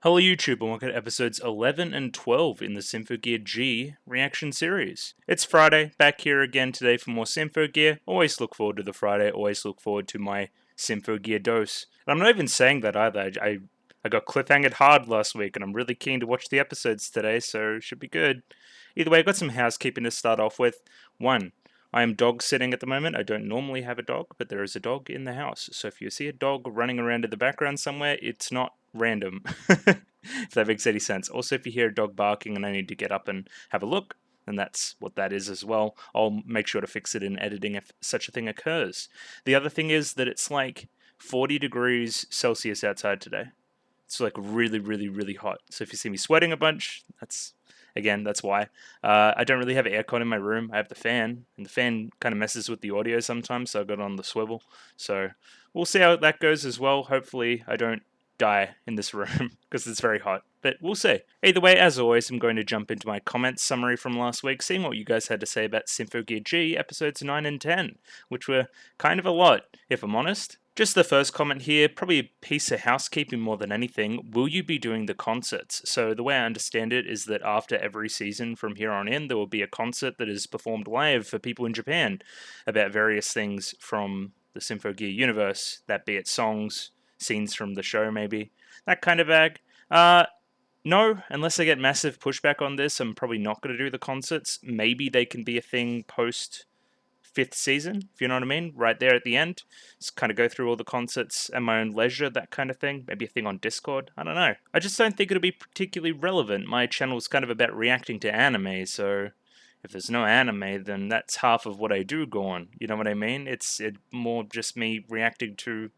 Hello YouTube and welcome to episodes 11 and 12 in the Symphogear G reaction series. It's Friday, back here again today for more Symphogear. Always look forward to the Friday, always look forward to my Symphogear dose. And I'm not even saying that either, I got cliffhangered hard last week and I'm really keen to watch the episodes today, so it should be good. Either way, I've got some housekeeping to start off with. One, I am dog sitting at the moment. I don't normally have a dog, but there is a dog in the house. So if you see a dog running around in the background somewhere, it's not random, if that makes any sense. Also, if you hear a dog barking and I need to get up and have a look, then that's what that is as well. I'll make sure to fix it in editing if such a thing occurs. The other thing is that it's like 40 degrees Celsius outside today. It's like really, really, really hot. So if you see me sweating a bunch, that's why. I don't really have aircon in my room. I have the fan, and the fan kind of messes with the audio sometimes, so I got it on the swivel. So we'll see how that goes as well. Hopefully I don't die in this room because it's very hot, but we'll see. Either way, as always, I'm going to jump into my comments summary from last week, seeing what you guys had to say about Symphogear G episodes 9 and 10, which were kind of a lot, if I'm honest. Just the first comment here, probably a piece of housekeeping more than anything. Will you be doing the concerts? So the way I understand it is that after every season from here on in, there will be a concert that is performed live for people in Japan about various things from the Symphogear universe, that be it songs, scenes from the show maybe, that kind of bag. No, unless I get massive pushback on this, I'm probably not going to do the concerts. Maybe they can be a thing post 5th season, if you know what I mean, right there at the end. Just kind of go through all the concerts at my own leisure, that kind of thing. Maybe a thing on Discord, I don't know. I just don't think it'll be particularly relevant. My channel's kind of about reacting to anime, so if there's no anime, then that's half of what I do go on, you know what I mean? It's more just me reacting to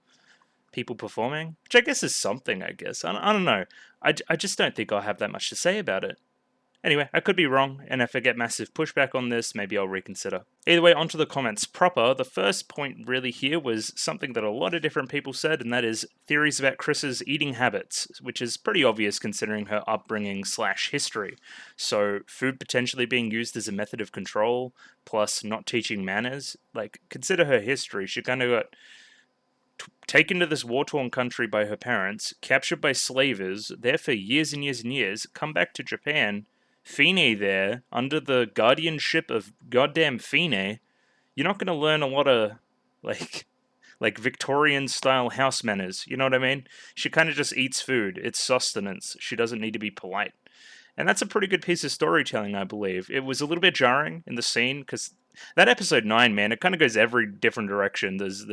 people performing, which I guess is something, I guess. I don't know. I just don't think I'll have that much to say about it. Anyway, I could be wrong, and if I get massive pushback on this, maybe I'll reconsider. Either way, onto the comments proper. The first point really here was something that a lot of different people said, and that is theories about Chris's eating habits, which is pretty obvious considering her upbringing / history. So, food potentially being used as a method of control, plus not teaching manners. Like, consider her history. She kind of got taken to this war-torn country by her parents, captured by slavers, there for years and years and years, come back to Japan, Fine there, under the guardianship of goddamn Fine. You're not going to learn a lot of, like Victorian-style house manners, you know what I mean? She kind of just eats food. It's sustenance. She doesn't need to be polite. And that's a pretty good piece of storytelling, I believe. It was a little bit jarring in the scene, because that episode 9, man, it kind of goes every different direction. There's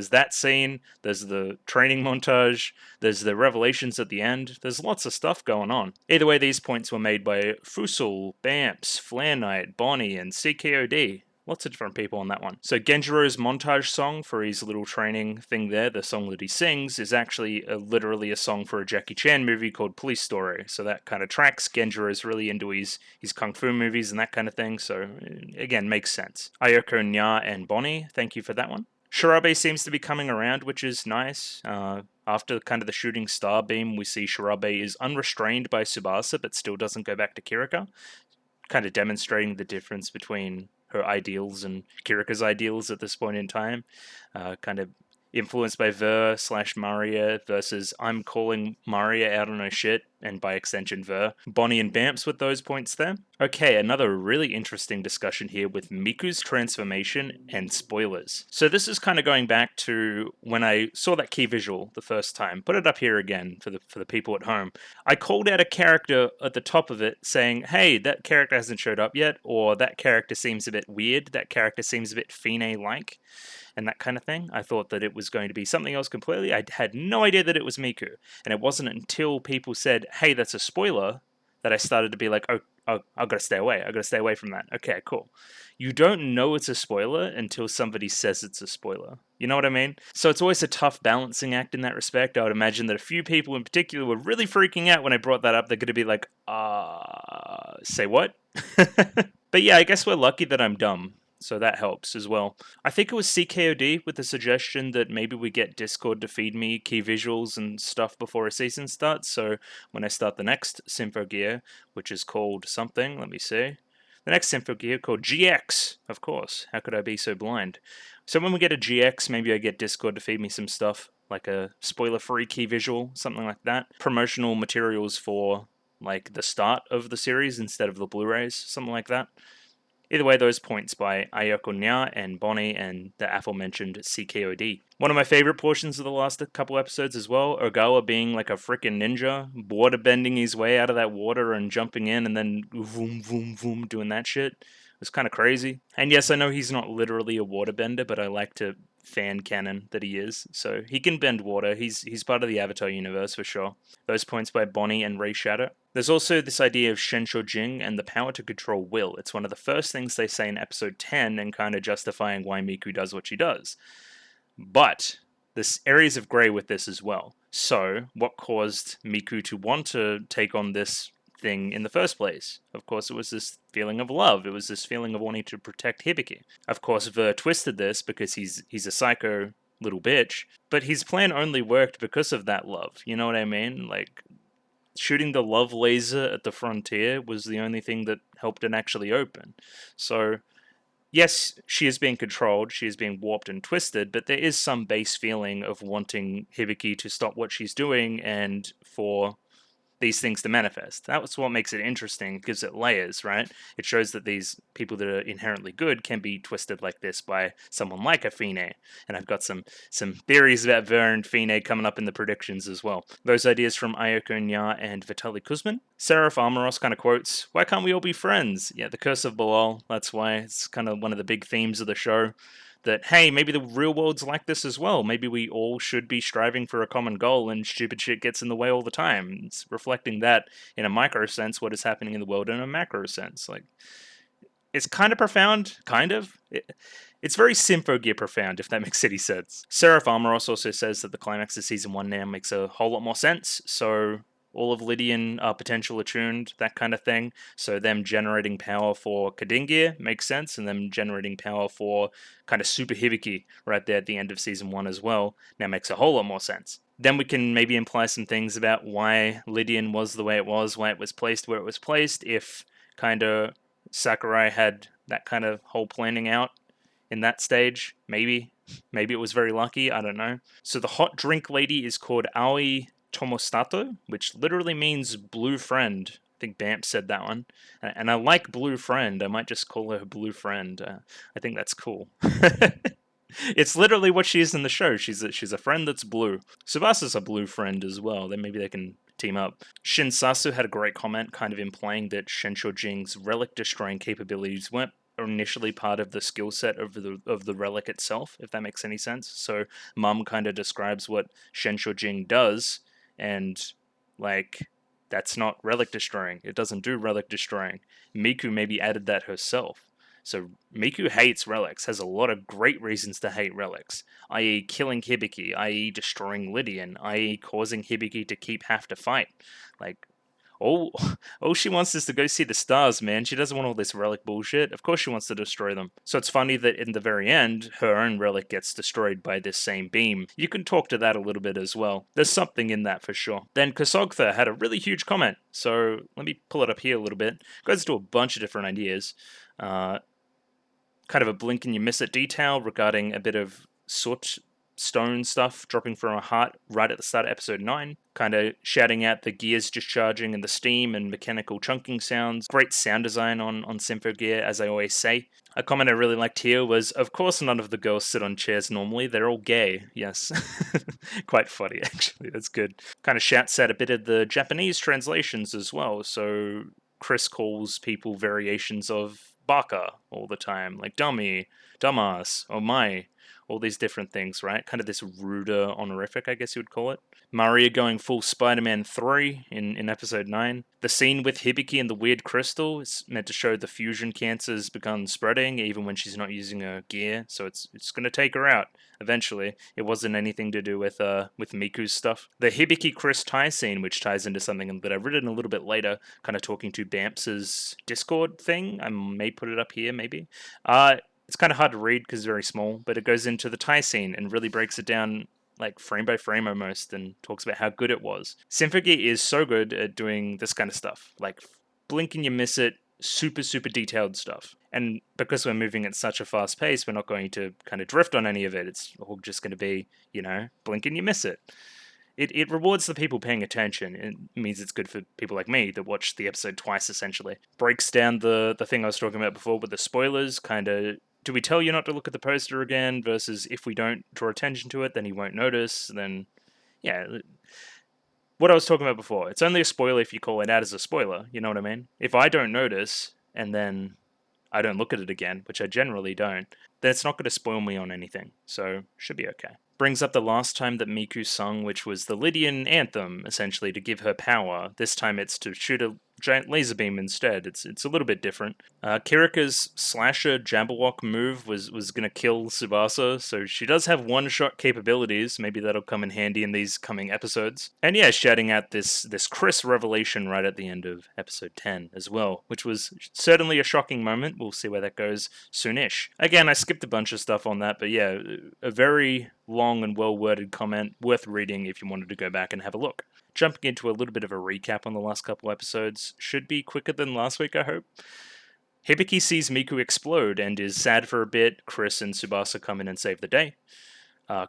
that scene, there's the training montage, there's the revelations at the end. There's lots of stuff going on. Either way, these points were made by Fusul, Bamps, Flare Knight, Bonnie, and CKOD. Lots of different people on that one. So Genjiro's montage song for his little training thing there, the song that he sings, is actually literally a song for a Jackie Chan movie called Police Story. So that kind of tracks. Genjiro's really into his kung fu movies and that kind of thing. So again, makes sense. Ayako, Nya, and Bonnie, thank you for that one. Shirabe seems to be coming around, which is nice. After kind of the shooting star beam, we see Shirabe is unrestrained by Tsubasa, but still doesn't go back to Kirika. Kind of demonstrating the difference between her ideals and Kirika's ideals at this point in time. Kind of influenced by Ver / Maria versus I'm calling Maria out on her shit, and by extension Ver. Bonnie and Bamps with those points there. Okay, another really interesting discussion here with Miku's transformation and spoilers. So this is kind of going back to when I saw that key visual the first time. Put it up here again for the people at home. I called out a character at the top of it saying, hey, that character hasn't showed up yet, or that character seems a bit weird, that character seems a bit Fine-like, and that kind of thing. I thought that it was going to be something else completely. I had no idea that it was Miku. And it wasn't until people said, hey, that's a spoiler, that I started to be like, oh, I've got to stay away. I've got to stay away from that. Okay, cool. You don't know it's a spoiler until somebody says it's a spoiler. You know what I mean? So it's always a tough balancing act in that respect. I would imagine that a few people in particular were really freaking out when I brought that up. They're going to be like, say what? But yeah, I guess we're lucky that I'm dumb. So that helps as well. I think it was CKOD with the suggestion that maybe we get Discord to feed me key visuals and stuff before a season starts. So when I start the next Symphogear, which is called something, let me see. The next Symphogear called GX, of course. How could I be so blind? So when we get a GX, maybe I get Discord to feed me some stuff. like a spoiler-free key visual, something like that. Promotional materials for like the start of the series instead of the Blu-rays, something like that. Either way, those points by Ayako Nya and Bonnie and the aforementioned CKOD. One of my favorite portions of the last couple episodes as well, Ogawa being like a freaking ninja, water bending his way out of that water and jumping in and then voom, voom, voom, doing that shit. It was kind of crazy. And yes, I know he's not literally a waterbender, but I like to fan canon that he is. So he can bend water. He's part of the Avatar universe for sure. Those points by Bonnie and Ray Shadow. There's also this idea of Senshojin and the power to control will. It's one of the first things they say in episode 10 and kind of justifying why Miku does what she does. But there's areas of grey with this as well. So, what caused Miku to want to take on this thing in the first place? Of course, it was this feeling of love. It was this feeling of wanting to protect Hibiki. Of course, Ver twisted this because he's a psycho little bitch, but his plan only worked because of that love. You know what I mean? Like, shooting the love laser at the frontier was the only thing that helped it actually open. So, yes, she is being controlled, she is being warped and twisted, but there is some base feeling of wanting Hibiki to stop what she's doing and for these things to manifest. That's what makes it interesting, gives it layers, right? It shows that these people that are inherently good can be twisted like this by someone like a Fine. And I've got some theories about Ver and Fine coming up in the predictions as well. Those ideas from Ayako Nya and Vitaly Kuzmin. Seraph Armoros kind of quotes, "Why can't we all be friends?" Yeah, the curse of Bilal, that's why. It's kind of one of the big themes of the show. That, hey, maybe the real world's like this as well. Maybe we all should be striving for a common goal and stupid shit gets in the way all the time. It's reflecting that in a micro sense, what is happening in the world in a macro sense. Like, it's kind of profound, kind of. It's very Symphogear profound, if that makes any sense. Seraph Armoros also says that the climax of Season 1 now makes a whole lot more sense, so all of Lydian are potential attuned, that kind of thing. So them generating power for Kadingir makes sense, and them generating power for kind of Super Hibiki right there at the end of Season 1 as well now makes a whole lot more sense. Then we can maybe imply some things about why Lydian was the way it was, why it was placed where it was placed, if kind of Sakurai had that kind of whole planning out in that stage, maybe. Maybe it was very lucky, I don't know. So the hot drink lady is called Aoi Tomostato, which literally means blue friend. I think Bamp said that one. And I like blue friend. I might just call her blue friend. I think that's cool. It's literally what she is in the show. She's a friend that's blue. Subasa's a blue friend as well. Then maybe they can team up. Shinsasu had a great comment, kind of implying that Senshojin's relic destroying capabilities weren't initially part of the skill set of the relic itself, if that makes any sense. So Mum kind of describes what Senshojin does, and like, that's not relic destroying. It doesn't do relic destroying. Miku maybe added that herself. So Miku hates relics, has a lot of great reasons to hate relics, i.e. killing Hibiki, i.e. destroying Lydian, i.e. causing Hibiki to have to fight. Like, all she wants is to go see the stars, man. She doesn't want all this relic bullshit. Of course she wants to destroy them. So it's funny that in the very end, her own relic gets destroyed by this same beam. You can talk to that a little bit as well. There's something in that for sure. Then Kosogtha had a really huge comment. So let me pull it up here a little bit. It goes into a bunch of different ideas. Kind of a blink and you miss it detail regarding a bit of soot stone stuff dropping from a heart right at the start of episode 9, kind of shouting out the gears discharging and the steam and mechanical chunking sounds. Great sound design on Symphogear, as I always say. A comment I really liked here was, of course none of the girls sit on chairs normally, they're all gay. Yes. Quite funny, actually. That's good. Kind of shouts out a bit of the Japanese translations as well. So Chris calls people variations of baka all the time, like dummy, dumbass, oh my, all these different things, right? Kind of this ruder honorific, I guess you would call it. Maria going full Spider-Man 3 in episode 9. The scene with Hibiki and the weird crystal is meant to show the fusion cancer's begun spreading, even when she's not using her gear, so it's going to take her out eventually. It wasn't anything to do with Miku's stuff. The Hibiki Chris tie scene, which ties into something that I've written a little bit later, kind of talking to Bamps' Discord thing. I may put it up here, maybe. It's kind of hard to read because it's very small, but it goes into the tie scene and really breaks it down like frame by frame almost and talks about how good it was. Symphogear is so good at doing this kind of stuff, like blink and you miss it, super detailed stuff. And because we're moving at such a fast pace, we're not going to kind of drift on any of it. It's all just going to be, blink and you miss it. It rewards the people paying attention. It means it's good for people like me that watch the episode twice, essentially. Breaks down the thing I was talking about before with the spoilers, kind of, do we tell you not to look at the poster again, versus if we don't draw attention to it, then he won't notice, then, yeah. What I was talking about before, it's only a spoiler if you call it out as a spoiler, you know what I mean? If I don't notice, and then I don't look at it again, which I generally don't, then it's not going to spoil me on anything, so should be okay. Brings up the last time that Miku sung, which was the Lydian anthem, essentially, to give her power. This time it's to shoot a giant laser beam instead. It's a little bit different. Kirika's slasher Jabberwock move was going to kill Tsubasa, so she does have one-shot capabilities. Maybe that'll come in handy in these coming episodes. And yeah, shouting out this Chris revelation right at the end of episode 10 as well, which was certainly a shocking moment. We'll see where that goes soonish. Again, I skipped a bunch of stuff on that, but yeah, a very long and well-worded comment, worth reading if you wanted to go back and have a look. Jumping into a little bit of a recap on the last couple episodes, should be quicker than last week, I hope. Hibiki sees Miku explode and is sad for a bit. Chris and Tsubasa come in and save the day.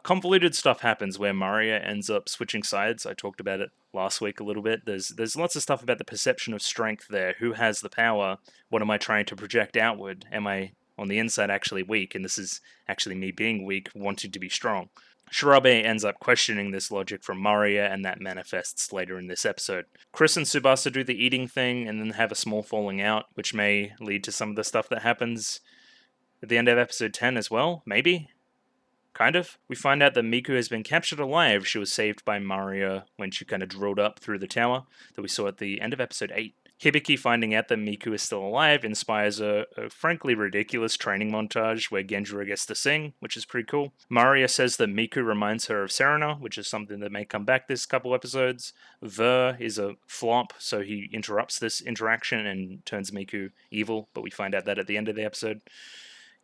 Convoluted stuff happens where Maria ends up switching sides. I talked about it last week a little bit. There's lots of stuff about the perception of strength there. Who has the power? What am I trying to project outward? Am I on the inside actually weak? And this is actually me being weak, wanting to be strong. Shirabe ends up questioning this logic from Maria, and that manifests later in this episode. Chris and Tsubasa do the eating thing and then have a small falling out, which may lead to some of the stuff that happens at the end of episode 10 as well, maybe? Kind of. We find out that Miku has been captured alive. She was saved by Maria when she kind of drilled up through the tower that we saw at the end of episode 8. Hibiki finding out that Miku is still alive inspires a frankly ridiculous training montage where Genjuro gets to sing, which is pretty cool. Maria says that Miku reminds her of Serena, which is something that may come back this couple episodes. Ver is a flop, so he interrupts this interaction and turns Miku evil, but we find out that at the end of the episode.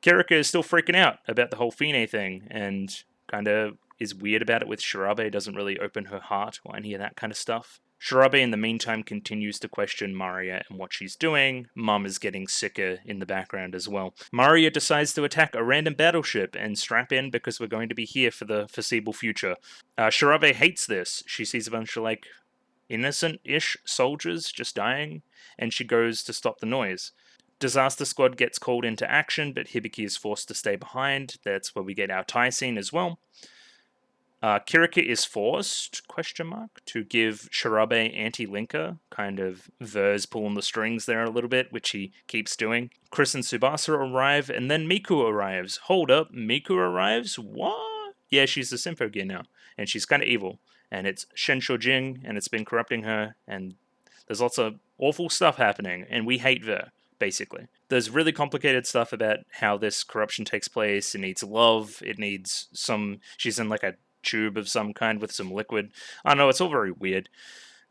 Kirika is still freaking out about the whole Fine thing, and kind of is weird about it with Shirabe, doesn't really open her heart or any of that kind of stuff. Shirabe, in the meantime, continues to question Maria and what she's doing. Mum is getting sicker in the background as well. Maria decides to attack a random battleship and strap in because we're going to be here for the foreseeable future. Shirabe hates this. She sees a bunch of, innocent-ish soldiers just dying, and she goes to stop the noise. Disaster Squad gets called into action, but Hibiki is forced to stay behind. That's where we get our tie scene as well. Kirika is forced, to give Shirabe anti-linker, kind of Ver's pulling the strings there a little bit, which he keeps doing. Chris and Tsubasa arrive, and then Miku arrives. Hold up, Miku arrives? What? Yeah, she's the Symphogear now, and she's kind of evil. And it's Senshojin, and it's been corrupting her, and there's lots of awful stuff happening, and we hate Ver, basically. There's really complicated stuff about how this corruption takes place. It needs love, it needs she's in a tube of some kind with some liquid. I don't know, it's all very weird.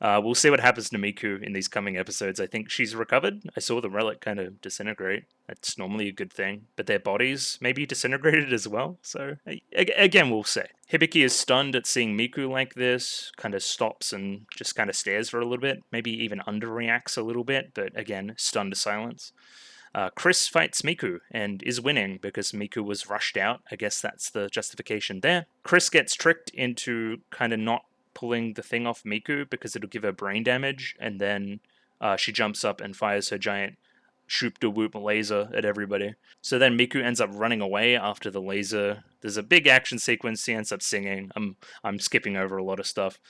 We'll see what happens to Miku in these coming episodes. I think she's recovered. I saw the relic kind of disintegrate. That's normally a good thing. But their bodies maybe disintegrated as well. So, again, we'll see. Hibiki is stunned at seeing Miku like this, kind of stops and just kind of stares for a little bit. Maybe even underreacts a little bit, but again, stunned to silence. Chris fights Miku and is winning because Miku was rushed out. I guess that's the justification there. Chris gets tricked into kind of not pulling the thing off Miku because it'll give her brain damage, and then she jumps up and fires her giant shoop-de-whoop laser at everybody. So then Miku ends up running away after the laser. There's a big action sequence. He ends up singing. I'm skipping over a lot of stuff.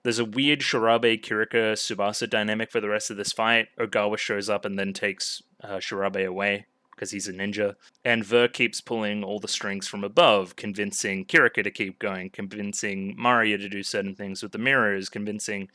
There's a weird Shirabe, Kirika, Tsubasa dynamic for the rest of this fight. Ogawa shows up and then takes Shirabe away because he's a ninja. And Ver keeps pulling all the strings from above, convincing Kirika to keep going, convincing Maria to do certain things with the mirrors, convincing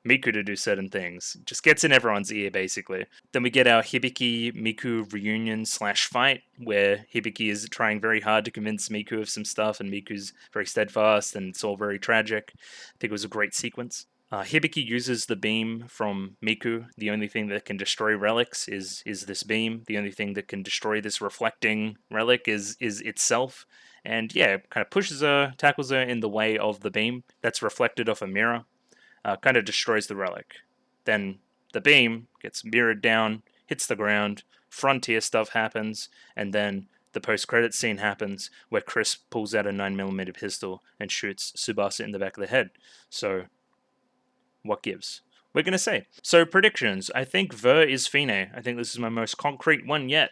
Miku to do certain things. Just gets in everyone's ear, basically. Then we get our Hibiki-Miku reunion/fight, where Hibiki is trying very hard to convince Miku of some stuff, and Miku's very steadfast, and it's all very tragic. I think it was a great sequence. Hibiki uses the beam from Miku. The only thing that can destroy relics is this beam. The only thing that can destroy this reflecting relic is itself. And yeah, kind of pushes her, tackles her in the way of the beam that's reflected off a mirror. Kind of destroys the relic. Then the beam gets mirrored down hits the ground, Frontier stuff happens, and then the post-credit scene happens where Chris pulls out a 9mm pistol and shoots Tsubasa in the back of the head. So, what gives? We're going to say. So, predictions. I think Ver is Fine. I think this is my most concrete one yet.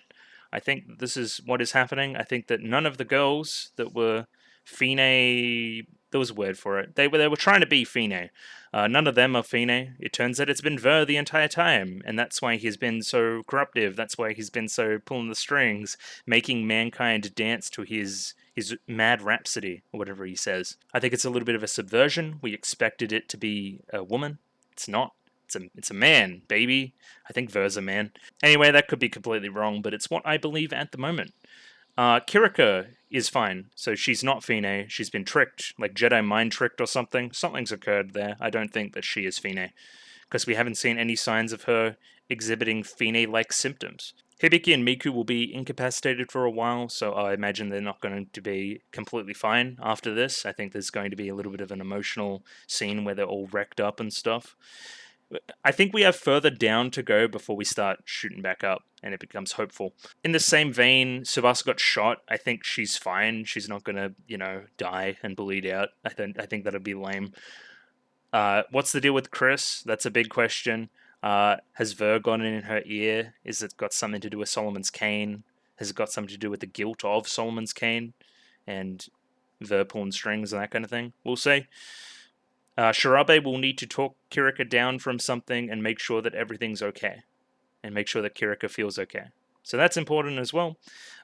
I think this is what is happening. I think that none of the girls that were Fine, there was a word for it. They were trying to be Fine. None of them are Fine. It turns out it's been Ver the entire time, and that's why he's been so corruptive. That's why he's been so pulling the strings, making mankind dance to his mad rhapsody, or whatever he says. I think it's a little bit of a subversion. We expected it to be a woman. It's not. It's a man, baby. I think Ver's a man. Anyway, that could be completely wrong, but it's what I believe at the moment. Kirika is fine, so she's not Fine. She's been tricked, like Jedi mind tricked or something. Something's occurred there. I don't think that she is Fine, because we haven't seen any signs of her exhibiting Fine-like symptoms. Hibiki and Miku will be incapacitated for a while, so I imagine they're not going to be completely fine after this. I think there's going to be a little bit of an emotional scene where they're all wrecked up and stuff. I think we have further down to go before we start shooting back up, and it becomes hopeful. In the same vein, Tsubasa got shot. I think she's fine. She's not gonna, die and bleed out. I think that'd be lame. What's the deal with Chris? That's a big question. Has Ver gone in her ear? Is it got something to do with Solomon's cane? Has it got something to do with the guilt of Solomon's cane? And Ver pulling strings and that kind of thing? We'll see. Shirabe will need to talk Kirika down from something and make sure that everything's okay. And make sure that Kirika feels okay. So that's important as well.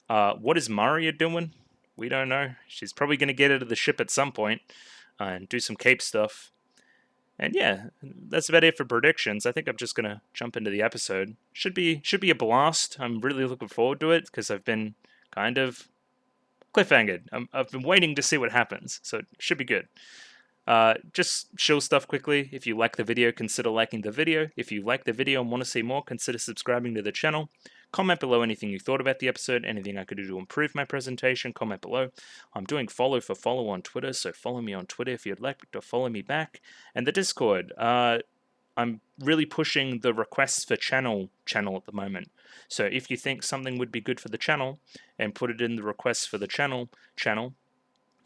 What is Maria doing? We don't know. She's probably going to get out of the ship at some point and do some cape stuff. And yeah, that's about it for predictions. I think I'm just going to jump into the episode. Should be a blast. I'm really looking forward to it because I've been kind of cliffhangered. I've been waiting to see what happens, so it should be good. Just show stuff quickly. If you like the video, consider liking the video. If you like the video and want to see more, consider subscribing to the channel. Comment below anything you thought about the episode, anything I could do to improve my presentation, comment below. I'm doing follow for follow on Twitter, so follow me on Twitter if you'd like to follow me back. And the Discord, I'm really pushing the requests for channel at the moment. So if you think something would be good for the channel, and put it in the requests for the channel,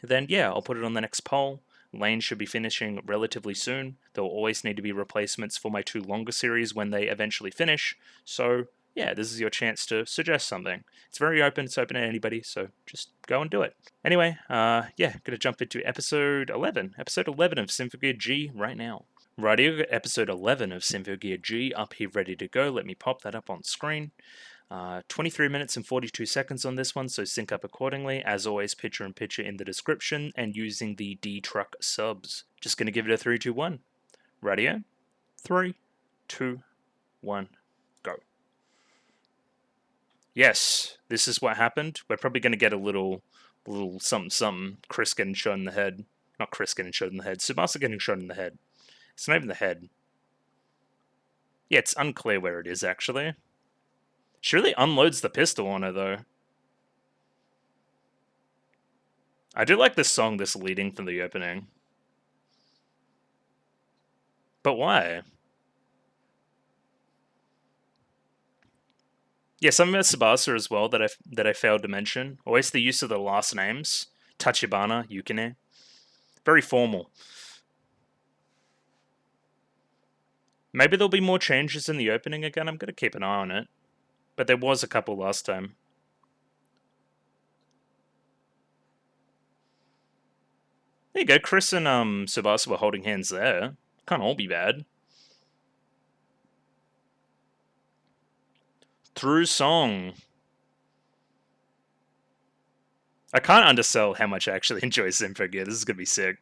then yeah, I'll put it on the next poll. Lain should be finishing relatively soon. There will always need to be replacements for my 2 longer series when they eventually finish. So yeah, this is your chance to suggest something. It's very open. It's open to anybody, so just go and do it. Anyway, yeah, gonna jump into episode 11. Episode 11 of Symphogear G right now. Rightio, got episode 11 of Symphogear G up here ready to go. Let me pop that up on screen. 23 minutes and 42 seconds on this one, so sync up accordingly. As always, picture-in-picture in the description and using the D-Truck subs. Just gonna give it a 3, 2, 1. Radio. 3, 2, 1, go. Yes, this is what happened. We're probably gonna get a little something. Chris getting shot in the head. Not Chris getting shot in the head. Tsubasa getting shot in the head. It's not even the head. Yeah, it's unclear where it is, actually. She really unloads the pistol on her, though. I do like this song, this leading from the opening. But why? Yeah, something about Tsubasa as well that I failed to mention. Always the use of the last names. Tachibana, Yukine. Very formal. Maybe there'll be more changes in the opening again. I'm going to keep an eye on it. But there was a couple last time. There you go, Chris and Tsubasa were holding hands there. Can't all be bad. Through song. I can't undersell how much I actually enjoy Symphogear. This is going to be sick.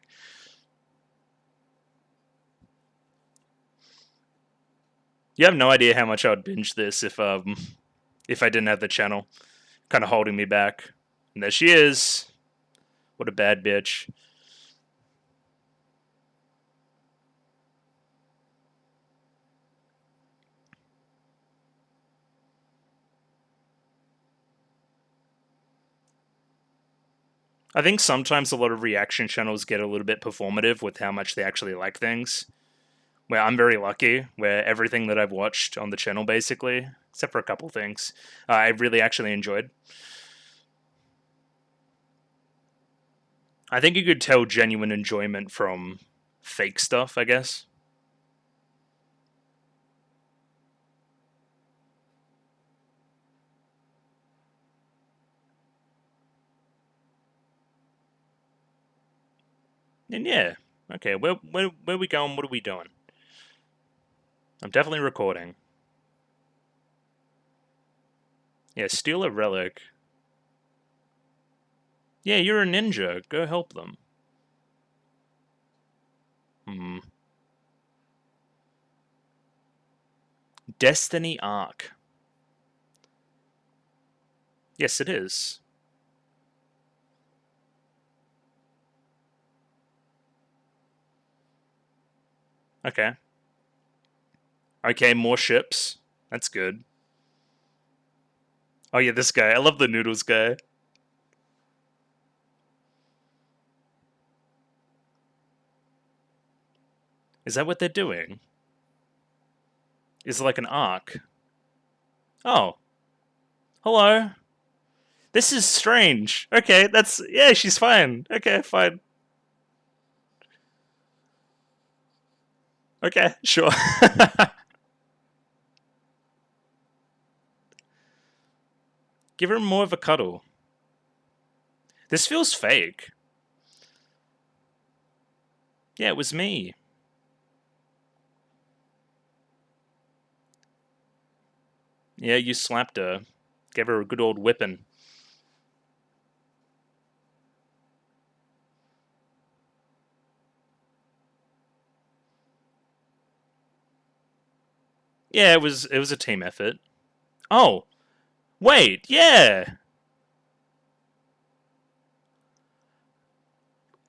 You have no idea how much I would binge this if I didn't have the channel kind of holding me back. And there she is. What a bad bitch. I think sometimes a lot of reaction channels get a little bit performative with how much they actually like things. where I'm very lucky, where everything that I've watched on the channel, basically, except for a couple things, I really actually enjoyed. I think you could tell genuine enjoyment from fake stuff, I guess. And yeah, okay, where are we going? What are we doing? I'm definitely recording. Yeah, steal a relic. Yeah, you're a ninja. Go help them. Hmm. Destiny Arc. Yes, it is. Okay. Okay, more ships. That's good. Oh yeah, this guy. I love the noodles guy. Is that what they're doing? Is it like an arc? Oh. Hello. This is strange. Okay, that's... Yeah, she's fine. Okay, fine. Okay, sure. Give her more of a cuddle. This feels fake. Yeah, it was me. Yeah, you slapped her. Gave her a good old whipping. Yeah, it was a team effort. Oh, wait, yeah.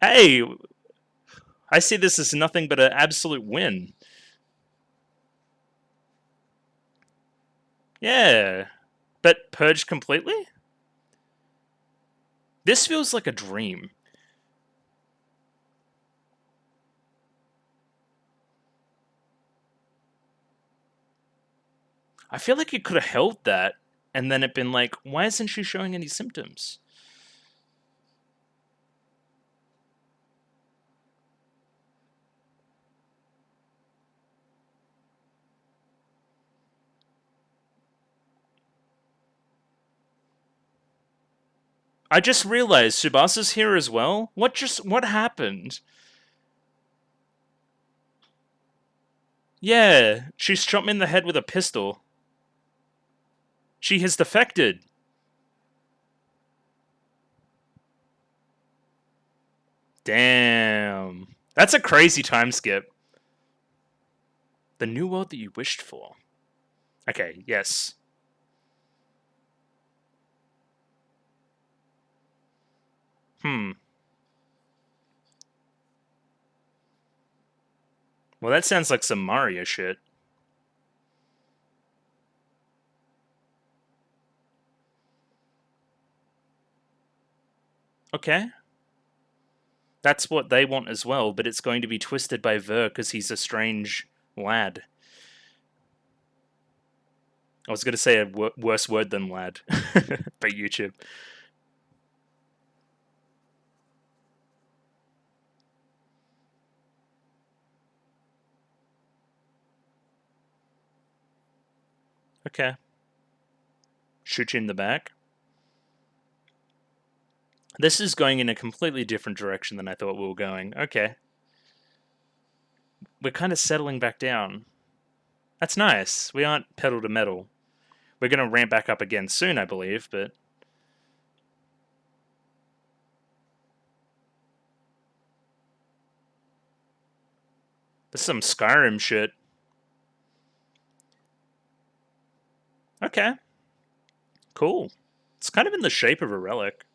Hey, I see this as nothing but an absolute win. Yeah. But purged completely? This feels like a dream. I feel like it could have held that and then it been like, why isn't she showing any symptoms? I just realized Subasa's here as well. What happened? Yeah, she shot me in the head with a pistol. She has defected. Damn. That's a crazy time skip. The new world that you wished for. Okay, yes. Hmm. Well, that sounds like some Mario shit. Okay. That's what they want as well, but it's going to be twisted by Ver because he's a strange lad. I was going to say a worse word than lad, but YouTube. Okay. Shoot you in the back. This is going in a completely different direction than I thought we were going. Okay. We're kind of settling back down. That's nice. We aren't pedal to metal. We're going to ramp back up again soon, I believe, but... There's some Skyrim shit. Okay. Cool. It's kind of in the shape of a relic.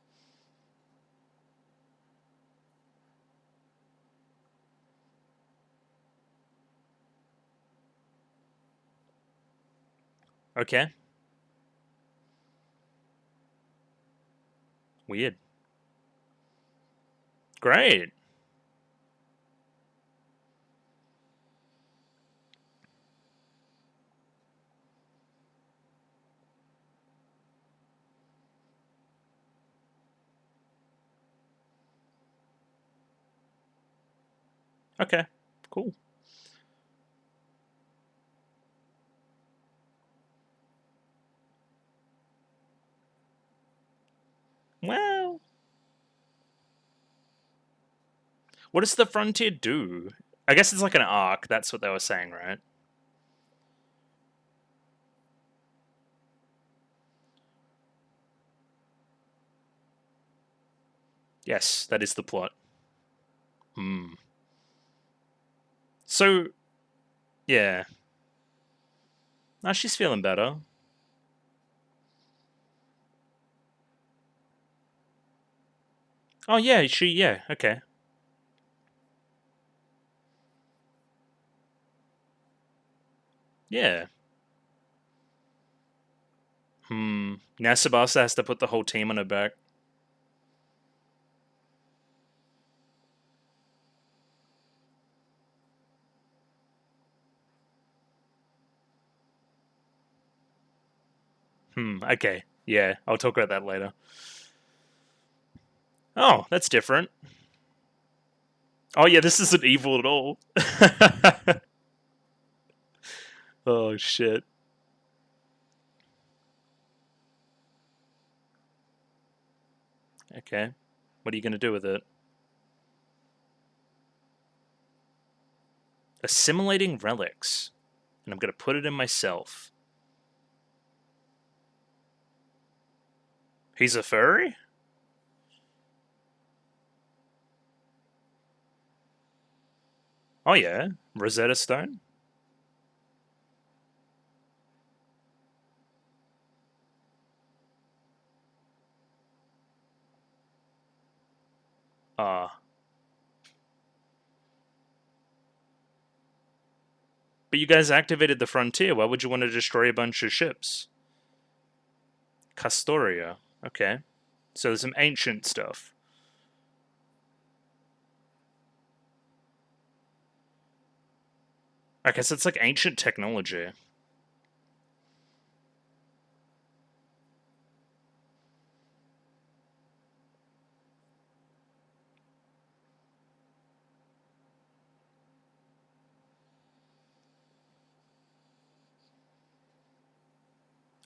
Okay. Weird. Great. Okay, cool. Well, what does the Frontier do? I guess it's like an arc. That's what they were saying, right? Yes, that is the plot. Hmm. So, yeah. Now she's feeling better. Oh, yeah, yeah, okay. Yeah. Now Tsubasa has to put the whole team on her back. Okay. Yeah, I'll talk about that later. Oh, that's different. Oh, yeah, this isn't evil at all. Oh, shit. Okay. What are you going to do with it? Assimilating relics. And I'm going to put it in myself. He's a furry? Oh, yeah. Rosetta Stone? Ah. But you guys activated the Frontier. Why would you want to destroy a bunch of ships? Castoria. Okay. So there's some ancient stuff. Okay, so it's like ancient technology.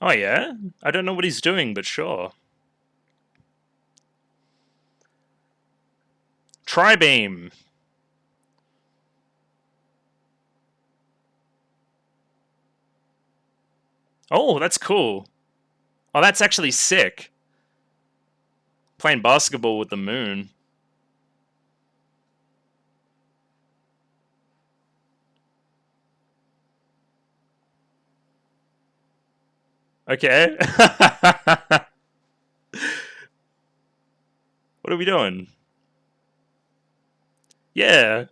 Oh, yeah? I don't know what he's doing, but sure. Tri-beam! Oh, that's cool. Oh, that's actually sick. Playing basketball with the moon. Okay. What are we doing? Yeah.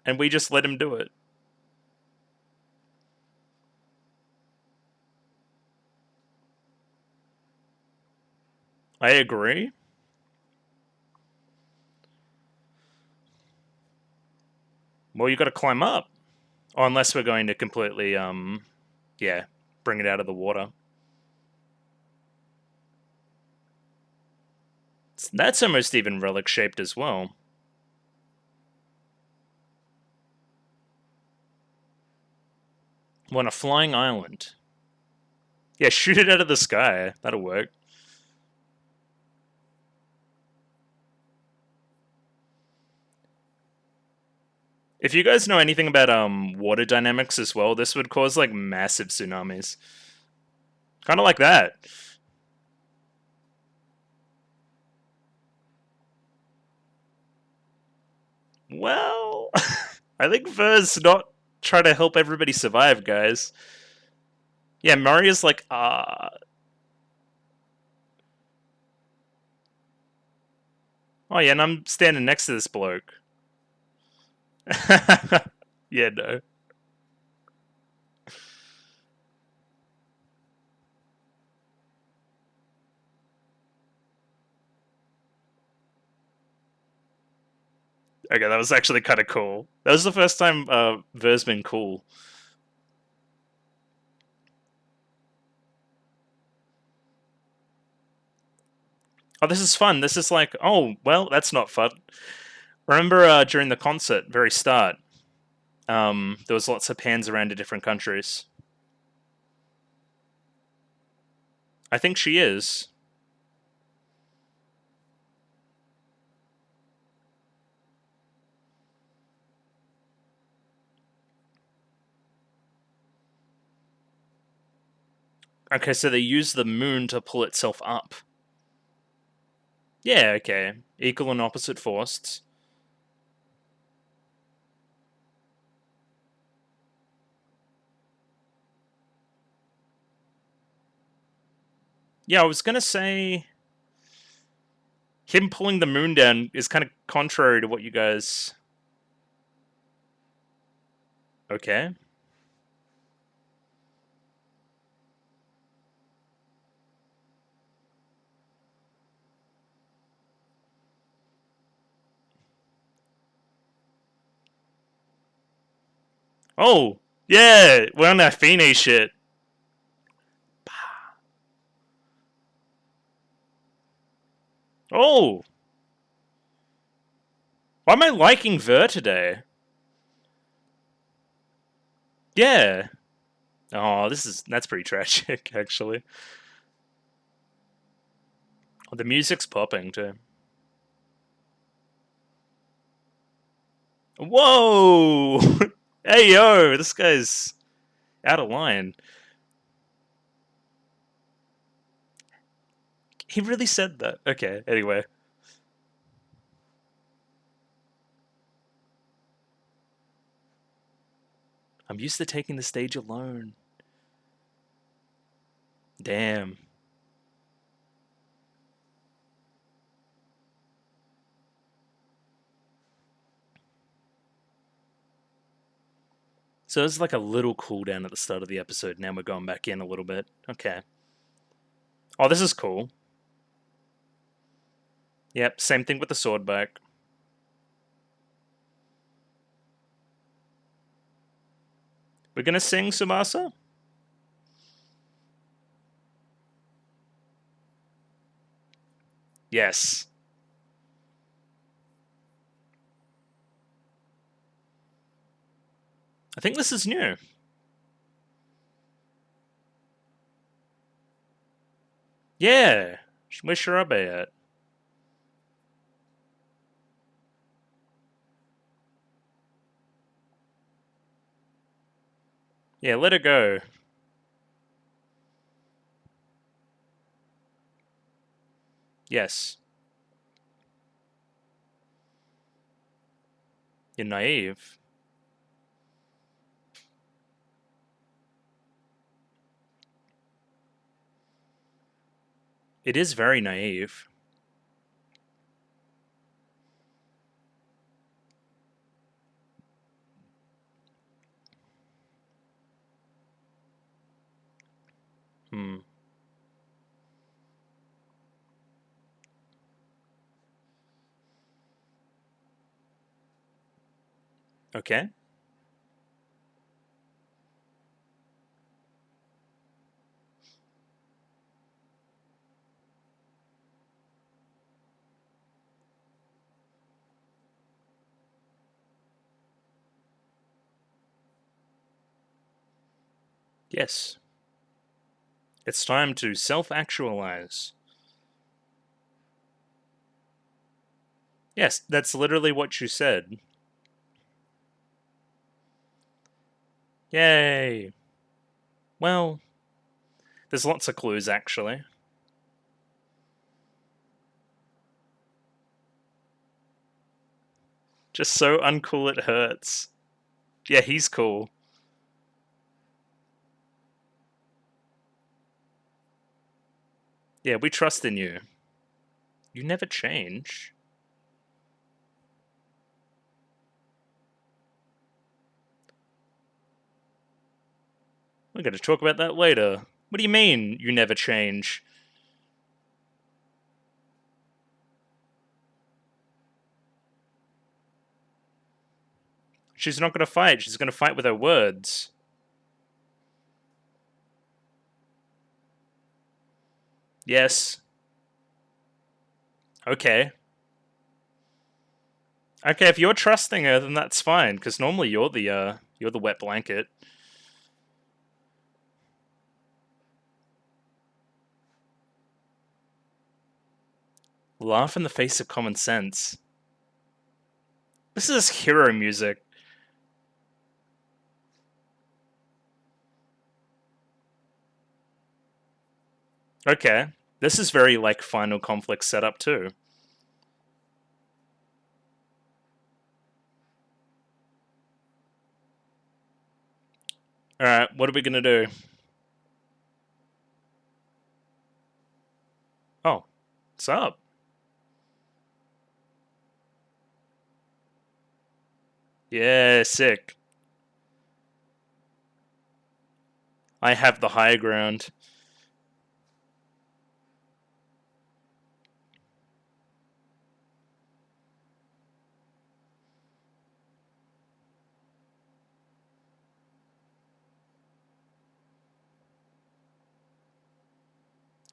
And we just let him do it. I agree. Well, you gotta climb up. Oh, unless we're going to completely, yeah, bring it out of the water. That's almost even relic shaped as well. Want a flying island. Yeah, shoot it out of the sky. That'll work. If you guys know anything about water dynamics as well, this would cause like massive tsunamis. Kind of like that. Well, I think Ver's not trying to help everybody survive, guys. Yeah, Mario's like, oh yeah, and I'm standing next to this bloke. Yeah, no. Okay, that was actually kind of cool. That was the first time Ver's been cool. Oh, this is fun. This is like, oh, well, that's not fun. Remember during the concert, very start, there was lots of pans around to different countries. I think she is. Okay, so they use the moon to pull itself up. Yeah, okay. Equal and opposite forced. Yeah, I was gonna say him pulling the moon down is kind of contrary to what you guys. Okay. Oh, yeah, we're on that Fine shit. Oh, why am I liking Ver today? Yeah. Oh, that's pretty tragic, actually. Oh, the music's popping too. Whoa! Hey yo, this guy's out of line. He really said that. Okay, anyway. I'm used to taking the stage alone. Damn. So it's like a little cooldown at the start of the episode. Now we're going back in a little bit. Okay. Oh, this is cool. Yep, same thing with the sword back. We're gonna sing Subasa? Yes. I think this is new. Yeah. Where's Shirabe at? Yeah, let her go. Yes. You're naive. It is very naive. Hmm. Okay. Yes. It's time to self-actualize. Yes, that's literally what you said. Yay. Well, there's lots of clues, actually. Just so uncool it hurts. Yeah, he's cool. Yeah, we trust in you. You never change. We're going to talk about that later. What do you mean, you never change? She's not going to fight. She's going to fight with her words. Yes. Okay. Okay, if you're trusting her, then that's fine, because normally you're the wet blanket. Laugh in the face of common sense. This is hero music. Okay. This is very, like, Final Conflict setup, too. Alright, what are we gonna do? Oh, what's up? Yeah, sick. I have the high ground.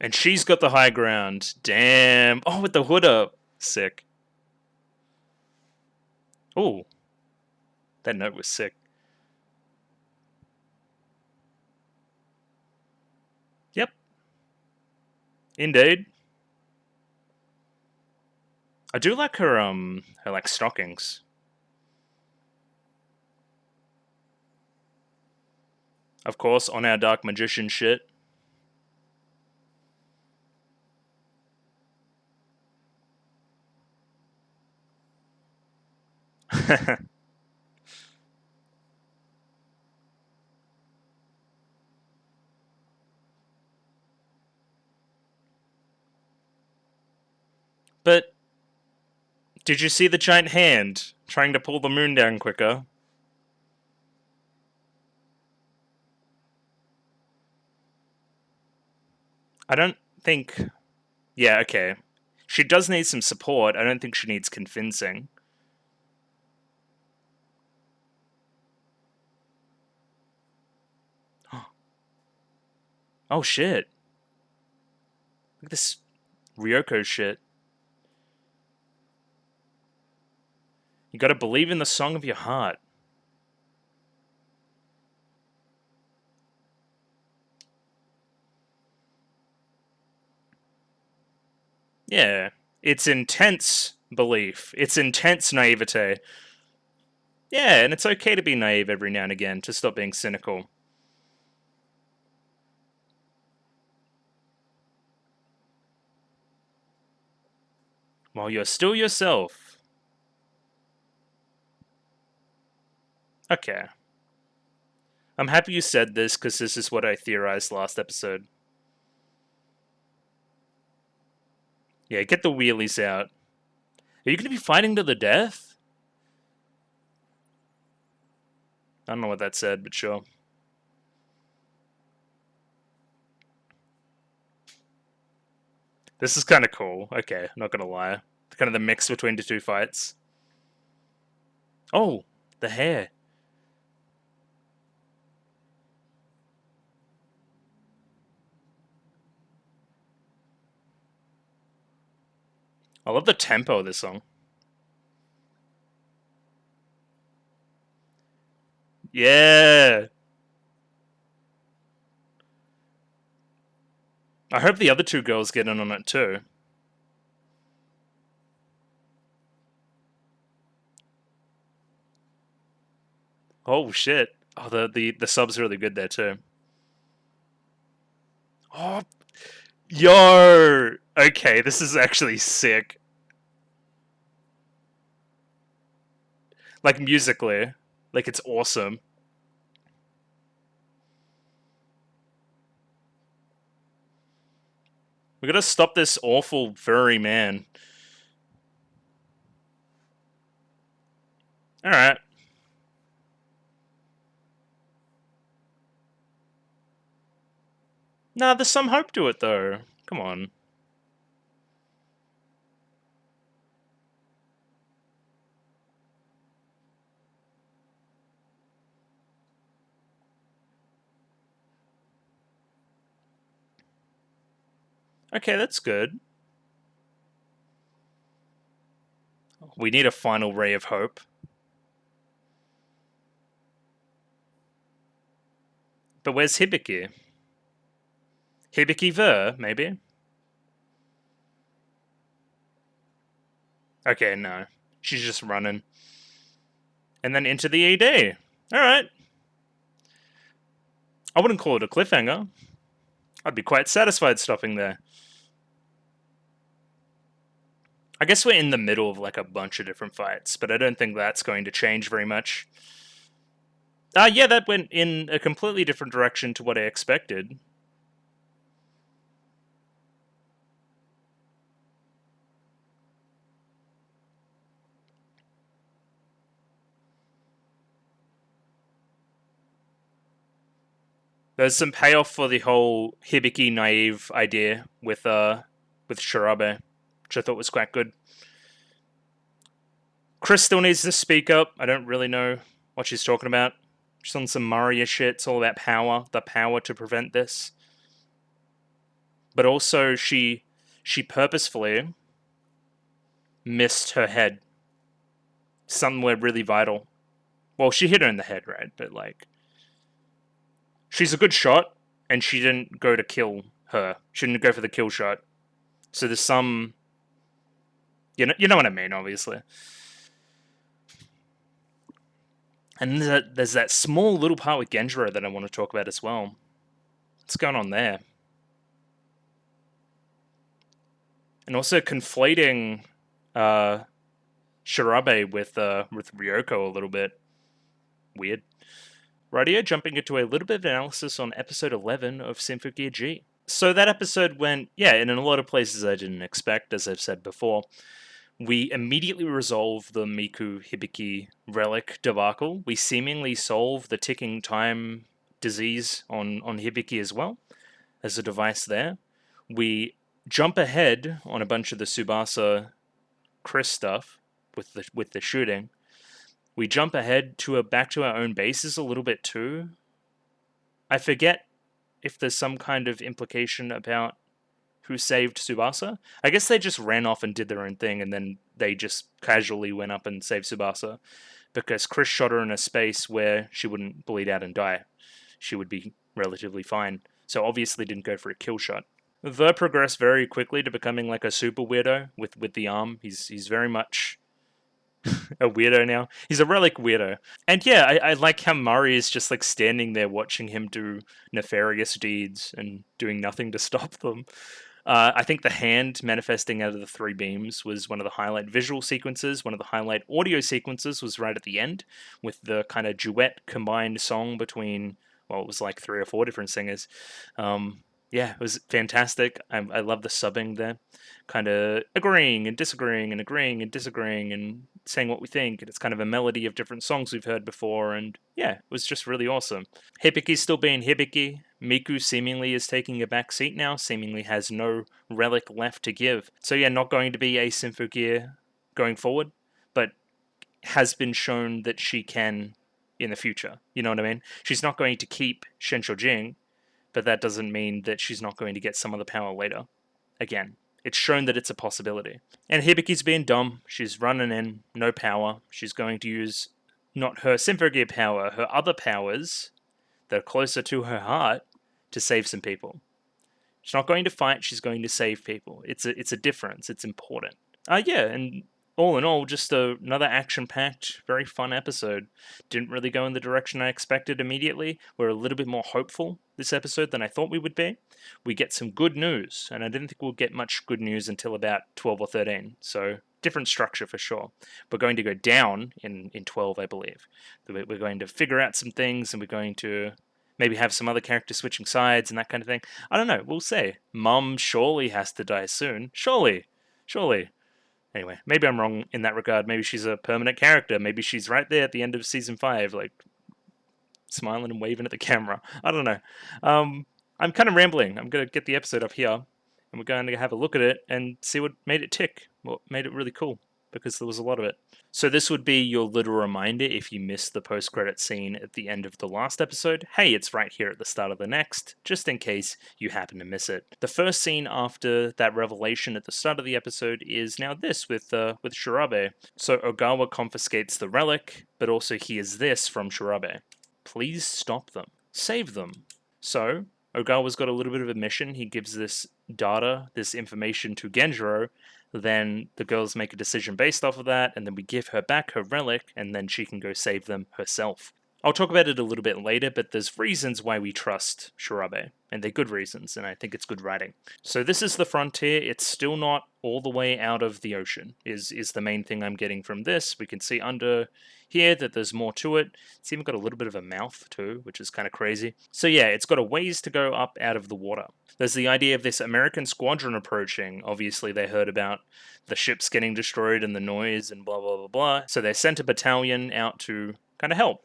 And she's got the high ground. Damn. Oh, with the hood up. Sick. Oh, that note was sick. Yep, indeed. I do like her like stockings. Of course, on our dark magician shit. But did you see the giant hand trying to pull the moon down quicker? I don't think. Yeah, okay. She does need some support. I don't think she needs convincing. Oh shit. Look at this Ryoko shit. You gotta believe in the song of your heart. Yeah. It's intense belief. It's intense naivete. Yeah, and it's okay to be naive every now and again, to stop being cynical. While you're still yourself. Okay. I'm happy you said this, because this is what I theorized last episode. Yeah, get the wheelies out. Are you going to be fighting to the death? I don't know what that said, but sure. This is kind of cool. Okay, I'm not going to lie. Kind of the mix between the two fights. Oh, the hair. I love the tempo of this song. Yeah. I hope the other two girls get in on it too. Oh shit. Oh, the sub's really good there too. Oh, yo. Okay, this is actually sick. Like musically, like it's awesome. We gotta stop this awful furry man. All right. Nah, there's some hope to it though. Come on. Okay, that's good. We need a final ray of hope. But where's Hibiki? Hibiki Ver, maybe? Okay, no. She's just running. And then into the ED. Alright. I wouldn't call it a cliffhanger. I'd be quite satisfied stopping there. I guess we're in the middle of like a bunch of different fights, but I don't think that's going to change very much. Yeah, that went in a completely different direction to what I expected. There's some payoff for the whole Hibiki naive idea with Shirabe, which I thought was quite good. Chris still needs to speak up. I don't really know what she's talking about. She's on some Mario shit. It's all about power, the power to prevent this. But also, she purposefully missed her head. Somewhere really vital. Well, she hit her in the head, right? But like, she's a good shot, and she didn't go to kill her. She didn't go for the kill shot. So there's some, you know what I mean, obviously. And there's that small little part with Genjiro that I want to talk about as well. What's going on there? And also conflating Shirabe with Ryoko a little bit. Weird. Rightio, jumping into a little bit of analysis on episode 11 of Symphogear G. So that episode went, in a lot of places I didn't expect, as I've said before. We immediately resolve the Miku Hibiki relic debacle. We seemingly solve the ticking time disease on Hibiki as well, as a device there. We jump ahead on a bunch of the Tsubasa Chris stuff with the shooting. We jump ahead to back to our own bases a little bit too. I forget if there's some kind of implication about who saved Tsubasa. I guess they just ran off and did their own thing, and then they just casually went up and saved Tsubasa, because Chris shot her in a space where she wouldn't bleed out and die. She would be relatively fine. So obviously didn't go for a kill shot. Ver progressed very quickly to becoming like a super weirdo with the arm. He's very much a weirdo now. He's a relic weirdo. And yeah, I like how Murray is just like standing there watching him do nefarious deeds and doing nothing to stop them. I think the hand manifesting out of the three beams was one of the highlight visual sequences. One of the highlight audio sequences was right at the end, with the kind of duet combined song between, well, it was like 3 or 4 different singers. It was fantastic. I love the subbing there. Kind of agreeing and disagreeing and agreeing and disagreeing and saying what we think. And it's kind of a melody of different songs we've heard before. And yeah, it was just really awesome. Hibiki's still being Hibiki. Miku seemingly is taking a back seat now. Seemingly has no relic left to give. So yeah, not going to be a Symphogear going forward. But has been shown that she can in the future. You know what I mean? She's not going to keep Shenshojing, but that doesn't mean that she's not going to get some of the power later. Again, it's shown that it's a possibility. And Hibiki's being dumb. She's running in, no power. She's going to use not her Symphogear power, her other powers that are closer to her heart to save some people. She's not going to fight, she's going to save people. It's a difference, it's important. And all in all, just another action-packed, very fun episode. Didn't really go in the direction I expected immediately. We're a little bit more hopeful this episode than I thought we would be. We get some good news, and I didn't think we'll get much good news until about 12 or 13. So, different structure for sure. We're going to go down in 12, I believe. We're going to figure out some things, and we're going to maybe have some other characters switching sides and that kind of thing. I don't know, we'll see. Mum surely has to die soon. Surely. Anyway, maybe I'm wrong in that regard. Maybe she's a permanent character. Maybe she's right there at the end of season 5, like smiling and waving at the camera. I don't know. I'm kind of rambling. I'm going to get the episode up here, and we're going to have a look at it and see what made it tick, what made it really cool. because there was a lot of it. So this would be your little reminder if you missed the post-credit scene at the end of the last episode. Hey, it's right here at the start of the next, just in case you happen to miss it. The first scene after that revelation at the start of the episode is now this with Shirabe. So Ogawa confiscates the relic, but also hears this from Shirabe. Please stop them. Save them. So Ogawa's got a little bit of a mission. He gives this data, this information to Genjiro. Then the girls make a decision based off of that, and then we give her back her relic, and then she can go save them herself. I'll talk about it a little bit later, but there's reasons why we trust Shirabe, and they're good reasons, and I think it's good writing. So this is the frontier. It's still not all the way out of the ocean, is the main thing I'm getting from this. We can see under here that there's more to it. It's even got a little bit of a mouth too, which is kind of crazy. So yeah, it's got a ways to go up out of the water. There's the idea of this American squadron approaching. Obviously, they heard about the ships getting destroyed and the noise and blah, blah, blah, blah. So they sent a battalion out to kind of help.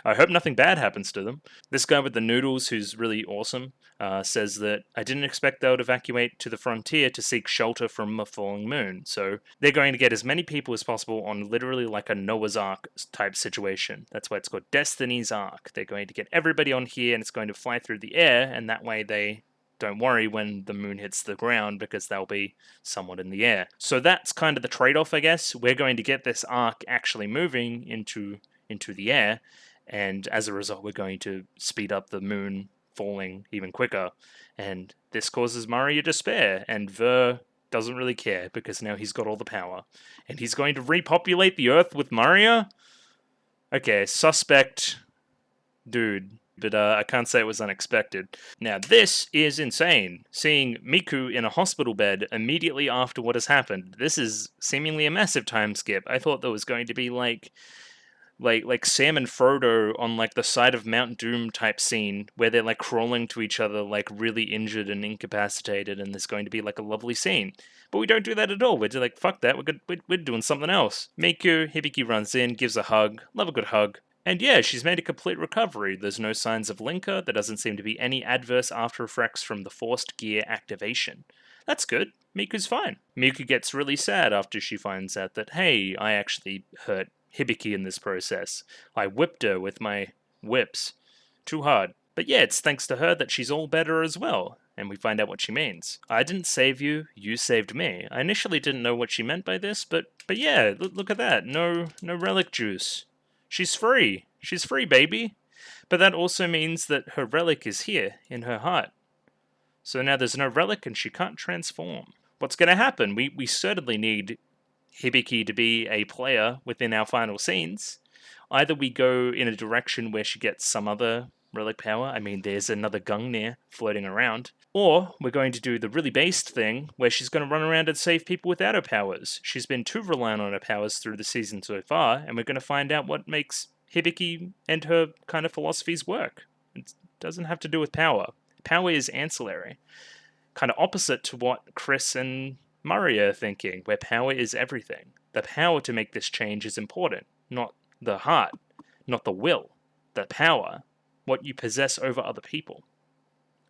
I hope nothing bad happens to them. This guy with the noodles, who's really awesome, says that I didn't expect they would evacuate to the frontier to seek shelter from a falling moon. So they're going to get as many people as possible on literally like a Noah's Ark type situation. That's why it's called Destiny's Ark. They're going to get everybody on here and it's going to fly through the air, and that way they don't worry when the moon hits the ground because they'll be somewhat in the air. So that's kind of the trade-off, I guess. We're going to get this ark actually moving into the air, and as a result we're going to speed up the moon falling even quicker, and this causes Maria despair, and Ver doesn't really care because now he's got all the power, and he's going to repopulate the earth with Maria? Okay, suspect dude, but I can't say it was unexpected. Now this is insane, seeing Miku in a hospital bed immediately after what has happened. This is seemingly a massive time skip. I thought there was going to be like Sam and Frodo on like the side of Mount Doom type scene where they're like crawling to each other like really injured and incapacitated, and there's going to be like a lovely scene. But we don't do that at all. We're just like, fuck that, we're doing something else. Miku, Hibiki runs in, gives a hug, love a good hug. And yeah, she's made a complete recovery. There's no signs of Linker. There doesn't seem to be any adverse after effects from the forced gear activation. That's good. Miku's fine. Miku gets really sad after she finds out that, hey, I actually hurt Hibiki in this process. I whipped her with my whips. Too hard. But yeah, it's thanks to her that she's all better as well, and we find out what she means. I didn't save you, you saved me. I initially didn't know what she meant by this, but yeah, look at that. No relic juice. She's free. She's free, baby. But that also means that her relic is here, in her heart. So now there's no relic and she can't transform. What's going to happen? We certainly need Hibiki to be a player within our final scenes. Either we go in a direction where she gets some other relic power, I mean there's another Gungnir floating around, or we're going to do the really based thing where she's going to run around and save people without her powers. She's been too reliant on her powers through the season so far, and we're going to find out what makes Hibiki and her kind of philosophies work. It doesn't have to do with power. Power is ancillary. Kind of opposite to what Chris and Murray are thinking, where power is everything. The power to make this change is important, not the heart, not the will. The power, what you possess over other people.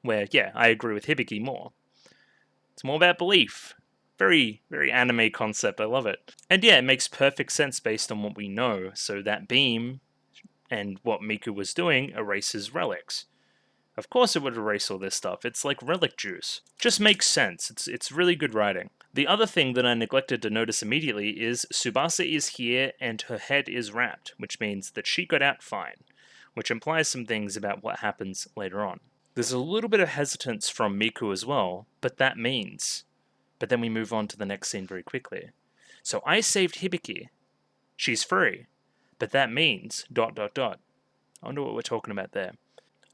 Where, yeah, I agree with Hibiki more. It's more about belief. Very, very anime concept, I love it. And yeah, it makes perfect sense based on what we know, so that beam and what Miku was doing erases relics. Of course it would erase all this stuff, it's like relic juice. Just makes sense, it's really good writing. The other thing that I neglected to notice immediately is Tsubasa is here and her head is wrapped, which means that she got out fine, which implies some things about what happens later on. There's a little bit of hesitance from Miku as well, but that means... But then we move on to the next scene very quickly. So I saved Hibiki. She's free. But that means... I wonder what we're talking about there.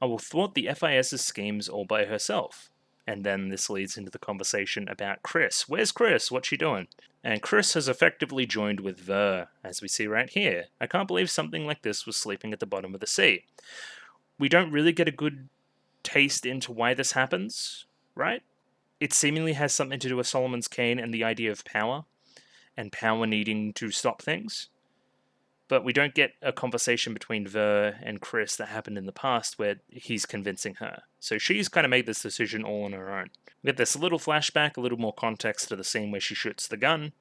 I will thwart the FIS's schemes all by herself. And then this leads into the conversation about Chris. Where's Chris? What's she doing? And Chris has effectively joined with Ver, as we see right here. I can't believe something like this was sleeping at the bottom of the sea. We don't really get a good taste into why this happens, right? It seemingly has something to do with Solomon's Cane and the idea of power, and power needing to stop things. But we don't get a conversation between Ver and Chris that happened in the past where he's convincing her. So she's kind of made this decision all on her own. We get this little flashback, a little more context to the scene where she shoots the gun.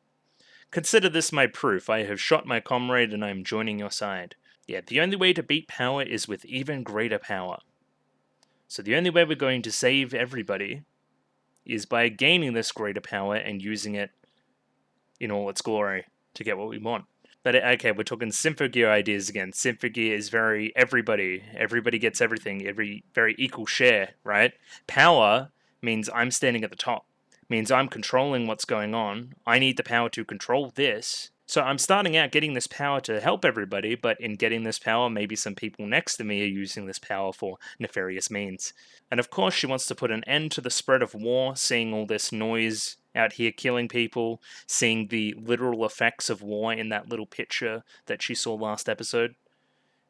Consider this my proof. I have shot my comrade and I am joining your side. Yeah, the only way to beat power is with even greater power. So the only way we're going to save everybody is by gaining this greater power and using it in all its glory to get what we want. But okay, we're talking Symphogear ideas again. Symphogear is very everybody gets everything, very equal share, right? Power means I'm standing at the top, means I'm controlling what's going on. I need the power to control this. So I'm starting out getting this power to help everybody, but in getting this power, maybe some people next to me are using this power for nefarious means. And of course, she wants to put an end to the spread of war, seeing all this noise out here killing people, seeing the literal effects of war in that little picture that she saw last episode.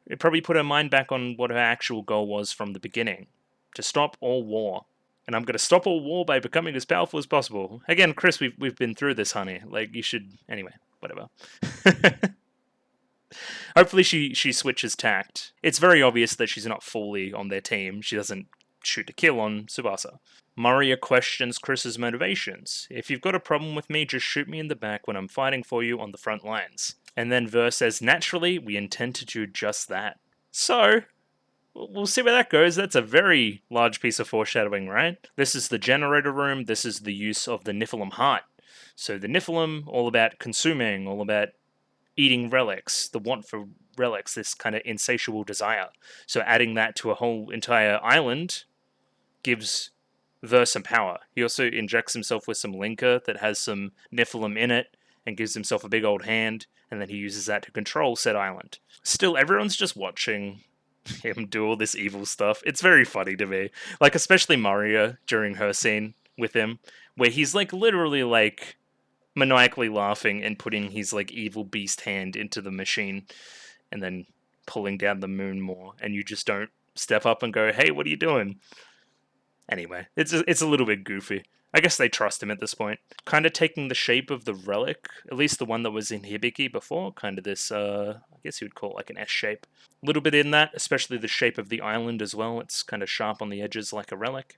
It probably put her mind back on what her actual goal was from the beginning, to stop all war. And I'm going to stop all war by becoming as powerful as possible. Again, Chris, we've been through this, honey. Like, you should... Anyway, whatever. Hopefully she switches tact. It's very obvious that she's not fully on their team. She doesn't shoot to kill on Tsubasa. Maria questions Chris's motivations. If you've got a problem with me, just shoot me in the back when I'm fighting for you on the front lines. And then Ver says, naturally, we intend to do just that. So, we'll see where that goes. That's a very large piece of foreshadowing, right? This is the generator room. This is the use of the Niflheim heart. So the Niflheim, all about consuming, all about eating relics, the want for relics, this kind of insatiable desire. So adding that to a whole entire island gives Ver some power. He also injects himself with some linker that has some Niflheim in it and gives himself a big old hand, and then he uses that to control said island. Still, everyone's just watching him do all this evil stuff. It's very funny to me. Like, especially Maria during her scene with him, where he's like literally like maniacally laughing and putting his like evil beast hand into the machine and then pulling down the moon more, and you just don't step up and go, hey, what are you doing? Anyway, it's a little bit goofy. I guess they trust him at this point. Kind of taking the shape of the relic, at least the one that was in Hibiki before, kind of this, I guess you would call it like an S shape. A little bit in that, especially the shape of the island as well. It's kind of sharp on the edges like a relic.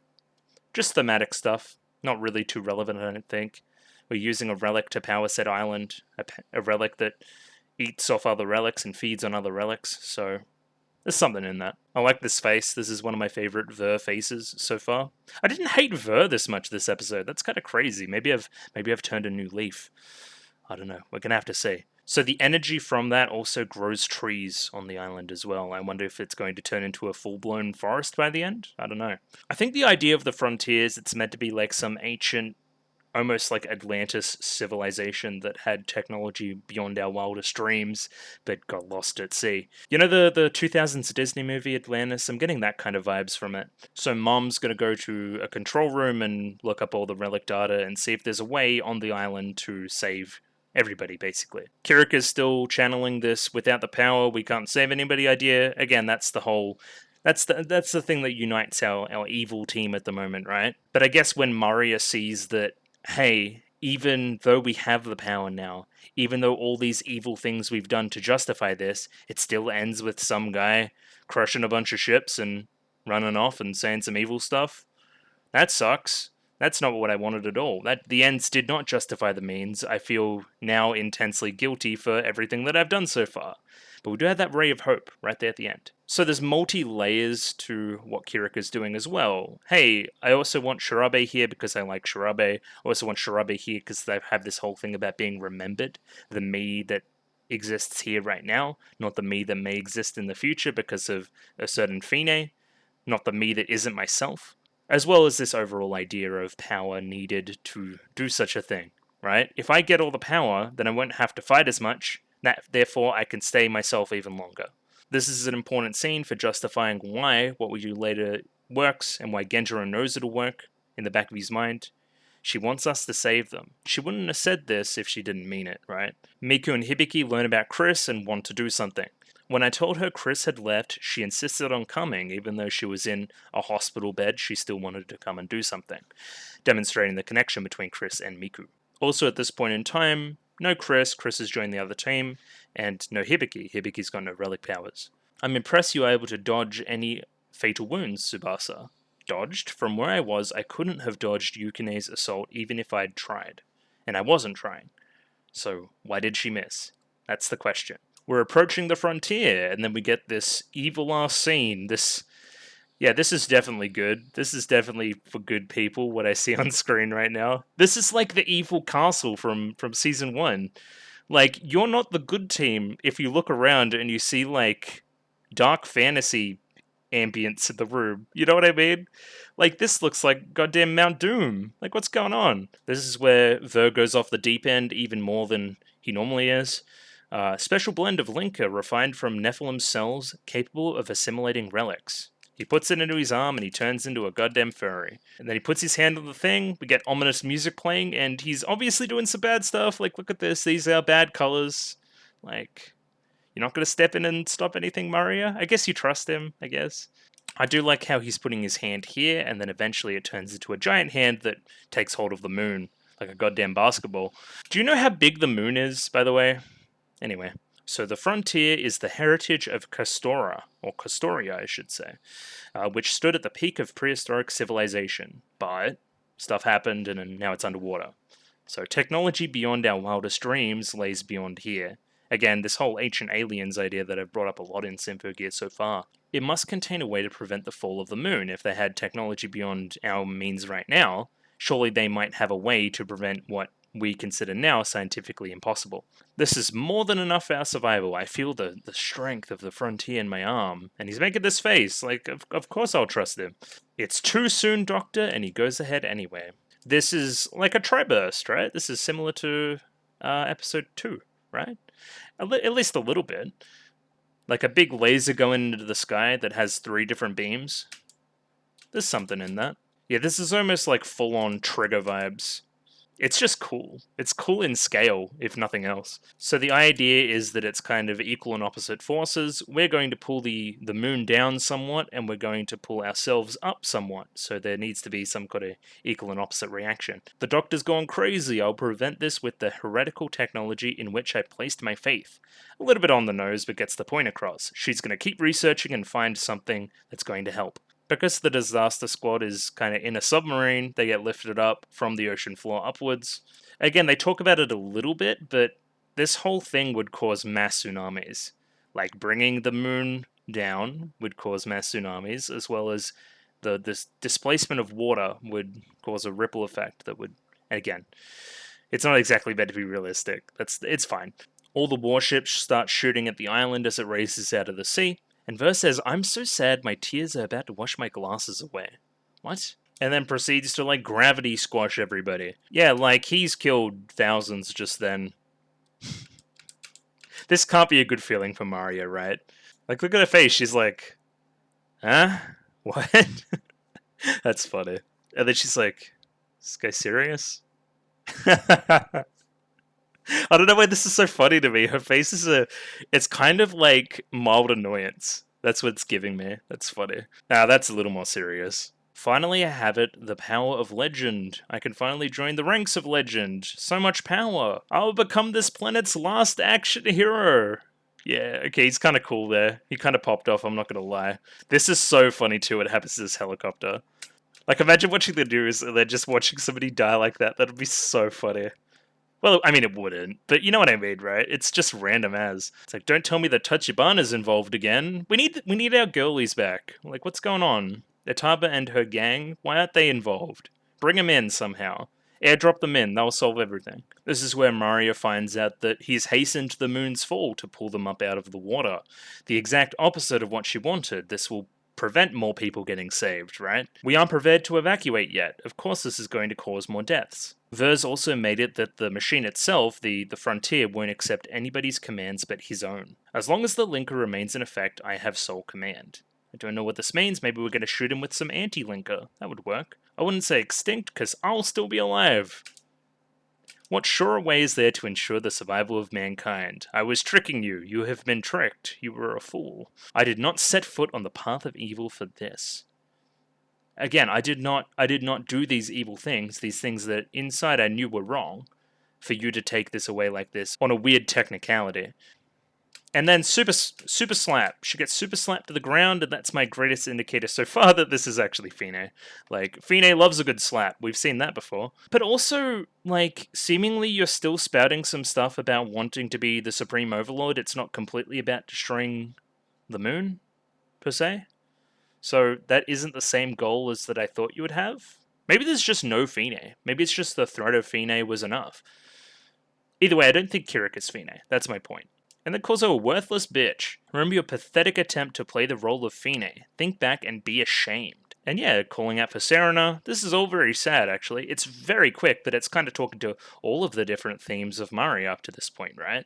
Just thematic stuff. Not really too relevant, I don't think. We're using a relic to power said island, a relic that eats off other relics and feeds on other relics, so there's something in that. I like this face. This is one of my favorite Ver faces so far. I didn't hate Ver this much this episode. That's kind of crazy. Maybe I've turned a new leaf. I don't know. We're gonna have to see. So the energy from that also grows trees on the island as well. I wonder if it's going to turn into a full-blown forest by the end? I don't know. I think the idea of the frontiers, it's meant to be like some ancient, almost like Atlantis civilization that had technology beyond our wildest dreams, but got lost at sea. You know the 2000s Disney movie Atlantis? I'm getting that kind of vibes from it. So Mom's gonna go to a control room and look up all the relic data and see if there's a way on the island to save everybody, basically. Kirika's still channeling this without the power, we can't save anybody idea. Again, that's the whole... That's the thing that unites our evil team at the moment, right? But I guess when Maria sees that, hey, even though we have the power now, even though all these evil things we've done to justify this, it still ends with some guy crushing a bunch of ships and running off and saying some evil stuff. That sucks. That's not what I wanted at all. The ends did not justify the means. I feel now intensely guilty for everything that I've done so far. But we do have that ray of hope right there at the end. So there's multi-layers to what Kirika's doing as well. Hey, I also want Shirabe here because I like Shirabe. I also want Shirabe here because they have this whole thing about being remembered. The me that exists here right now, not the me that may exist in the future because of a certain Fine, not the me that isn't myself. As well as this overall idea of power needed to do such a thing, right? If I get all the power, then I won't have to fight as much, therefore I can stay myself even longer. This is an important scene for justifying why what we do later works, and why Genjiro knows it'll work in the back of his mind. She wants us to save them. She wouldn't have said this if she didn't mean it, right? Miku and Hibiki learn about Chris and want to do something. When I told her Chris had left, she insisted on coming, even though she was in a hospital bed, she still wanted to come and do something, demonstrating the connection between Chris and Miku. Also at this point in time, no Chris has joined the other team, and no Hibiki. Hibiki's got no relic powers. I'm impressed you were able to dodge any fatal wounds, Tsubasa. Dodged? From where I was, I couldn't have dodged Yukine's assault even if I'd tried. And I wasn't trying. So why did she miss? That's the question. We're approaching the frontier, and then we get this evil-ass scene. This is definitely good. This is definitely for good people, what I see on screen right now. This is like the evil castle from Season 1. Like, you're not the good team if you look around and you see, like, dark fantasy ambience in the room. You know what I mean? Like, this looks like goddamn Mount Doom. Like, what's going on? This is where Ver goes off the deep end even more than he normally is. Special blend of Linka refined from Nephilim cells capable of assimilating relics. He puts it into his arm and he turns into a goddamn furry. And then he puts his hand on the thing, we get ominous music playing, and he's obviously doing some bad stuff. Like, look at this, these are bad colors. Like, you're not going to step in and stop anything, Mario? I guess you trust him, I guess. I do like how he's putting his hand here, and then eventually it turns into a giant hand that takes hold of the moon, like a goddamn basketball. Do you know how big the moon is, by the way? Anyway, so the frontier is the heritage of Castora, or Castoria, I should say, which stood at the peak of prehistoric civilization. But stuff happened, and now it's underwater. So technology beyond our wildest dreams lays beyond here. Again, this whole ancient aliens idea that I've brought up a lot in Symphogear so far. It must contain a way to prevent the fall of the moon. If they had technology beyond our means right now, surely they might have a way to prevent what we consider now scientifically impossible. This is more than enough for our survival. I feel the strength of the frontier in my arm. And he's making this face, like, of course I'll trust him. It's too soon, Doctor, and he goes ahead anyway. This is like a tri-burst, right? This is similar to episode 2, right? At least a little bit. Like a big laser going into the sky that has 3 different beams. There's something in that. Yeah, this is almost like full-on Trigger vibes. It's just cool. It's cool in scale, if nothing else. So the idea is that it's kind of equal and opposite forces. We're going to pull the moon down somewhat, and we're going to pull ourselves up somewhat. So there needs to be some kind of equal and opposite reaction. The Doctor's gone crazy. I'll prevent this with the heretical technology in which I placed my faith. A little bit on the nose, but gets the point across. She's going to keep researching and find something that's going to help. Because the disaster squad is kind of in a submarine, they get lifted up from the ocean floor upwards. Again, they talk about it a little bit, but this whole thing would cause mass tsunamis. Like, bringing the moon down would cause mass tsunamis, as well as this displacement of water would cause a ripple effect that would, again, it's not exactly meant to be realistic. It's fine. All the warships start shooting at the island as it races out of the sea. And Ver says, I'm so sad my tears are about to wash my glasses away. What? And then proceeds to, like, gravity squash everybody. Yeah, like, he's killed thousands just then. This can't be a good feeling for Mario, right? Like, look at her face, she's like, huh? What? That's funny. And then she's like, is this guy serious? I don't know why this is so funny to me. Her face is it's kind of like mild annoyance. That's what it's giving me. That's funny. Now that's a little more serious. Finally I have it, the power of legend. I can finally join the ranks of legend. So much power. I will become this planet's last action hero. Yeah, okay, he's kind of cool there. He kind of popped off, I'm not going to lie. This is so funny too, it happens to this helicopter. Like, imagine watching the news and then just watching somebody die like that. That would be so funny. Well, I mean, it wouldn't, but you know what I mean, right? It's just random as. It's like, don't tell me that Tachibana's involved again. We need our girlies back. Like, what's going on? Itaba and her gang, why aren't they involved? Bring them in somehow. Airdrop them in, that'll solve everything. This is where Mario finds out that he's hastened the moon's fall to pull them up out of the water. The exact opposite of what she wanted. This will prevent more people getting saved, right? We aren't prepared to evacuate yet. Of course this is going to cause more deaths. Ver's also made it that the machine itself, the Frontier, won't accept anybody's commands but his own. As long as the linker remains in effect, I have sole command. I don't know what this means, maybe we're going to shoot him with some anti-linker. That would work. I wouldn't say extinct, because I'll still be alive. What surer way is there to ensure the survival of mankind? I was tricking you. You have been tricked. You were a fool. I did not set foot on the path of evil for this. Again, I did not do these evil things, these things that inside I knew were wrong, for you to take this away like this on a weird technicality. And then super slap. She gets super slapped to the ground, and that's my greatest indicator so far that this is actually Fine. Like, Fine loves a good slap. We've seen that before. But also, like, seemingly you're still spouting some stuff about wanting to be the Supreme Overlord. It's not completely about destroying the moon, per se. So that isn't the same goal as that I thought you would have. Maybe there's just no Fine. Maybe it's just the threat of Fine was enough. Either way, I don't think Kirik is Fine. That's my point. And then calls her a worthless bitch. Remember your pathetic attempt to play the role of Fine. Think back and be ashamed. And yeah, calling out for Serena. This is all very sad, actually. It's very quick, but it's kind of talking to all of the different themes of Mari up to this point, right?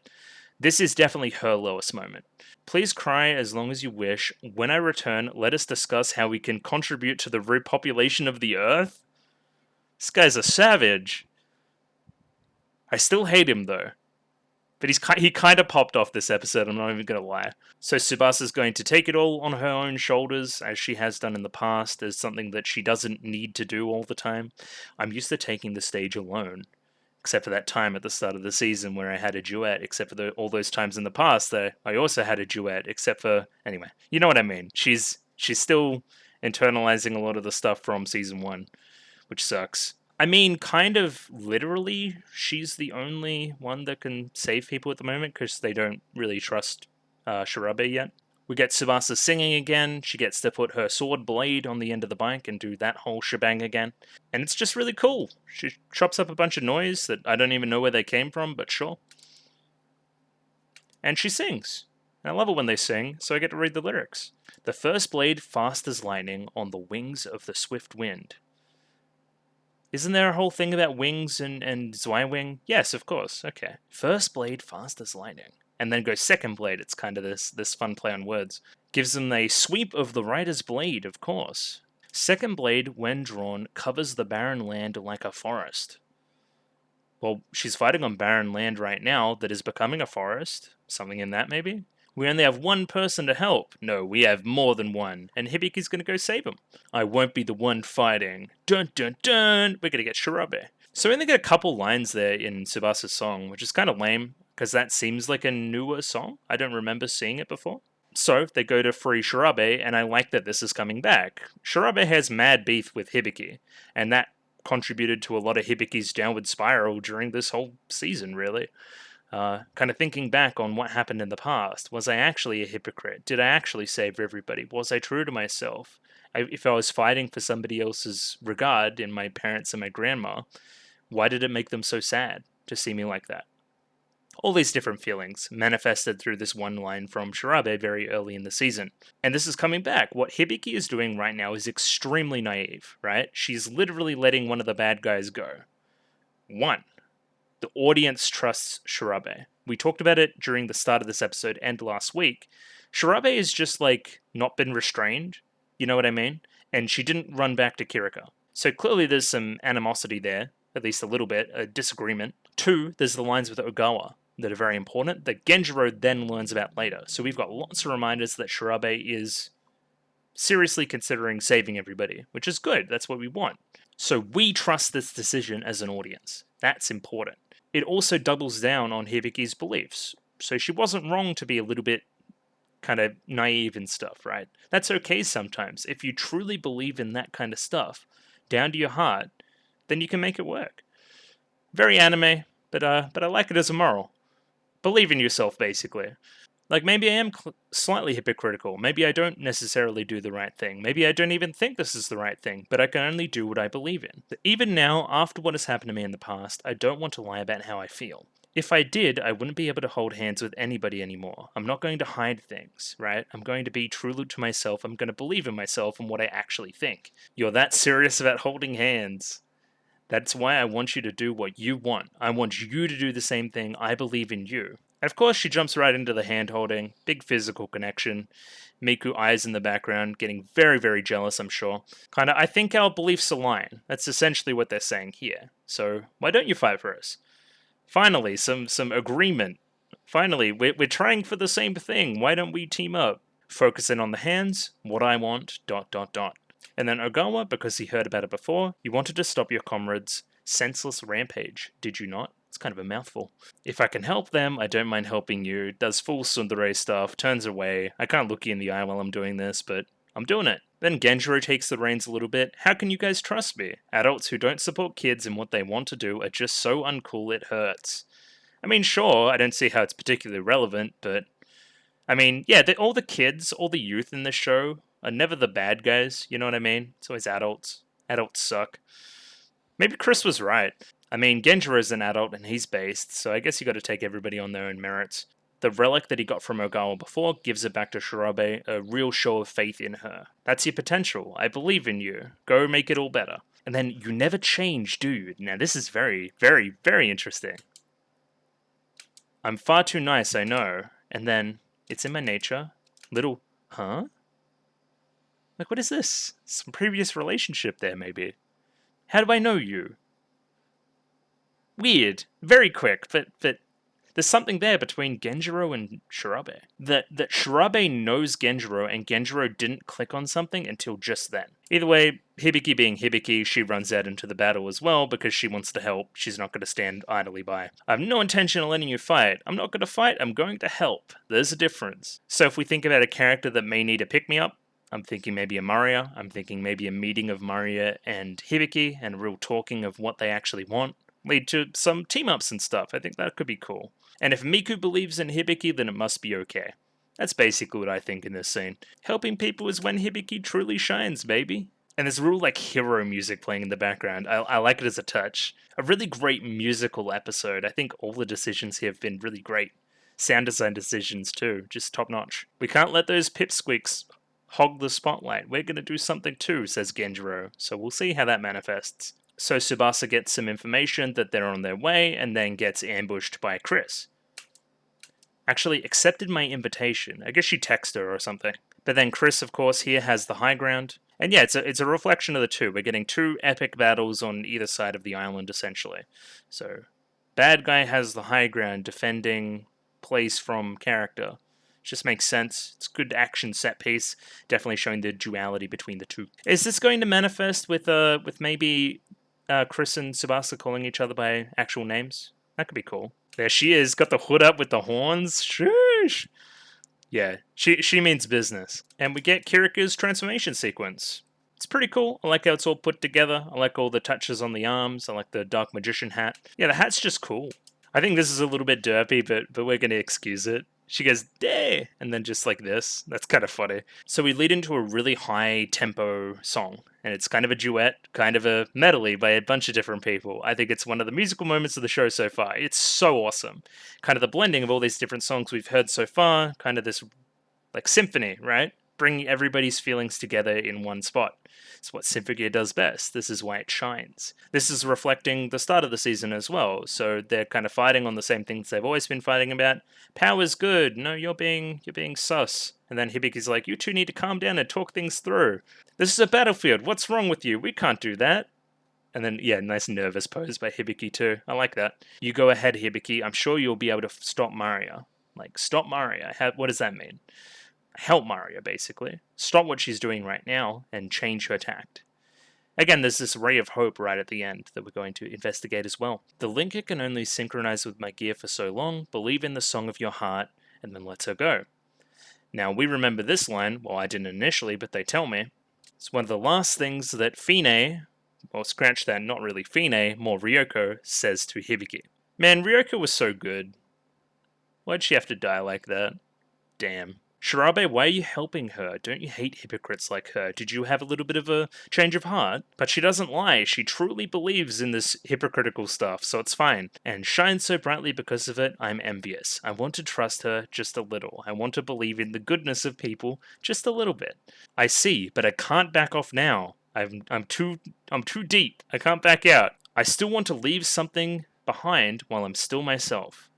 This is definitely her lowest moment. Please cry as long as you wish. When I return, let us discuss how we can contribute to the repopulation of the Earth. This guy's a savage. I still hate him, though. But he kind of popped off this episode, I'm not even going to lie. So Tsubasa's going to take it all on her own shoulders, as she has done in the past, as something that she doesn't need to do all the time. I'm used to taking the stage alone. Except for that time at the start of the season where I had a duet, except for all those times in the past that I also had a duet, except for... Anyway, you know what I mean. She's still internalizing a lot of the stuff from Season 1, which sucks. I mean, kind of literally, she's the only one that can save people at the moment because they don't really trust Shirabe yet. We get Tsubasa singing again. She gets to put her sword blade on the end of the bike and do that whole shebang again. And it's just really cool. She chops up a bunch of noise that I don't even know where they came from, but sure. And she sings. And I love it when they sing, so I get to read the lyrics. The first blade fast as lightning on the wings of the swift wind. Isn't there a whole thing about wings and Zweiwing? Yes, of course. Okay. First blade fast as lightning. And then goes second blade. It's kind of this fun play on words. Gives them a sweep of the rider's blade, of course. Second blade, when drawn, covers the barren land like a forest. Well, she's fighting on barren land right now that is becoming a forest. Something in that, maybe? We only have one person to help. No, we have more than one. And Hibiki's gonna go save him. I won't be the one fighting. Dun dun dun! We're gonna get Shirabe. So we only get a couple lines there in Tsubasa's song, which is kind of lame, because that seems like a newer song. I don't remember seeing it before. So they go to free Shirabe, and I like that this is coming back. Shirabe has mad beef with Hibiki, and that contributed to a lot of Hibiki's downward spiral during this whole season, really. Kind of thinking back on what happened in the past. Was I actually a hypocrite? Did I actually save everybody? Was I true to myself? If I was fighting for somebody else's regard in my parents and my grandma, why did it make them so sad to see me like that? All these different feelings manifested through this one line from Shirabe very early in the season. And this is coming back. What Hibiki is doing right now is extremely naive, right? She's literally letting one of the bad guys go. One. The audience trusts Shirabe. We talked about it during the start of this episode and last week. Shirabe is just like not been restrained. You know what I mean? And she didn't run back to Kirika. So clearly there's some animosity there, at least a little bit, a disagreement. Two, there's the lines with Ogawa that are very important that Genjiro then learns about later. So we've got lots of reminders that Shirabe is seriously considering saving everybody, which is good. That's what we want. So we trust this decision as an audience. That's important. It also doubles down on Hibiki's beliefs. So she wasn't wrong to be a little bit kind of naive and stuff, right? That's okay sometimes. If you truly believe in that kind of stuff, down to your heart, then you can make it work. Very anime, but I like it as a moral. Believe in yourself, basically. Like, maybe I am slightly hypocritical. Maybe I don't necessarily do the right thing. Maybe I don't even think this is the right thing, but I can only do what I believe in. Even now, after what has happened to me in the past, I don't want to lie about how I feel. If I did, I wouldn't be able to hold hands with anybody anymore. I'm not going to hide things, right? I'm going to be true to myself. I'm going to believe in myself and what I actually think. You're that serious about holding hands. That's why I want you to do what you want. I want you to do the same thing. I believe in you. And of course, she jumps right into the hand-holding. Big physical connection. Miku eyes in the background, getting very, very jealous, I'm sure. Kinda, I think our beliefs align. That's essentially what they're saying here. So, why don't you fight for us? Finally, some agreement. Finally, we're trying for the same thing. Why don't we team up? Focusing on the hands, what I want, ... And then Ogawa, because he heard about it before, you wanted to stop your comrades' senseless rampage, did you not? It's kind of a mouthful. If I can help them, I don't mind helping you. Does full tsundere stuff, turns away. I can't look you in the eye while I'm doing this, but I'm doing it. Then Genjiro takes the reins a little bit. How can you guys trust me? Adults who don't support kids in what they want to do are just so uncool it hurts. I mean, sure, I don't see how it's particularly relevant, but... I mean, yeah, all the kids, all the youth in this show are never the bad guys, you know what I mean? It's always adults. Adults suck. Maybe Chris was right. I mean, Genjiro is an adult and he's based, so I guess you got to take everybody on their own merits. The relic that he got from Ogawa before gives it back to Shirabe, a real show of faith in her. That's your potential. I believe in you. Go make it all better. And then you never change, do you? Now this is very, very, very interesting. I'm far too nice, I know. And then, it's in my nature. Little, huh? Like, what is this? Some previous relationship there, maybe. How do I know you? Weird. Very quick, but there's something there between Genjiro and Shirabe. That Shirabe knows Genjiro, and Genjiro didn't click on something until just then. Either way, Hibiki being Hibiki, she runs out into the battle as well because she wants to help. She's not going to stand idly by. I have no intention of letting you fight. I'm not going to fight, I'm going to help. There's a difference. So if we think about a character that may need a pick-me-up, I'm thinking maybe a Maria. I'm thinking maybe a meeting of Maria and Hibiki and a real talking of what they actually want. Lead to some team-ups and stuff. I think that could be cool. And if Miku believes in Hibiki, then it must be okay. That's basically what I think in this scene. Helping people is when Hibiki truly shines, baby. And there's real, like, hero music playing in the background. I like it as a touch. A really great musical episode. I think all the decisions here have been really great. Sound design decisions, too. Just top-notch. We can't let those pipsqueaks hog the spotlight. We're gonna do something too, says Genjiro. So we'll see how that manifests. So Tsubasa gets some information that they're on their way, and then gets ambushed by Chris. Actually accepted my invitation. I guess she texted her or something. But then Chris, of course, here has the high ground. And yeah, it's a reflection of the two. We're getting two epic battles on either side of the island, essentially. So, bad guy has the high ground, defending place from character. Just makes sense. It's good action set piece, definitely showing the duality between the two. Is this going to manifest with maybe Chris and Tsubasa calling each other by actual names? That could be cool. There she is, got the hood up with the horns. Sheesh. Yeah, she means business. And we get Kirika's transformation sequence. It's pretty cool. I like how it's all put together. I like all the touches on the arms. I like the Dark Magician hat. Yeah, the hat's just cool. I think this is a little bit derpy, but we're going to excuse it. She goes, "Day," and then just like this. That's kind of funny. So we lead into a really high tempo song, and it's kind of a duet, kind of a medley by a bunch of different people. I think it's one of the musical moments of the show so far. It's so awesome. Kind of the blending of all these different songs we've heard so far, kind of this like symphony, right? Bringing everybody's feelings together in one spot. It's what Symphogear does best. This is why it shines. This is reflecting the start of the season as well, so they're kind of fighting on the same things they've always been fighting about. Power's good. No, you're being sus. And then Hibiki's like, you two need to calm down and talk things through. This is a battlefield. What's wrong with you? We can't do that. And then, yeah, nice nervous pose by Hibiki too. I like that. You go ahead, Hibiki. I'm sure you'll be able to stop Maria. Like, stop Maria. What does that mean? Help Maria, basically. Stop what she's doing right now and change her tact. Again, there's this ray of hope right at the end that we're going to investigate as well. The linker can only synchronize with my gear for so long, believe in the song of your heart, and then lets her go. Now, we remember this line, well, I didn't initially, but they tell me. It's one of the last things that Fine, or scratch that, not really Fine, more Ryoko, says to Hibiki. Man, Ryoko was so good. Why'd she have to die like that? Damn. Shirabe, why are you helping her? Don't you hate hypocrites like her? Did you have a little bit of a change of heart? But she doesn't lie. She truly believes in this hypocritical stuff, so it's fine. And shines so brightly because of it, I'm envious. I want to trust her just a little. I want to believe in the goodness of people just a little bit. I see, but I can't back off now. I'm too deep. I can't back out. I still want to leave something behind while I'm still myself.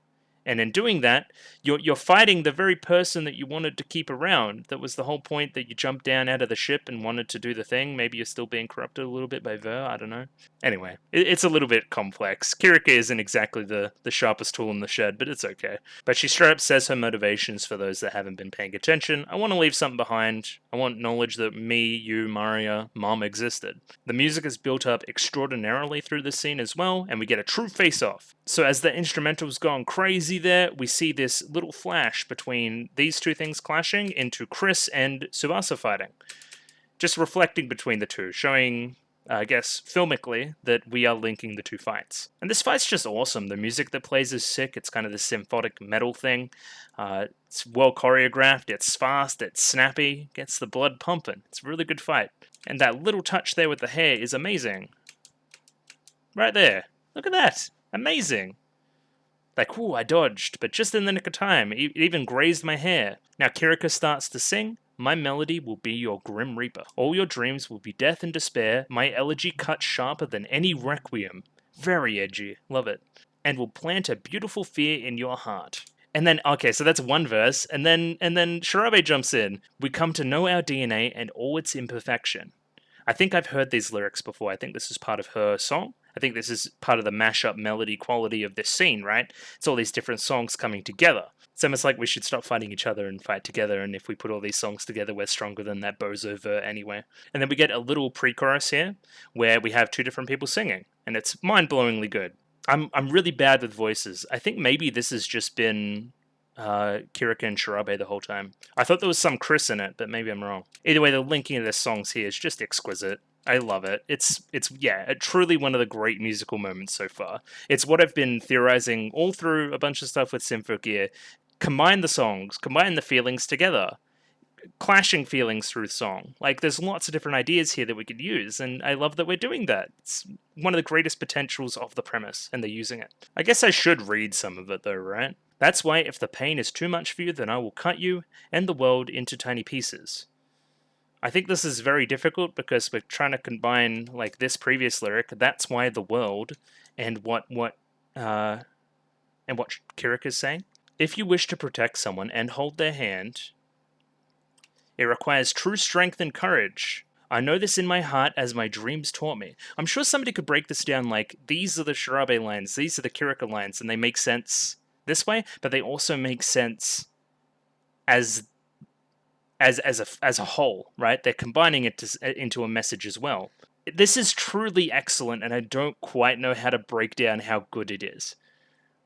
And in doing that, you're fighting the very person that you wanted to keep around. That was the whole point, that you jumped down out of the ship and wanted to do the thing. Maybe you're still being corrupted a little bit by Ver, I don't know. Anyway, it's a little bit complex. Kirika isn't exactly the sharpest tool in the shed, but it's okay. But she straight up says her motivations for those that haven't been paying attention. I want to leave something behind. I want knowledge that me, you, Maria, Mom existed. The music is built up extraordinarily through this scene as well, and we get a true face-off. So as the instrumental's gone crazy there, we see this little flash between these two things clashing into Chris and Tsubasa fighting. Just reflecting between the two, showing, I guess, filmically, that we are linking the two fights. And this fight's just awesome. The music that plays is sick. It's kind of this symphonic metal thing. It's well choreographed, it's fast, it's snappy, gets the blood pumping. It's a really good fight. And that little touch there with the hair is amazing. Right there. Look at that. Amazing. Like, ooh, I dodged, but just in the nick of time. It even grazed my hair. Now Kirika starts to sing. My melody will be your grim reaper. All your dreams will be death and despair. My elegy cuts sharper than any requiem. Very edgy. Love it. And will plant a beautiful fear in your heart. And then, okay, so that's one verse. And then Shirabe jumps in. We come to know our DNA and all its imperfection. I think I've heard these lyrics before. I think this is part of her song. I think this is part of the mashup melody quality of this scene, right? It's all these different songs coming together. It's almost like we should stop fighting each other and fight together, and if we put all these songs together, we're stronger than that bozo Ver anyway. And then we get a little pre-chorus here, where we have two different people singing, and it's mind-blowingly good. I'm really bad with voices. I think maybe this has just been Kirika and Shirabe the whole time. I thought there was some Chris in it, but maybe I'm wrong. Either way, the linking of the songs here is just exquisite. I love it. It's truly one of the great musical moments so far. It's what I've been theorizing all through a bunch of stuff with Symphogear. Combine the songs, combine the feelings together. Clashing feelings through song. Like, there's lots of different ideas here that we could use, and I love that we're doing that. It's one of the greatest potentials of the premise, and they're using it. I guess I should read some of it though, right? That's why if the pain is too much for you, then I will cut you and the world into tiny pieces. I think this is very difficult because we're trying to combine, like, this previous lyric, that's why the world, and what Kirika's saying. If you wish to protect someone and hold their hand, it requires true strength and courage. I know this in my heart as my dreams taught me. I'm sure somebody could break this down like, these are the Shirabe lines, these are the Kirika lines, and they make sense this way, but they also make sense as a whole, right? They're combining it into a message as well. This is truly excellent, and I don't quite know how to break down how good it is.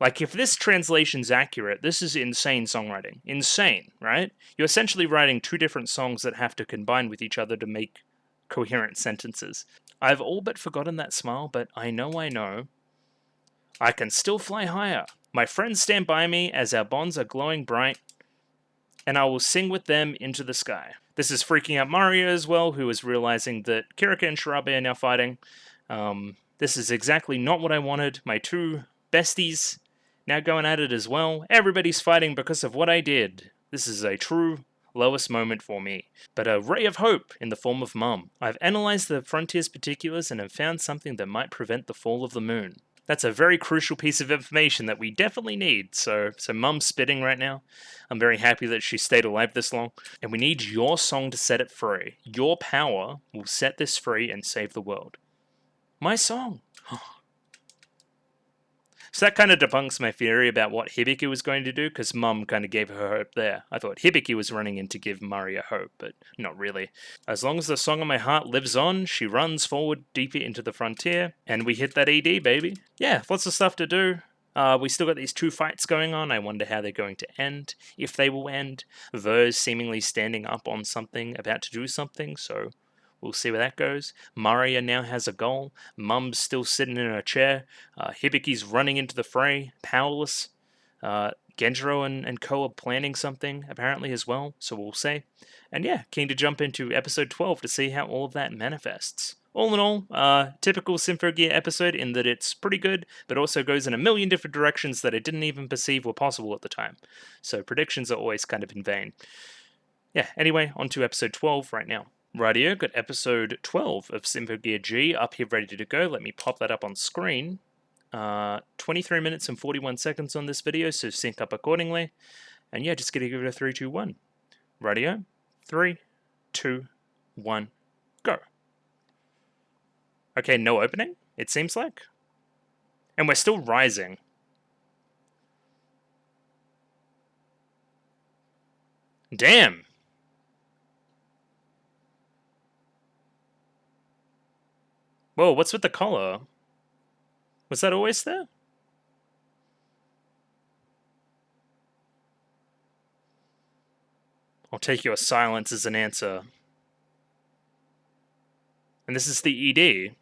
Like, if this translation's accurate, this is insane songwriting. Insane, right? You're essentially writing two different songs that have to combine with each other to make coherent sentences. I've all but forgotten that smile, but I know. I can still fly higher. My friends stand by me as our bonds are glowing bright, and I will sing with them into the sky. This is freaking out Mario as well, who is realizing that Kirika and Shirabe are now fighting. This is exactly not what I wanted. My two besties now going at it as well. Everybody's fighting because of what I did. This is a true lowest moment for me, but a ray of hope in the form of Mum. I've analyzed the frontier's particulars and have found something that might prevent the fall of the moon. That's a very crucial piece of information that we definitely need. So Mum's spitting right now. I'm very happy that she stayed alive this long. And we need your song to set it free. Your power will set this free and save the world. My song. So that kind of debunks my theory about what Hibiki was going to do, because Mum kind of gave her hope there. I thought Hibiki was running in to give Maria hope, but not really. As long as the song on my heart lives on, she runs forward deeper into the frontier, and we hit that ED, baby. Yeah, lots of stuff to do. We still got these two fights going on. I wonder how they're going to end, if they will end. Ver's seemingly standing up on something, about to do something, so we'll see where that goes. Maria now has a goal. Mum's still sitting in her chair. Hibiki's running into the fray, powerless. Genjiro and Ko are planning something, apparently, as well, so we'll see. And yeah, keen to jump into episode 12 to see how all of that manifests. All in all, typical Symphogear episode in that it's pretty good, but also goes in a million different directions that I didn't even perceive were possible at the time. So predictions are always kind of in vain. Yeah, anyway, on to episode 12 right now. Rightio, got episode 12 of Symphogear G up here ready to go. Let me pop that up on screen. 23 minutes and 41 seconds on this video, so sync up accordingly. And yeah, just gonna give it a 3, 2, 1. Radio. 3, 2, 1, go. Okay, no opening, it seems like. And we're still rising. Damn. Whoa, what's with the collar? Was that always there? I'll take your silence as an answer. And this is the ED.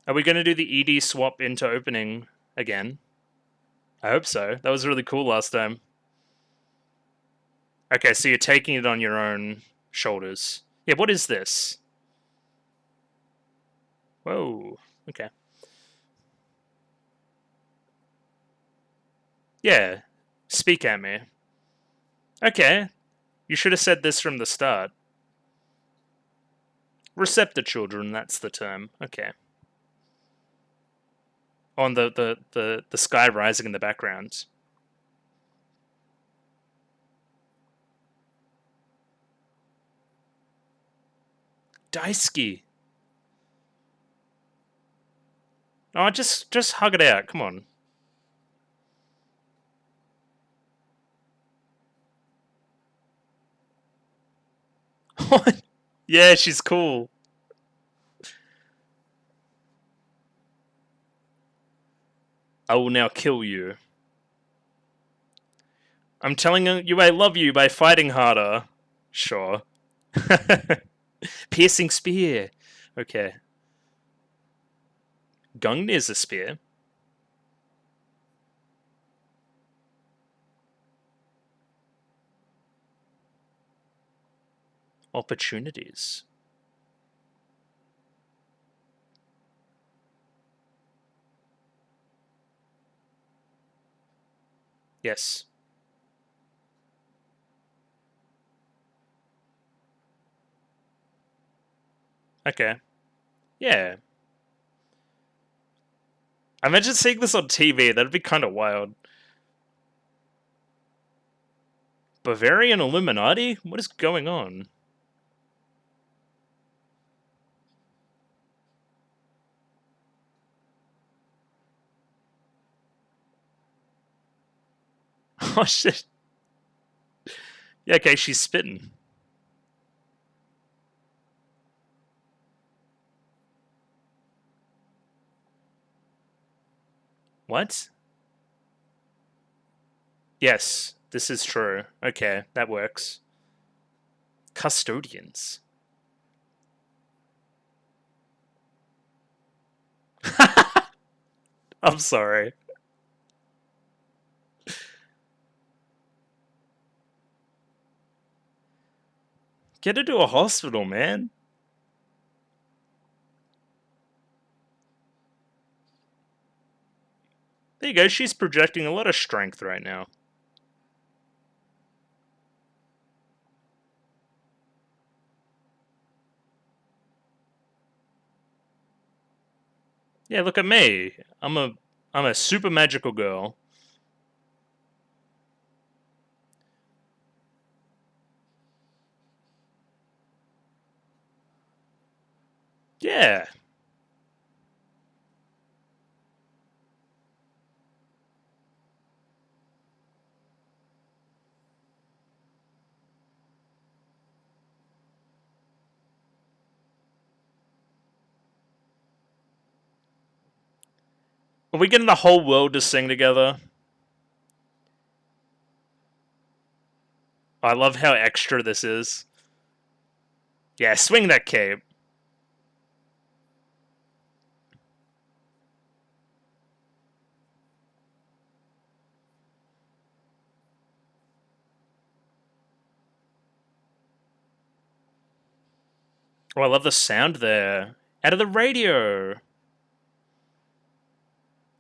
Are we going to do the ED swap into opening again? I hope so. That was really cool last time. Okay, so you're taking it on your own shoulders. Yeah, what is this? Whoa, okay. Yeah, speak at me. Okay, you should have said this from the start. Receptor children, that's the term. Okay. On the sky rising in the background. Daisuke. Oh, just hug it out. Come on. What? Yeah, she's cool. I will now kill you. I'm telling you I love you by fighting harder. Sure. Piercing spear. Okay. Gungnir's a spear. Opportunities. Yes. Okay. Yeah. I imagine seeing this on TV. That'd be kind of wild. Bavarian Illuminati? What is going on? Oh shit. Yeah, okay, she's spitting. What? Yes, this is true. Okay, that works. Custodians. I'm sorry. Get her to a hospital, man. There you go, she's projecting a lot of strength right now. Yeah, look at me. I'm a super magical girl. Yeah. Are we getting the whole world to sing together? I love how extra this is. Yeah, swing that cape. Oh, I love the sound there. Out of the radio.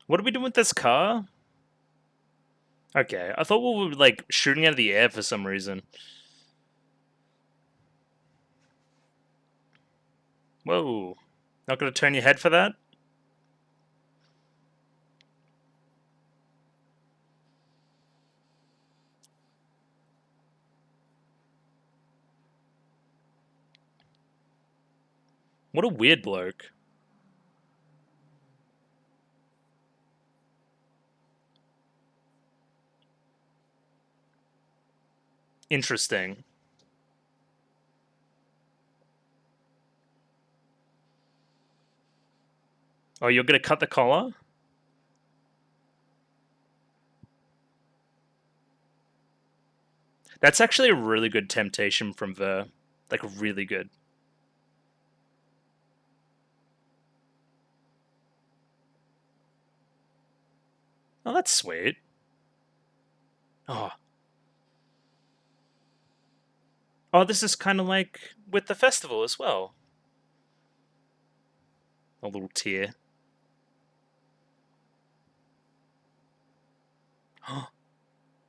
What are we doing with this car? Okay, I thought we were, like, shooting out of the air for some reason. Whoa. Not gonna turn your head for that? What a weird bloke. Interesting. Oh, you're gonna cut the collar? That's actually a really good temptation from Ver. Like, really good. Oh, that's sweet. Oh. Oh, this is kind of like with the festival as well. A little tear.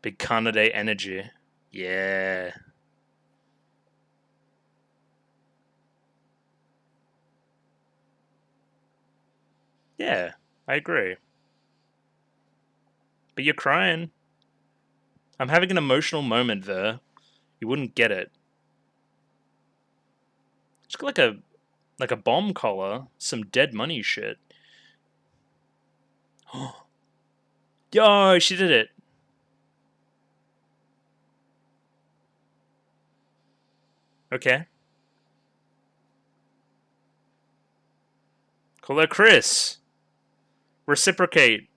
Big Kanade energy. Yeah. Yeah, I agree. But you're crying. I'm having an emotional moment there. You wouldn't get it. It's like a bomb collar, some dead money shit. Yo, she did it. Okay. Call her Chris. Reciprocate.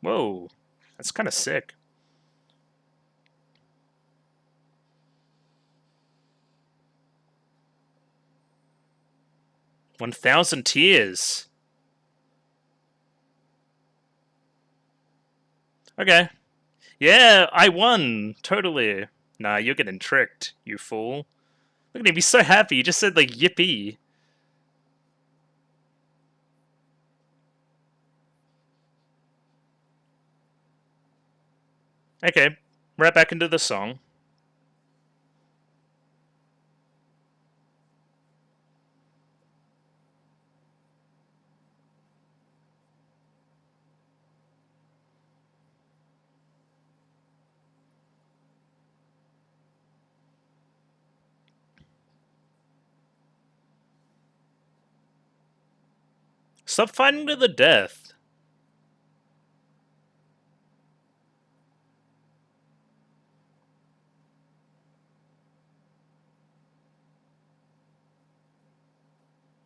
Whoa. That's kind of sick. 1,000 tears. Okay. Yeah, I won. Totally. Nah, you're getting tricked, you fool. Look at him, he's so happy. He just said, like, yippee. Okay, right back into the song. Stop fighting to the death.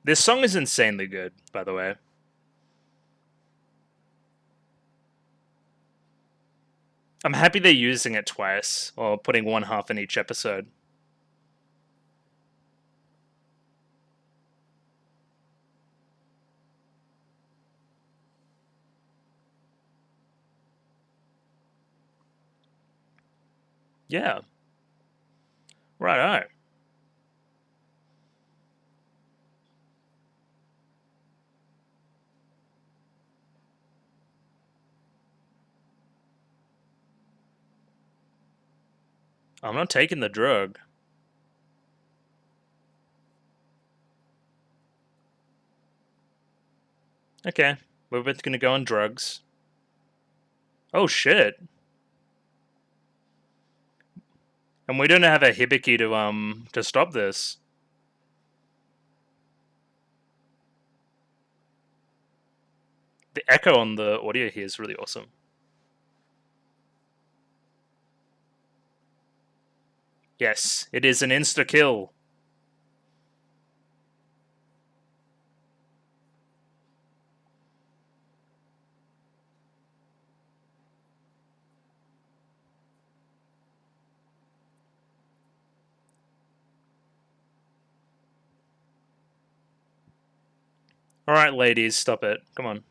This song is insanely good, by the way. I'm happy they're using it twice, or putting one half in each episode. Yeah. Right. I'm not taking the drug. Okay. We're both gonna go on drugs. Oh shit. And we don't have a hibiki to stop this. The echo on the audio here is really awesome. Yes, it is an insta kill. Alright, ladies, stop it. Come on.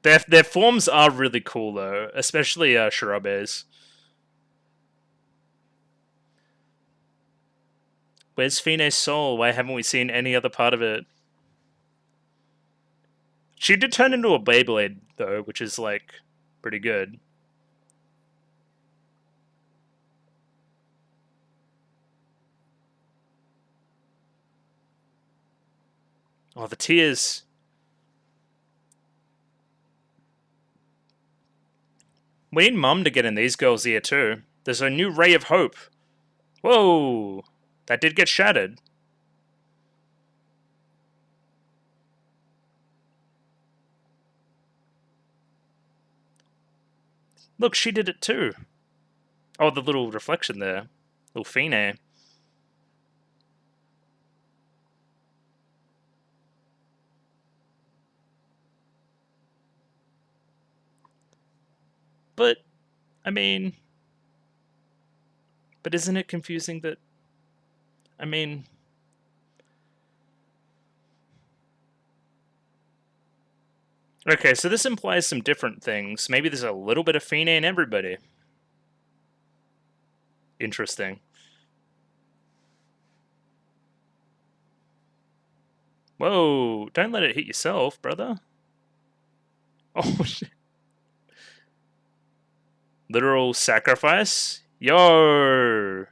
Their forms are really cool though, especially Shirabe's. Where's Fine's soul? Why haven't we seen any other part of it? She did turn into a Beyblade though, which is like pretty good. Oh, the tears. We need Mum to get in these girls' ear too. There's a new ray of hope. Whoa! That did get shattered. Look, she did it too. Oh, the little reflection there. Little Fine. But, I mean... But isn't it confusing that... I mean... Okay, so this implies some different things. Maybe there's a little bit of Fine in everybody. Interesting. Whoa, don't let it hit yourself, brother. Oh, shit. Literal sacrifice? Yo!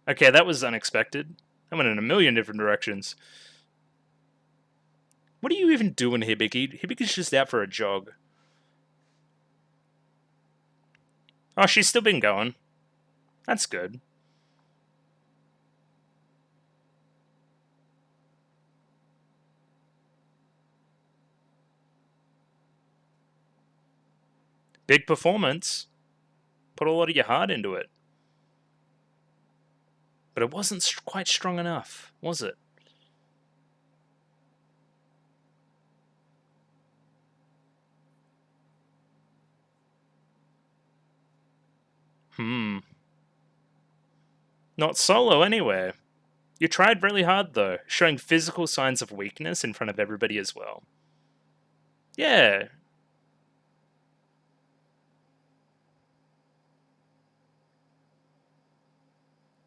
Okay, that was unexpected. I went in a million different directions. What are you even doing, Hibiki? Hibiki's just out for a jog. Oh, she's still been going. That's good. Big performance. Put a lot of your heart into it. But it wasn't quite strong enough, was it? Not solo, anyway. You tried really hard, though, showing physical signs of weakness in front of everybody as well. Yeah.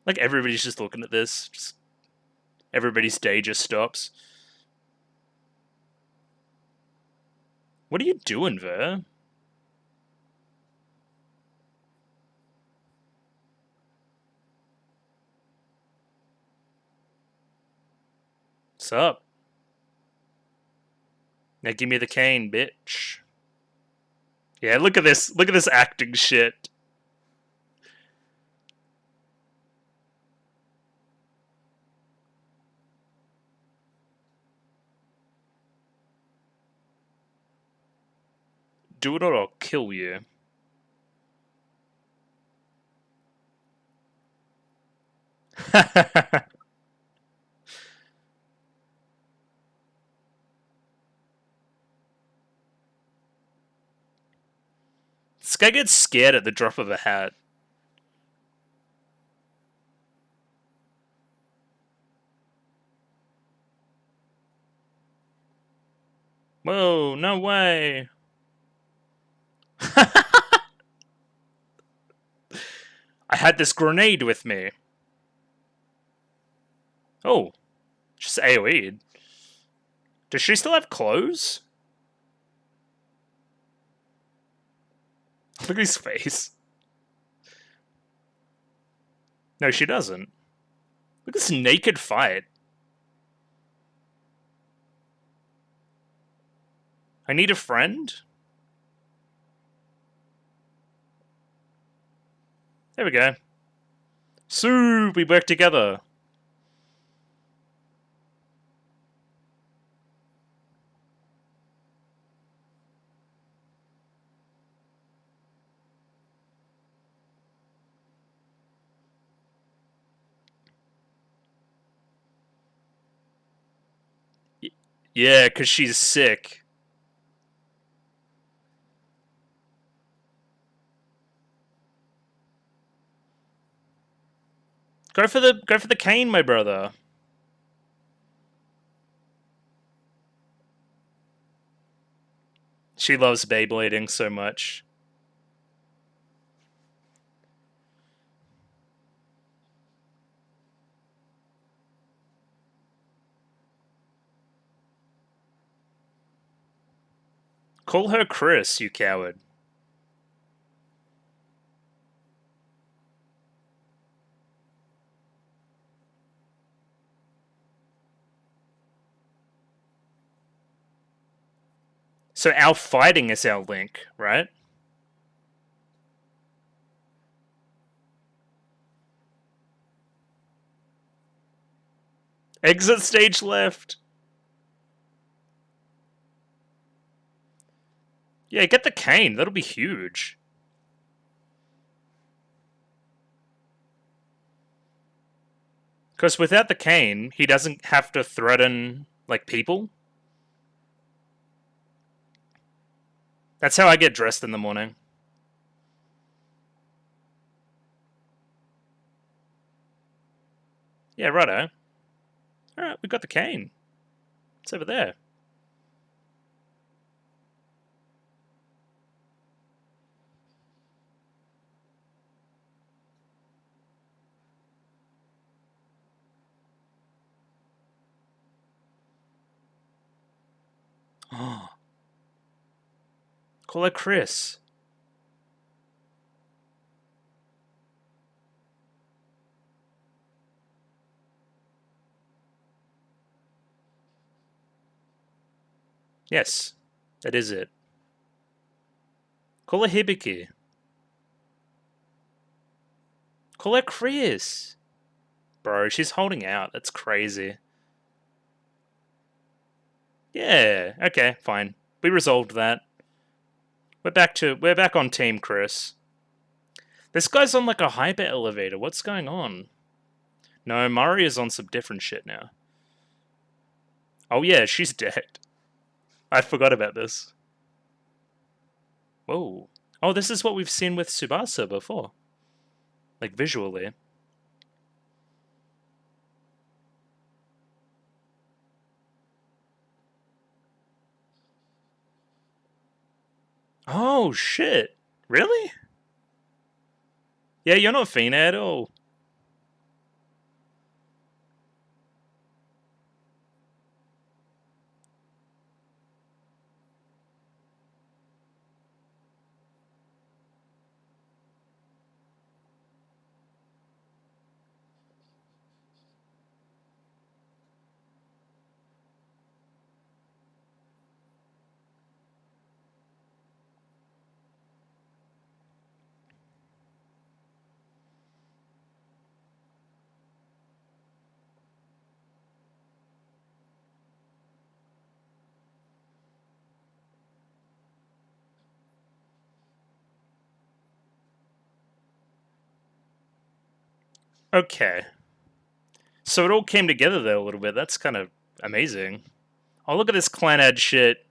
Like, everybody's just looking at this. Just everybody's day just stops. What are you doing, Ver? What's up? Now give me the cane, bitch. Yeah, look at this. Look at this acting shit. Do it or I'll kill you. This guy gets scared at the drop of a hat. Whoa, no way. I had this grenade with me. Oh, just AoE'd. Does she still have clothes? Look at his face. No, she doesn't. Look at this naked fight. I need a friend? There we go. Sue, we work together. Yeah, because she's sick. Go for the cane, my brother. She loves Beyblading so much. Call her Chris, you coward. So our fighting is our link, right? Exit stage left. Yeah, get the cane. That'll be huge. Because without the cane, he doesn't have to threaten, like, people. That's how I get dressed in the morning. Yeah, righto. Alright, we got the cane. It's over there. Oh. Call her Chris. Yes, that is it. Call her Hibiki. Call her Chris. Bro, she's holding out. That's crazy. Yeah, okay, fine. We resolved that. We're back on Team Chris. This guy's on like a hyper elevator. What's going on? No, Mari is on some different shit now. Oh yeah, she's dead. I forgot about this. Whoa. Oh, this is what we've seen with Tsubasa before. Like visually. Oh shit. Really? Yeah, you're not Fina at all. Okay. So it all came together there a little bit. That's kind of amazing. Oh, look at this clan ad shit.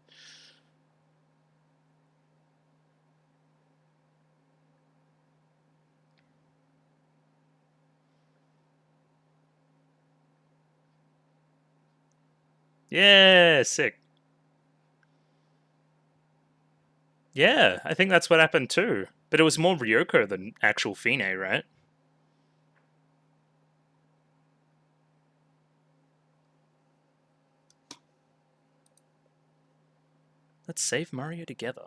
Yeah, sick. Yeah, I think that's what happened too. But it was more Ryoko than actual Fine, right? Let's save Mario together.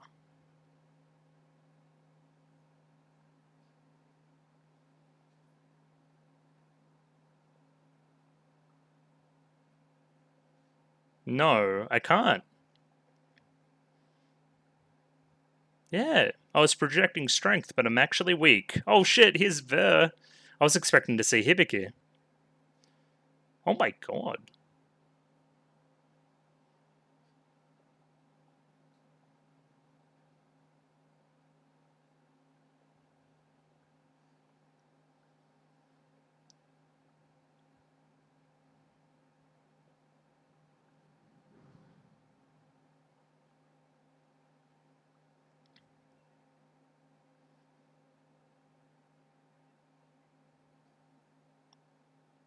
No, I can't. Yeah, I was projecting strength, but I'm actually weak. Oh shit, here's Ver. I was expecting to see Hibiki. Oh my god.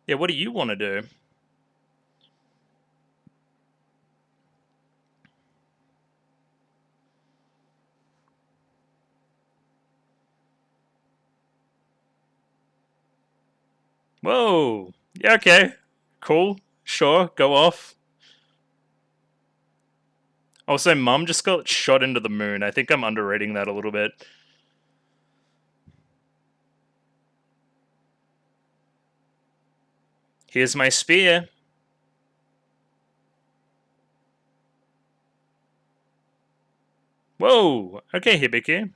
Yeah, what do you want to do? Whoa. Yeah, okay. Cool. Sure, go off. Also, Mum just got shot into the moon. I think I'm underrating that a little bit. Here's my spear. Whoa! Okay, Hibiki.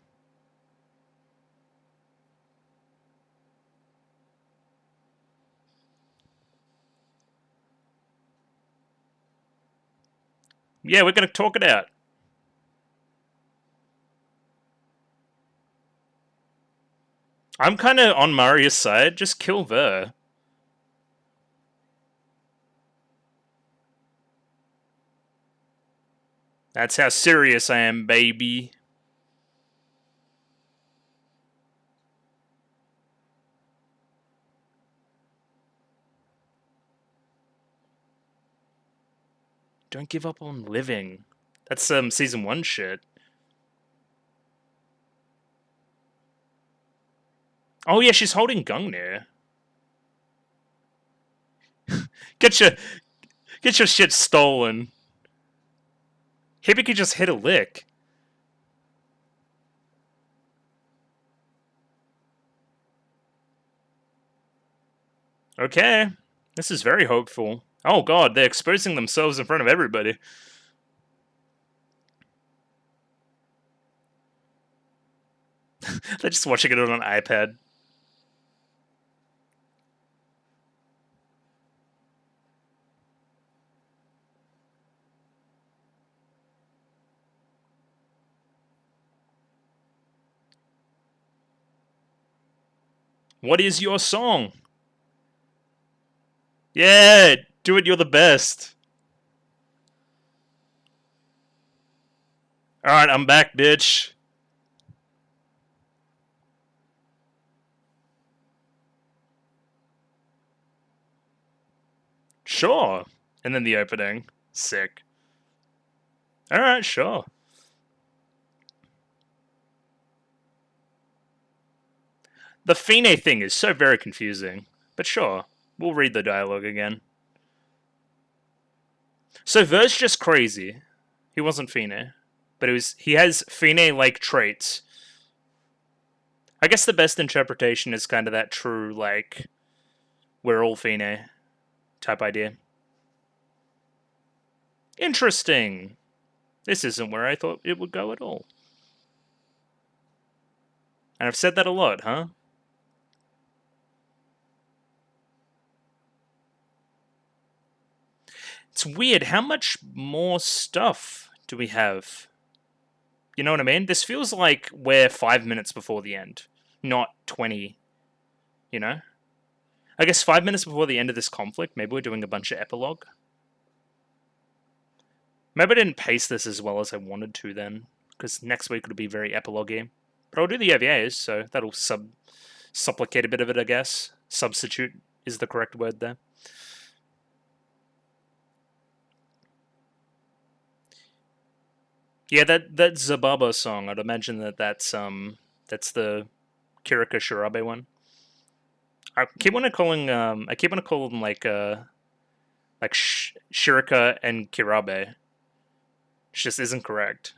Yeah, we're gonna talk it out. I'm kind of on Maria's side. Just kill Ver. That's how serious I am, baby. Don't give up on living. That's season 1 shit. Oh yeah, she's holding Gungnir. Get your shit stolen. Hibiki just hit a lick. Okay. This is very hopeful. Oh god, they're exposing themselves in front of everybody. They're just watching it on an iPad. What is your song? Yeah, do it, you're the best. Alright, I'm back, bitch. Sure. And then the opening. Sick. Alright, sure. The Fine thing is so very confusing. But sure, we'll read the dialogue again. So Ver's just crazy. He wasn't Fine. But he has Fine-like traits. I guess the best interpretation is kind of that true, like, we're all Fine type idea. Interesting. This isn't where I thought it would go at all. And I've said that a lot, huh? It's weird. How much more stuff do we have? You know what I mean? This feels like we're 5 minutes before the end, not 20. You know? I guess 5 minutes before the end of this conflict, maybe we're doing a bunch of epilogue. Maybe I didn't pace this as well as I wanted to then, because next week it'll be very epilogue-y. But I'll do the OVAs, so that'll supplicate a bit of it, I guess. Substitute is the correct word there. Yeah, that Zababa song. I'd imagine that's the Kirika Shirabe one. I keep on calling like Shirika and Kirabe. It just isn't correct.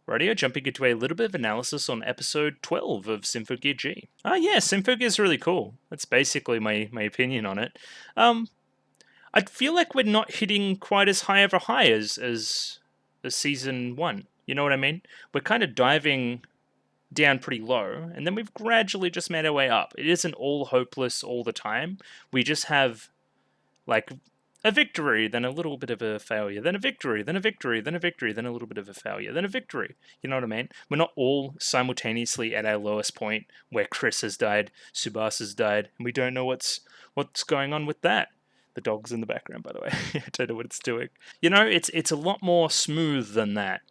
Radio jumping into a little bit of analysis on episode 12 of Symphogear G. Ah, yeah, Symphogear is really cool. That's basically my opinion on it. I feel like we're not hitting quite as high of a high as season 1. You know what I mean? We're kind of diving down pretty low, and then we've gradually just made our way up. It isn't all hopeless all the time. We just have, like, a victory, then a little bit of a failure, then a victory, then a victory, then a victory, then a little bit of a failure, then a victory. You know what I mean? We're not all simultaneously at our lowest point where Chris has died, Subasa's died, and we don't know what's going on with that. The dog's in the background, by the way. I don't know what it's doing. You know, it's a lot more smooth than that.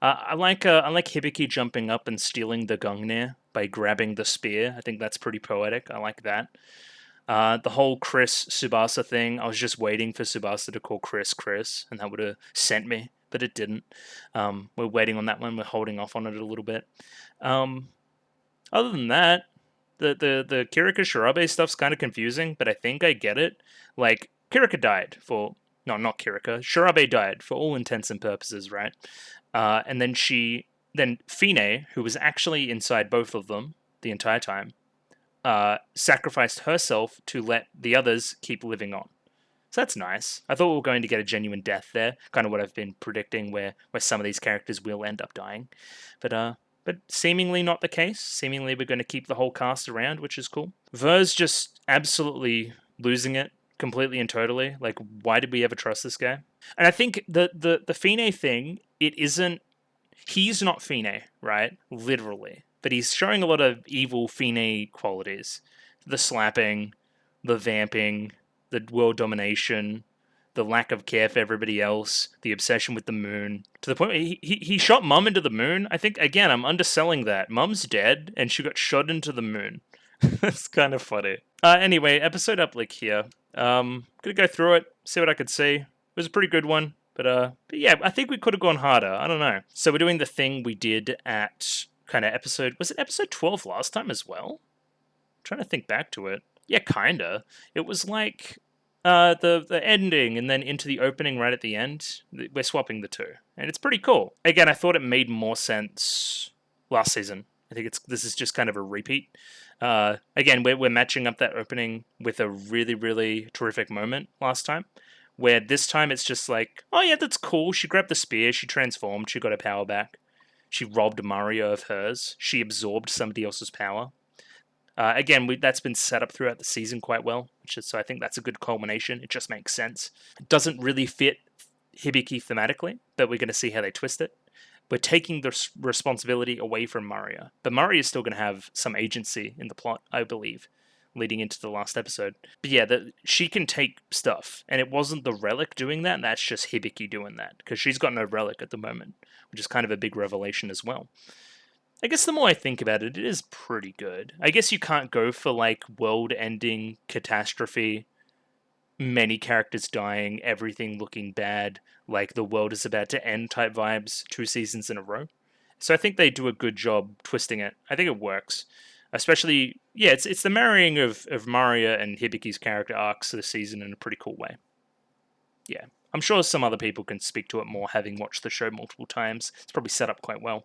I like Hibiki jumping up and stealing the Gungnir by grabbing the spear. I think that's pretty poetic. I like that. The whole Chris Tsubasa thing, I was just waiting for Tsubasa to call Chris, and that would have sent me, but it didn't. We're waiting on that one. We're holding off on it a little bit. Other than that, the Kirika Shirabe stuff's kind of confusing, but I think I get it. Like, Kirika died for... No, not Kirika. Shirabe died for all intents and purposes, right? And then Fine, who was actually inside both of them the entire time, sacrificed herself to let the others keep living on. So that's nice. I thought we were going to get a genuine death there, kind of what I've been predicting, where some of these characters will end up dying. But seemingly not the case. Seemingly we're going to keep the whole cast around, which is cool. Ver's just absolutely losing it completely and totally. Like, why did we ever trust this guy? And I think the Fine thing, it isn't... He's not Fine, right? Literally. But he's showing a lot of evil Fine qualities. The slapping, the vamping, the world domination, the lack of care for everybody else, the obsession with the moon, to the point where he shot Mum into the moon. I think, again, I'm underselling that. Mum's dead, and she got shot into the moon. That's kind of funny. Anyway, episode uplick here. Gonna go through it, see what I could see. It was a pretty good one, but yeah, I think we could have gone harder. I don't know. So we're doing the thing we did at kind of episode... Was it episode 12 last time as well? I'm trying to think back to it. Yeah, kinda. It was like the ending and then into the opening right at the end. We're swapping the two, and it's pretty cool. Again, I thought it made more sense last season. I think this is just kind of a repeat. Again, we're matching up that opening with a really, really terrific moment last time, where this time it's just like, oh yeah, that's cool. She grabbed the spear, she transformed, she got her power back. She robbed Mario of hers. She absorbed somebody else's power. Again, that's been set up throughout the season quite well, so I think that's a good culmination. It just makes sense. It doesn't really fit Hibiki thematically, but we're going to see how they twist it. We're taking the responsibility away from Maria, but Maria is still going to have some agency in the plot, I believe, leading into the last episode. But yeah, she can take stuff, and it wasn't the relic doing that, that's just Hibiki doing that, because she's got no relic at the moment, which is kind of a big revelation as well. I guess the more I think about it, it is pretty good. I guess you can't go for, like, world-ending catastrophe, many characters dying, everything looking bad, like the world is about to end type vibes 2 seasons in a row. So I think they do a good job twisting it. I think it works. Especially, yeah, it's the marrying of Maria and Hibiki's character arcs this season in a pretty cool way. Yeah. I'm sure some other people can speak to it more, having watched the show multiple times. It's probably set up quite well.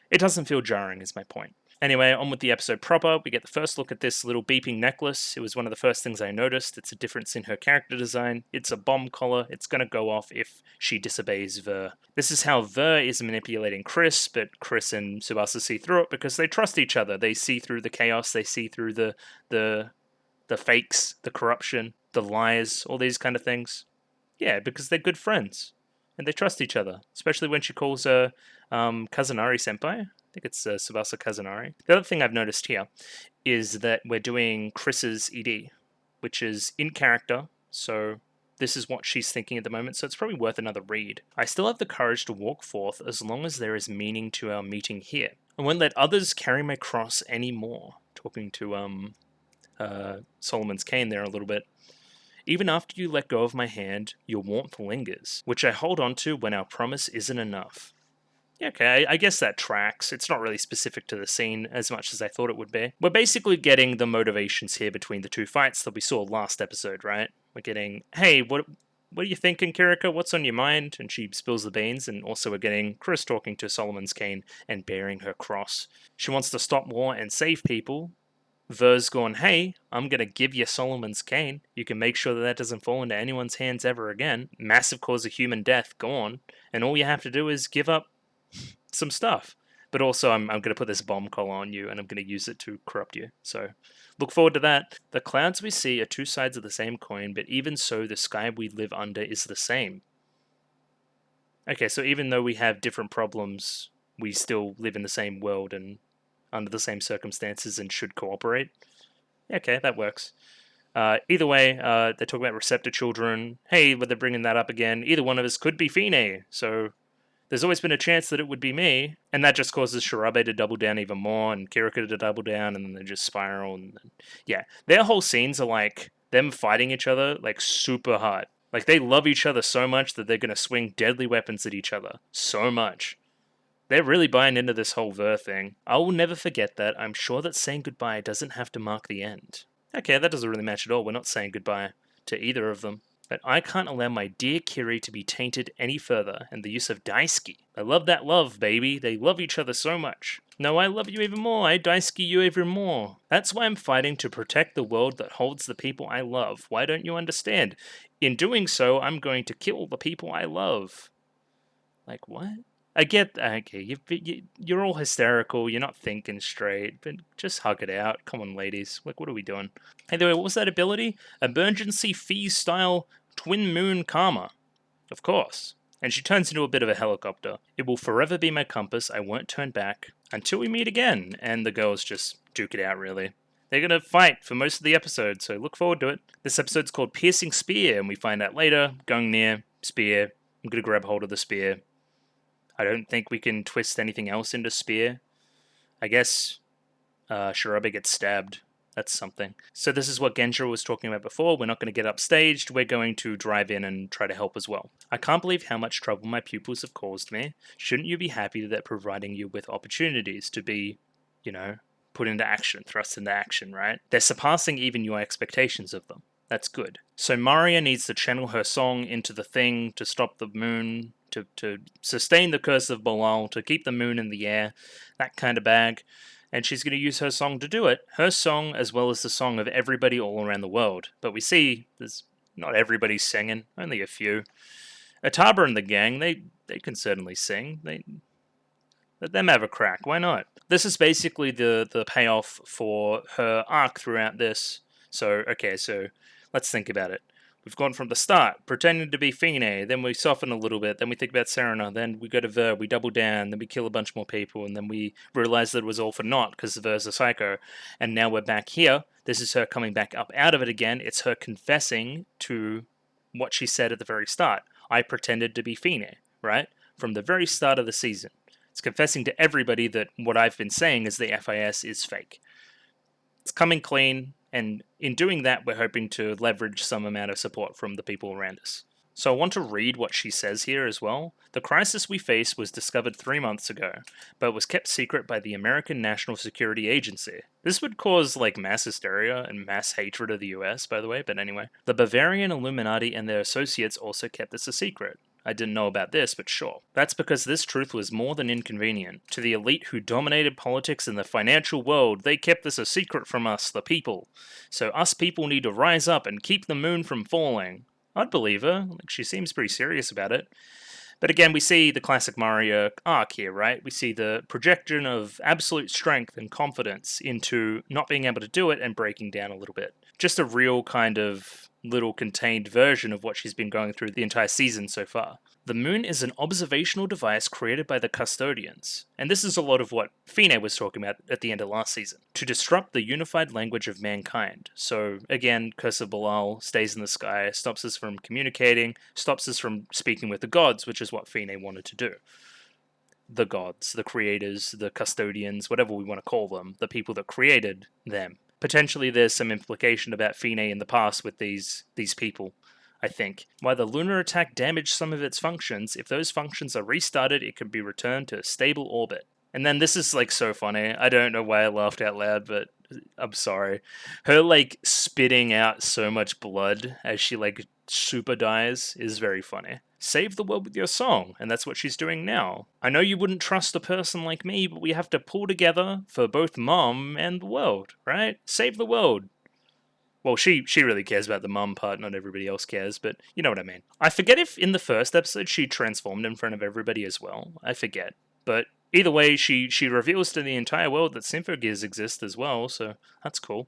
It doesn't feel jarring, is my point. Anyway, on with the episode proper. We get the first look at this little beeping necklace. It was one of the first things I noticed. It's a difference in her character design. It's a bomb collar. It's going to go off if she disobeys Ver. This is how Ver is manipulating Chris, but Chris and Tsubasa see through it because they trust each other. They see through the chaos. They see through the fakes, the corruption, the lies, all these kind of things. Yeah, because they're good friends. And they trust each other, especially when she calls her Kazunari-senpai. I think it's Tsubasa Kazunari. The other thing I've noticed here is that we're doing Chris's ED, which is in character, so this is what she's thinking at the moment, so it's probably worth another read. I still have the courage to walk forth as long as there is meaning to our meeting here. I won't let others carry my cross anymore. Talking to Solomon's Cane there a little bit. Even after you let go of my hand, your warmth lingers, which I hold on to when our promise isn't enough. Yeah, okay, I guess that tracks. It's not really specific to the scene as much as I thought it would be. We're basically getting the motivations here between the two fights that we saw last episode, right? We're getting, hey, what are you thinking, Kiriko? What's on your mind? And she spills the beans, and also we're getting Chris talking to Solomon's Cane and bearing her cross. She wants to stop war and save people. Ver's gone, hey, I'm going to give you Solomon's Cane. You can make sure that doesn't fall into anyone's hands ever again. Massive cause of human death, gone. And all you have to do is give up some stuff. But also, I'm going to put this bomb collar on you, and I'm going to use it to corrupt you. So, look forward to that. The clouds we see are two sides of the same coin, but even so, the sky we live under is the same. Okay, so even though we have different problems, we still live in the same world and under the same circumstances and should cooperate. Okay, that works. Either way, they talk about receptor children. Hey, but they're bringing that up again. Either one of us could be Fine, so there's always been a chance that it would be me, and that just causes Shirabe to double down even more, and Kiriko to double down, and then they just spiral, and yeah. Their whole scenes are like them fighting each other, like, super hard. Like, they love each other so much that they're gonna swing deadly weapons at each other. So much. They're really buying into this whole Ver thing. I will never forget that. I'm sure that saying goodbye doesn't have to mark the end. Okay, that doesn't really match at all. We're not saying goodbye to either of them. But I can't allow my dear Kiri to be tainted any further, and the use of Daisuke. I love that love, baby. They love each other so much. No, I love you even more. I daisuke you even more. That's why I'm fighting to protect the world that holds the people I love. Why don't you understand? In doing so, I'm going to kill the people I love. Like, what? I get that. Okay, you're all hysterical. You're not thinking straight. But just hug it out. Come on, ladies. Like, what are we doing? Anyway, what was that ability? Emergency Phase style Twin Moon Karma. Of course. And she turns into a bit of a helicopter. It will forever be my compass. I won't turn back until we meet again. And the girls just duke it out, really. They're going to fight for most of the episode, so look forward to it. This episode's called Piercing Spear, and we find out later, going near, spear. I'm going to grab hold of the spear. I don't think we can twist anything else into spear. I guess Shirabe gets stabbed. That's something. So this is what Genja was talking about before. We're not going to get upstaged. We're going to drive in and try to help as well. I can't believe how much trouble my pupils have caused me. Shouldn't you be happy that providing you with opportunities to be, put into action, thrust into action, right? They're surpassing even your expectations of them. That's good. So Maria needs to channel her song into the thing to stop the moon, to sustain the curse of Balal, to keep the moon in the air, that kind of bag. And she's going to use her song to do it. Her song, as well as the song of everybody all around the world. But we see there's not everybody singing, only a few. Ataba and the gang, they can certainly sing. Let them have a crack, why not? This is basically the payoff for her arc throughout this. So let's think about it. We've gone from the start, pretending to be Fine, then we soften a little bit, then we think about Serena, then we go to Ver, we double down, then we kill a bunch more people, and then we realize that it was all for naught because Ver's a psycho. And now we're back here. This is her coming back up out of it again. It's her confessing to what she said at the very start. I pretended to be Fine, right? From the very start of the season. It's confessing to everybody that what I've been saying is the FIS is fake. It's coming clean. And in doing that, we're hoping to leverage some amount of support from the people around us. So I want to read what she says here as well. The crisis we face was discovered 3 months ago, but was kept secret by the American National Security Agency. This would cause mass hysteria and mass hatred of the US, by the way, but anyway. The Bavarian Illuminati and their associates also kept this a secret. I didn't know about this, but sure. That's because this truth was more than inconvenient. To the elite who dominated politics in the financial world, they kept this a secret from us, the people. So us people need to rise up and keep the moon from falling. I'd believe her. She seems pretty serious about it. But again, we see the classic Mario arc here, right? We see the projection of absolute strength and confidence into not being able to do it and breaking down a little bit. Just a real kind of little contained version of what she's been going through the entire season so far. The moon is an observational device created by the custodians, and this is a lot of what Fine was talking about at the end of last season, to disrupt the unified language of mankind. So again, Curse of Balal stays in the sky, stops us from communicating, stops us from speaking with the gods, which is what Fine wanted to do. The gods, the creators, the custodians, whatever we want to call them, the people that created them. Potentially there's some implication about Fine in the past with these people, I think. While the lunar attack damaged some of its functions, if those functions are restarted, it can be returned to a stable orbit. And then this is so funny. I don't know why I laughed out loud, but I'm sorry. Her spitting out so much blood as she super dies is very funny. Save the world with your song, and that's what she's doing now. I know you wouldn't trust a person like me, but we have to pull together for both Mom and the world, right? Save the world. Well, she really cares about the mum part, not everybody else cares, but you know what I mean. I forget if in the first episode she transformed in front of everybody as well. I forget. But either way, she reveals to the entire world that Symphogears exist as well, so that's cool.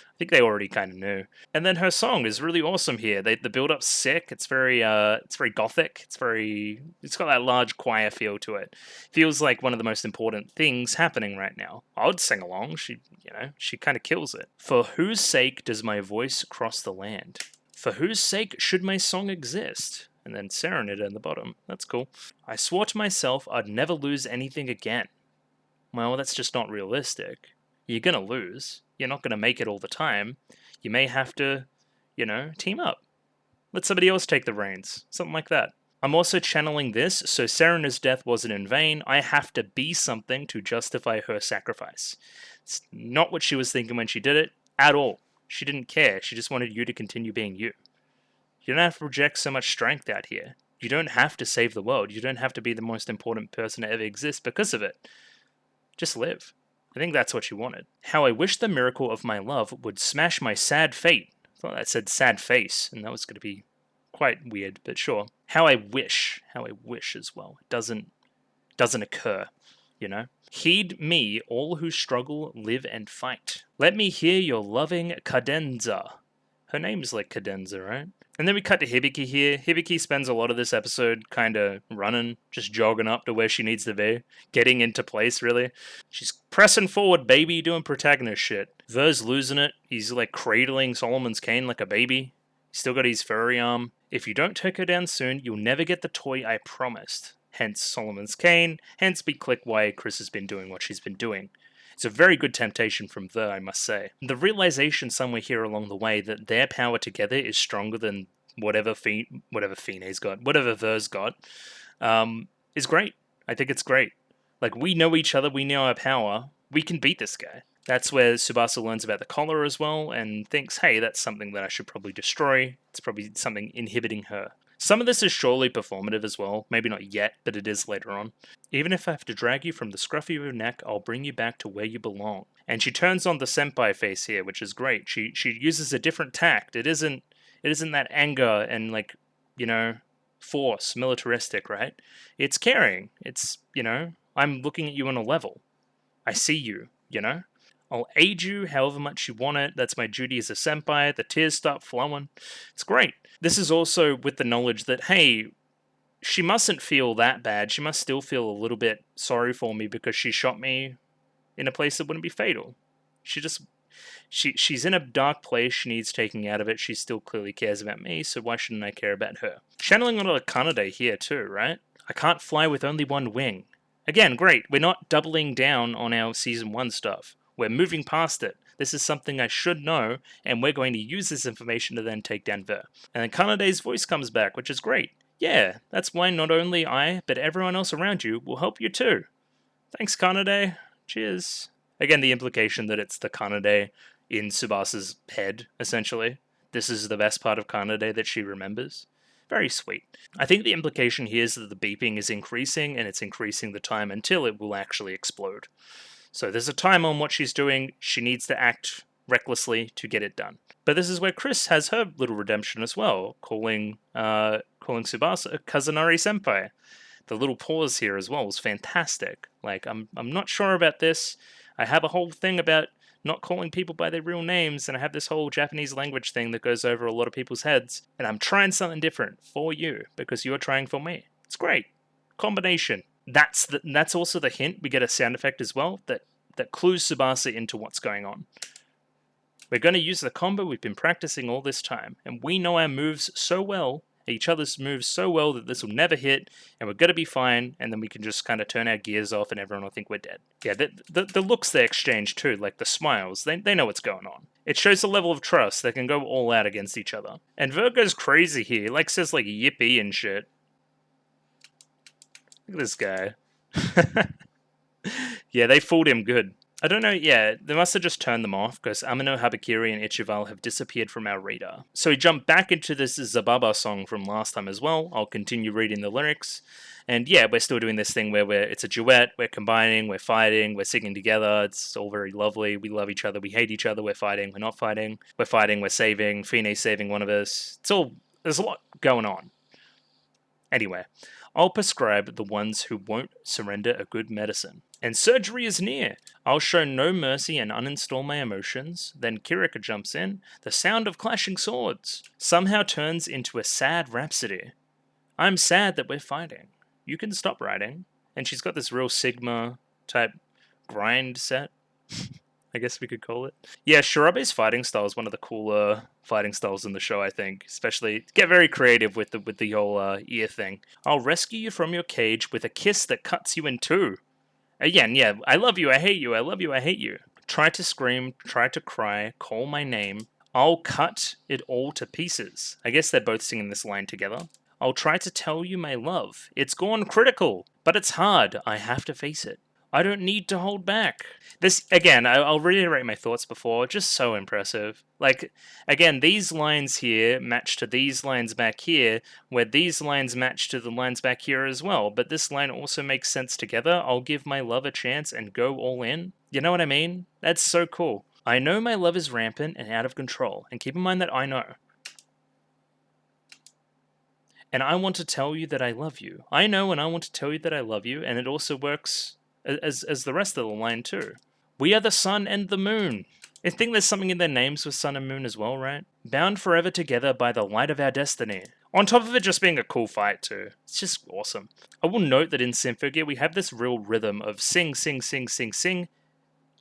I think they already kind of knew. And then her song is really awesome here. The build-up's sick. It's very gothic. It's got that large choir feel to it. Feels like one of the most important things happening right now. I would sing along. She kind of kills it. For whose sake does my voice cross the land? For whose sake should my song exist? And then Serenade in the bottom. That's cool. I swore to myself I'd never lose anything again. Well, that's just not realistic. You're gonna lose. You're not gonna make it all the time. You may have to, team up. Let somebody else take the reins. Something like that. I'm also channeling this, so Serena's death wasn't in vain. I have to be something to justify her sacrifice. It's not what she was thinking when she did it, at all. She didn't care. She just wanted you to continue being you. You don't have to project so much strength out here. You don't have to save the world. You don't have to be the most important person to ever exist because of it. Just live. I think that's what she wanted. How I wish the miracle of my love would smash my sad fate. I thought that said sad face, and that was going to be quite weird, but sure. How I wish as well. It doesn't occur, you know? Heed me, all who struggle, live and fight. Let me hear your loving cadenza. Her name's like cadenza, right? And then we cut to Hibiki here. Hibiki spends a lot of this episode kind of running, just jogging up to where she needs to be, getting into place, really. She's pressing forward, baby, doing protagonist shit. Ver's losing it. He's like cradling Solomon's cane like a baby. He's still got his furry arm. If you don't take her down soon, you'll never get the toy I promised. Hence Solomon's cane, hence we click why Chris has been doing what she's been doing. It's a very good temptation from Ver, I must say. The realization somewhere here along the way that their power together is stronger than whatever Fine's got, whatever Ver's got, is great. I think it's great. Like, we know each other, we know our power, we can beat this guy. That's where Tsubasa learns about the collar as well, and thinks, hey, that's something that I should probably destroy. It's probably something inhibiting her. Some of this is surely performative as well. Maybe not yet, but it is later on. Even if I have to drag you from the scruff of your neck, I'll bring you back to where you belong. And she turns on the senpai face here, which is great. She uses a different tact. It isn't that anger and, like, you know, force, militaristic, right? It's caring. It's, you know, I'm looking at you on a level. I see you, you know? I'll aid you however much you want it. That's my duty as a senpai. The tears start flowing. It's great. This is also with the knowledge that, hey, she mustn't feel that bad. She must still feel a little bit sorry for me because she shot me in a place that wouldn't be fatal. She's in a dark place. She needs taking out of it. She still clearly cares about me, so why shouldn't I care about her? Channeling on a Kanade here too, right? I can't fly with only one wing. Again, great. We're not doubling down on our Season 1 stuff. We're moving past it. This is something I should know, and we're going to use this information to then take down Ver. And then Kanade's voice comes back, which is great. Yeah, that's why not only I, but everyone else around you will help you too. Thanks, Kanade. Cheers. Again, the implication that it's the Kanade in Tsubasa's head, essentially. This is the best part of Kanade that she remembers. Very sweet. I think the implication here is that the beeping is increasing, and it's increasing the time until it will actually explode. So there's a time on what she's doing. She needs to act recklessly to get it done. But this is where Chris has her little redemption as well, calling Tsubasa Kazunari Senpai. The little pause here as well was fantastic. Like, I'm not sure about this. I have a whole thing about not calling people by their real names, and I have this whole Japanese language thing that goes over a lot of people's heads, and I'm trying something different for you because you're trying for me. It's great. Combination. That's also the hint. We get a sound effect as well that clues Tsubasa into what's going on. We're going to use the combo we've been practicing all this time, and we know our moves so well, each other's moves so well, that this will never hit, and we're going to be fine, and then we can just kind of turn our gears off and everyone will think we're dead. Yeah, the looks they exchange too, like the smiles, they know what's going on. It shows a level of trust. They can go all out against each other. And Virgo's crazy here, like says like yippee and shit. Look at this guy. Yeah, they fooled him good. I don't know, yeah, they must have just turned them off, because Amino, Habakiri, and Ichival have disappeared from our radar. So we jump back into this Zababa song from last time as well. I'll continue reading the lyrics. And yeah, we're still doing this thing where it's a duet, we're combining, we're fighting, we're singing together, it's all very lovely, we love each other, we hate each other, we're fighting, we're not fighting, we're saving, Fine's saving one of us. There's a lot going on. Anyway, I'll prescribe the ones who won't surrender a good medicine. And surgery is near. I'll show no mercy and uninstall my emotions. Then Kirika jumps in. The sound of clashing swords somehow turns into a sad rhapsody. I'm sad that we're fighting. You can stop writing. And she's got this real Sigma type grind set, I guess we could call it. Yeah, Shirabe's fighting style is one of the cooler fighting styles in the show, I think. Especially, get very creative with the whole ear thing. I'll rescue you from your cage with a kiss that cuts you in two. Again, yeah, I love you, I hate you, I love you, I hate you. Try to scream, try to cry, call my name. I'll cut it all to pieces. I guess they're both singing this line together. I'll try to tell you my love. It's gone critical, but it's hard. I have to face it. I don't need to hold back. This, again, I'll reiterate my thoughts before, just so impressive. Like, again, these lines here match to these lines back here, where these lines match to the lines back here as well, but this line also makes sense together. I'll give my love a chance and go all in. You know what I mean? That's so cool. I know my love is rampant and out of control, and keep in mind that I know. And I want to tell you that I love you. I know, and I want to tell you that I love you, and it also works as the rest of the line too. We are the sun and the moon. I think there's something in their names with sun and moon as well, right? Bound forever together by the light of our destiny. On top of it just being a cool fight too. It's just awesome. I will note that in Symphogear we have this real rhythm of sing, sing, sing, sing, sing.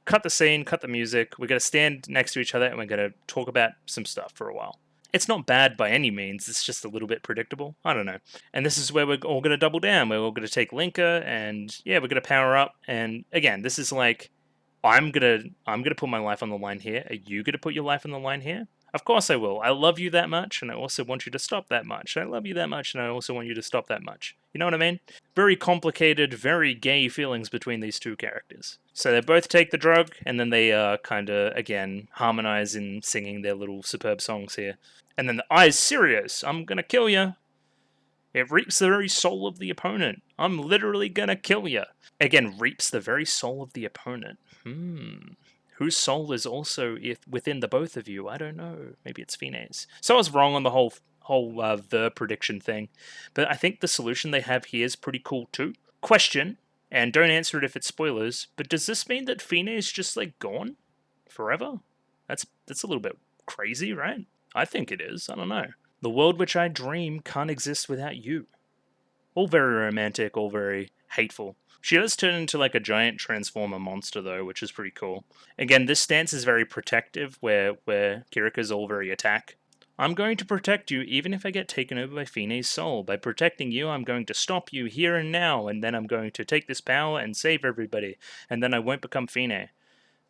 Cut the scene, cut the music. We're going to stand next to each other and we're going to talk about some stuff for a while. It's not bad by any means, it's just a little bit predictable. I don't know. And this is where we're all going to double down. We're all going to take Linka and yeah, we're going to power up. And again, this is like, I'm gonna put my life on the line here. Are you gonna put your life on the line here? Of course I will. I love you that much, and I also want you to stop that much. I love you that much, and I also want you to stop that much. You know what I mean? Very complicated, very gay feelings between these two characters. So they both take the drug, and then they kind of, again, harmonize in singing their little superb songs here. And then the eye's serious. I'm gonna kill you. It reaps the very soul of the opponent. I'm literally gonna kill you. Again, reaps the very soul of the opponent. Whose soul is also within the both of you? I don't know. Maybe it's Fine's. So I was wrong on the whole the prediction thing. But I think the solution they have here is pretty cool too. Question, and don't answer it if it's spoilers, but does this mean that Fine is just like gone? Forever? That's a little bit crazy, right? I think it is. I don't know. The world which I dream can't exist without you. All very romantic, all very hateful. She does turn into like a giant transformer monster though, which is pretty cool. Again, this stance is very protective, where Kirika's all very attack. I'm going to protect you even if I get taken over by Fine's soul. By protecting you, I'm going to stop you here and now, and then I'm going to take this power and save everybody, and then I won't become Fine.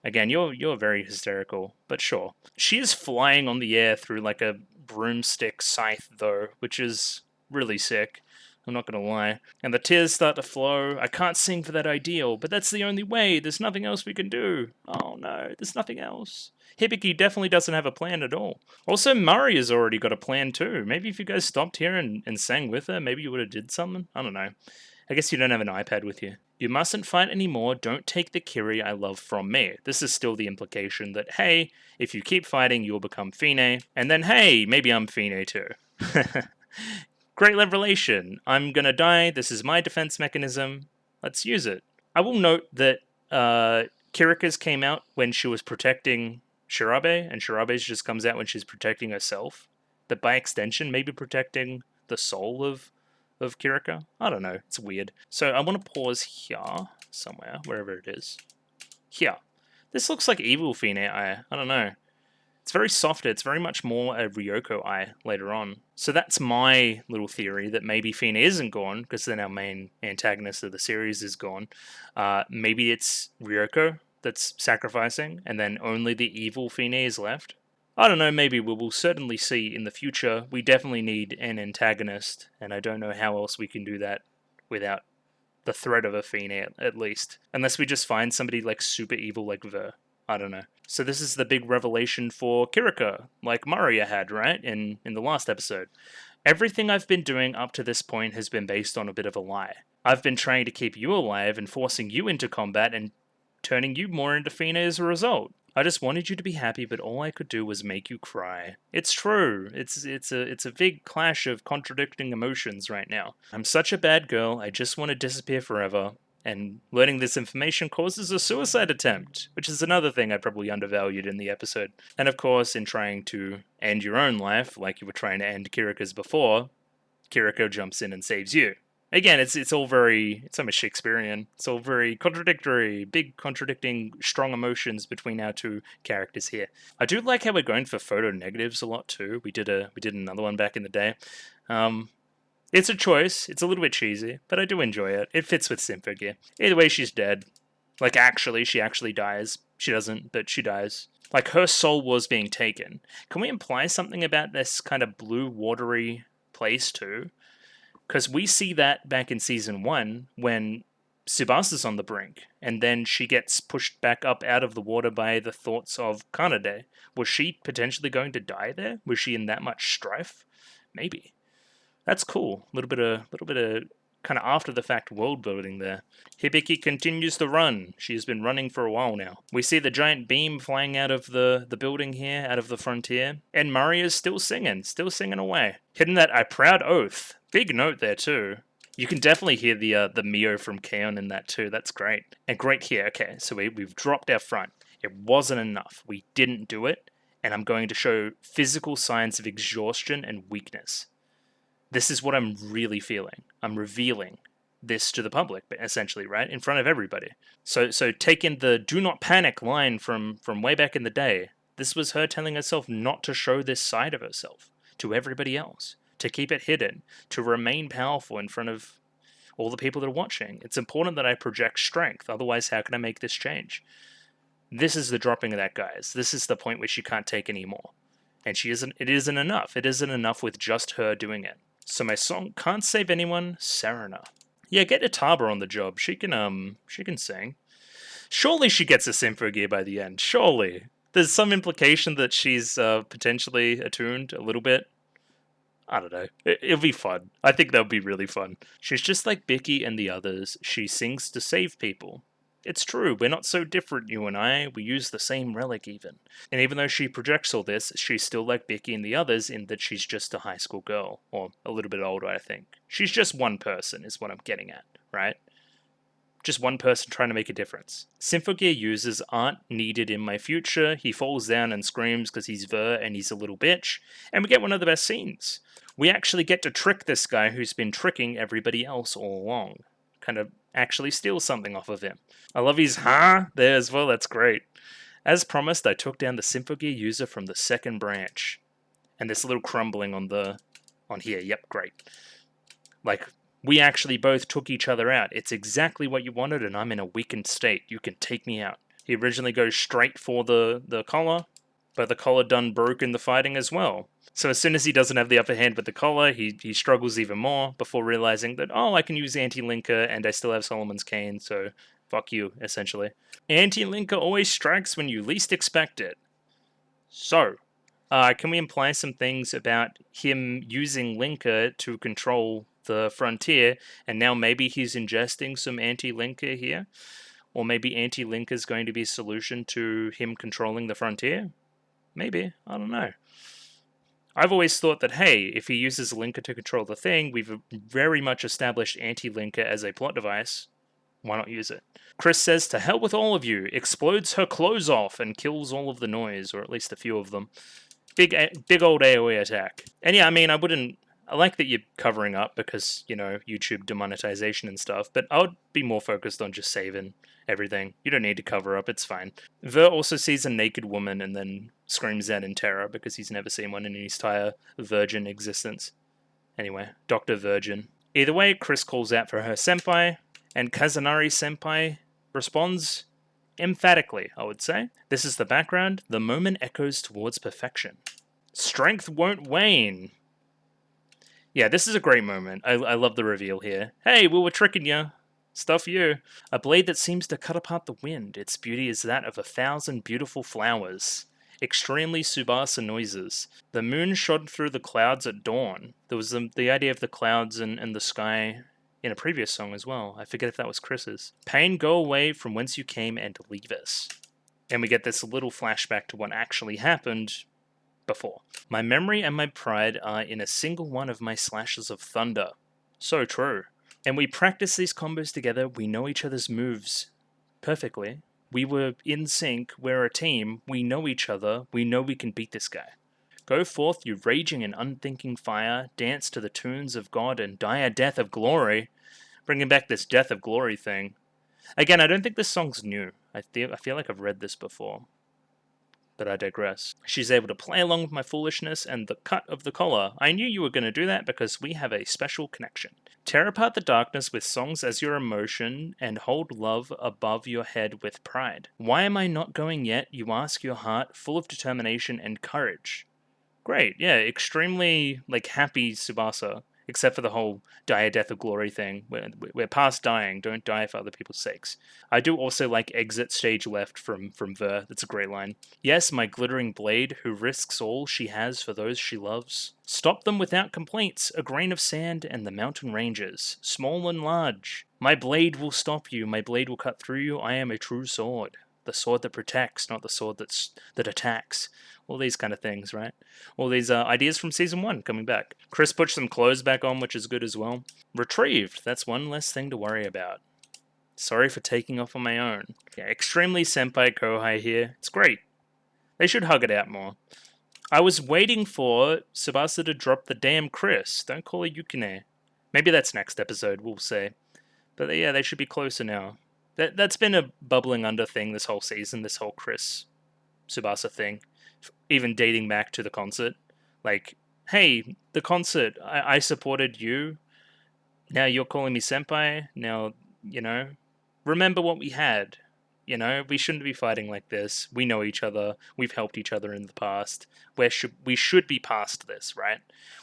Again, you're very hysterical, but sure. She is flying on the air through like a broomstick scythe though, which is really sick. I'm not going to lie. And the tears start to flow. I can't sing for that ideal, but that's the only way. There's nothing else we can do. Oh no, there's nothing else. Hibiki definitely doesn't have a plan at all. Also, Murray has already got a plan too. Maybe if you guys stopped here and sang with her, maybe you would have did something. I don't know. I guess you don't have an iPad with you. You mustn't fight anymore. Don't take the Kiri I love from me. This is still the implication that, hey, if you keep fighting, you'll become Fine. And then, hey, maybe I'm Fine too. Great revelation. I'm gonna die. This is my defense mechanism. Let's use it. I will note that Kirika's came out when she was protecting Shirabe, and Shirabe's just comes out when she's protecting herself. But by extension, maybe protecting the soul of Kirika? I don't know. It's weird. So I want to pause here, somewhere, wherever it is. Here. This looks like evil Fine Eye. I don't know. It's very soft. It's very much more a Ryoko eye later on. So that's my little theory, that maybe Fine isn't gone, because then our main antagonist of the series is gone. Maybe it's Ryoko that's sacrificing, and then only the evil Fine is left. I don't know, maybe we will certainly see in the future. We definitely need an antagonist, and I don't know how else we can do that without the threat of a Fine, at least. Unless we just find somebody like super evil like Ver. I don't know. So this is the big revelation for Kirika, like Maria had, right, in the last episode. Everything I've been doing up to this point has been based on a bit of a lie. I've been trying to keep you alive and forcing you into combat and turning you more into Fine as a result. I just wanted you to be happy, but all I could do was make you cry. It's true. It's a big clash of contradicting emotions right now. I'm such a bad girl. I just want to disappear forever. And learning this information causes a suicide attempt, which is another thing I probably undervalued in the episode. And of course, in trying to end your own life, like you were trying to end Kirika's before, Kiriko jumps in and saves you. Again, it's all almost Shakespearean. It's all very contradictory, big contradicting, strong emotions between our two characters here. I do like how we're going for photo negatives a lot too. We did another one back in the day. It's a choice. It's a little bit cheesy, but I do enjoy it. It fits with Symphogear. Either way, she's dead. Like, she actually dies. She doesn't, but she dies. Like, her soul was being taken. Can we imply something about this kind of blue, watery place, too? Because we see that back in Season 1, when Tsubasa's on the brink, and then she gets pushed back up out of the water by the thoughts of Kanade. Was she potentially going to die there? Was she in that much strife? Maybe. That's cool. A little bit of kind of after the fact world building there. Hibiki continues to run. She has been running for a while now. We see the giant beam flying out of the building here, out of the frontier, and Mari is still singing away. Hitting that I proud oath. Big note there too. You can definitely hear the Mio from Kaon in that too. That's great. And great here. Okay, so we've dropped our front. It wasn't enough. We didn't do it, and I'm going to show physical signs of exhaustion and weakness. This is what I'm really feeling. I'm revealing this to the public, essentially, right? In front of everybody. So take in the do not panic line from way back in the day. This was her telling herself not to show this side of herself to everybody else, to keep it hidden, to remain powerful in front of all the people that are watching. It's important that I project strength, otherwise how can I make this change? This is the dropping of that, guys. This is the point where she can't take any more. And it isn't enough. It isn't enough with just her doing it. So my song Can't Save Anyone, Serena. Yeah, get Itaba on the job. She can sing. Surely she gets a Symphogear by the end. Surely. There's some implication that she's potentially attuned a little bit. I don't know. It'll be fun. I think that'll be really fun. She's just like Becky and the others. She sings to save people. It's true, we're not so different, you and I. We use the same relic even. And even though she projects all this, she's still like Becky and the others in that she's just a high school girl. Or a little bit older, I think. She's just one person, is what I'm getting at, right? Just one person trying to make a difference. Symphogear users aren't needed in my future. He falls down and screams because he's Ver and he's a little bitch. And we get one of the best scenes. We actually get to trick this guy who's been tricking everybody else all along. Kind of actually steal something off of him. I love his there as well, that's great. As promised, I took down the Symphogear user from the second branch. And this little crumbling on here, yep, great. Like, we actually both took each other out. It's exactly what you wanted, and I'm in a weakened state. You can take me out. He originally goes straight for the collar, but the collar done broke in the fighting as well. So as soon as he doesn't have the upper hand with the collar, he struggles even more before realizing that, oh, I can use Anti-Linker and I still have Solomon's Cane, so fuck you, essentially. Anti-Linker always strikes when you least expect it. So, can we imply some things about him using Linker to control the frontier, and now maybe he's ingesting some Anti-Linker here? Or maybe Anti-Linker is going to be a solution to him controlling the frontier? Maybe, I don't know. I've always thought that, hey, if he uses Linker to control the thing, we've very much established Anti-Linker as a plot device. Why not use it? Chris says, to hell with all of you, explodes her clothes off and kills all of the noise, or at least a few of them. Big old AoE attack. And yeah, I mean, I like that you're covering up because, you know, YouTube demonetization and stuff, but I would be more focused on just saving everything. You don't need to cover up, it's fine. Ver also sees a naked woman and then screams out in terror because he's never seen one in his entire virgin existence. Anyway, Dr. Virgin. Either way, Chris calls out for her senpai, and Kazunari senpai responds emphatically, I would say. This is the background. The moment echoes towards perfection. Strength won't wane. Yeah, this is a great moment. I love the reveal here. Hey, we were tricking you. Stuff you. A blade that seems to cut apart the wind. Its beauty is that of 1,000 beautiful flowers. Extremely Tsubasa noises. The moon shone through the clouds at dawn. There was the idea of the clouds and the sky in a previous song as well. I forget if that was Chris's. Pain, go away from whence you came and leave us. And we get this little flashback to what actually happened before. My memory and my pride are in a single one of my slashes of thunder. So true. And we practice these combos together, we know each other's moves perfectly. We were in sync, we're a team, we know each other, we know we can beat this guy. Go forth, you raging and unthinking fire, dance to the tunes of God and die a death of glory. Bringing back this death of glory thing. Again, I don't think this song's new. I feel like I've read this before. But I digress. She's able to play along with my foolishness and the cut of the collar. I knew you were going to do that because we have a special connection. Tear apart the darkness with songs as your emotion and hold love above your head with pride. Why am I not going yet? You ask your heart, full of determination and courage. Great, yeah, extremely, happy Tsubasa. Except for the whole die a death of glory thing. We're past dying. Don't die for other people's sakes. I do also like exit stage left from Ver. That's a great line. Yes, my glittering blade, who risks all she has for those she loves. Stop them without complaints. A grain of sand and the mountain ranges, small and large. My blade will stop you. My blade will cut through you. I am a true sword. The sword that protects, not the sword that attacks. All these kind of things, right? All these ideas from Season 1 coming back. Chris put some clothes back on, which is good as well. Retrieved. That's one less thing to worry about. Sorry for taking off on my own. Yeah, extremely senpai kohai here. It's great. They should hug it out more. I was waiting for Tsubasa to drop the damn Chris. Don't call her Yukine. Maybe that's next episode, we'll see. But yeah, they should be closer now. That's been a bubbling under thing this whole season, this whole Chris Tsubasa thing. Even dating back to the concert. Like, hey, the concert, I supported you. Now you're calling me senpai. Now, remember what we had. We shouldn't be fighting like this. We know each other. We've helped each other in the past. We should be past this, right?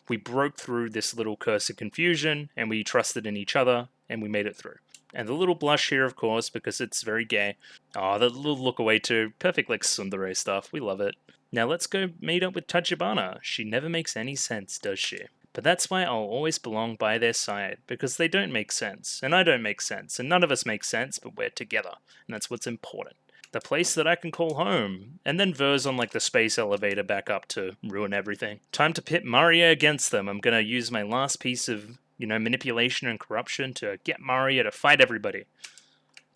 We broke through this little curse of confusion, and we trusted in each other, and we made it through. And the little blush here, of course, because it's very gay. Oh, the little look away too. Perfect, like, tsundere stuff. We love it. Now let's go meet up with Tachibana. She never makes any sense, does she? But that's why I'll always belong by their side, because they don't make sense, and I don't make sense, and none of us make sense, but we're together, and that's what's important. The place that I can call home. And then Ver's on like the space elevator back up to ruin everything. Time to pit Maria against them. I'm gonna use my last piece of, manipulation and corruption to get Maria to fight everybody.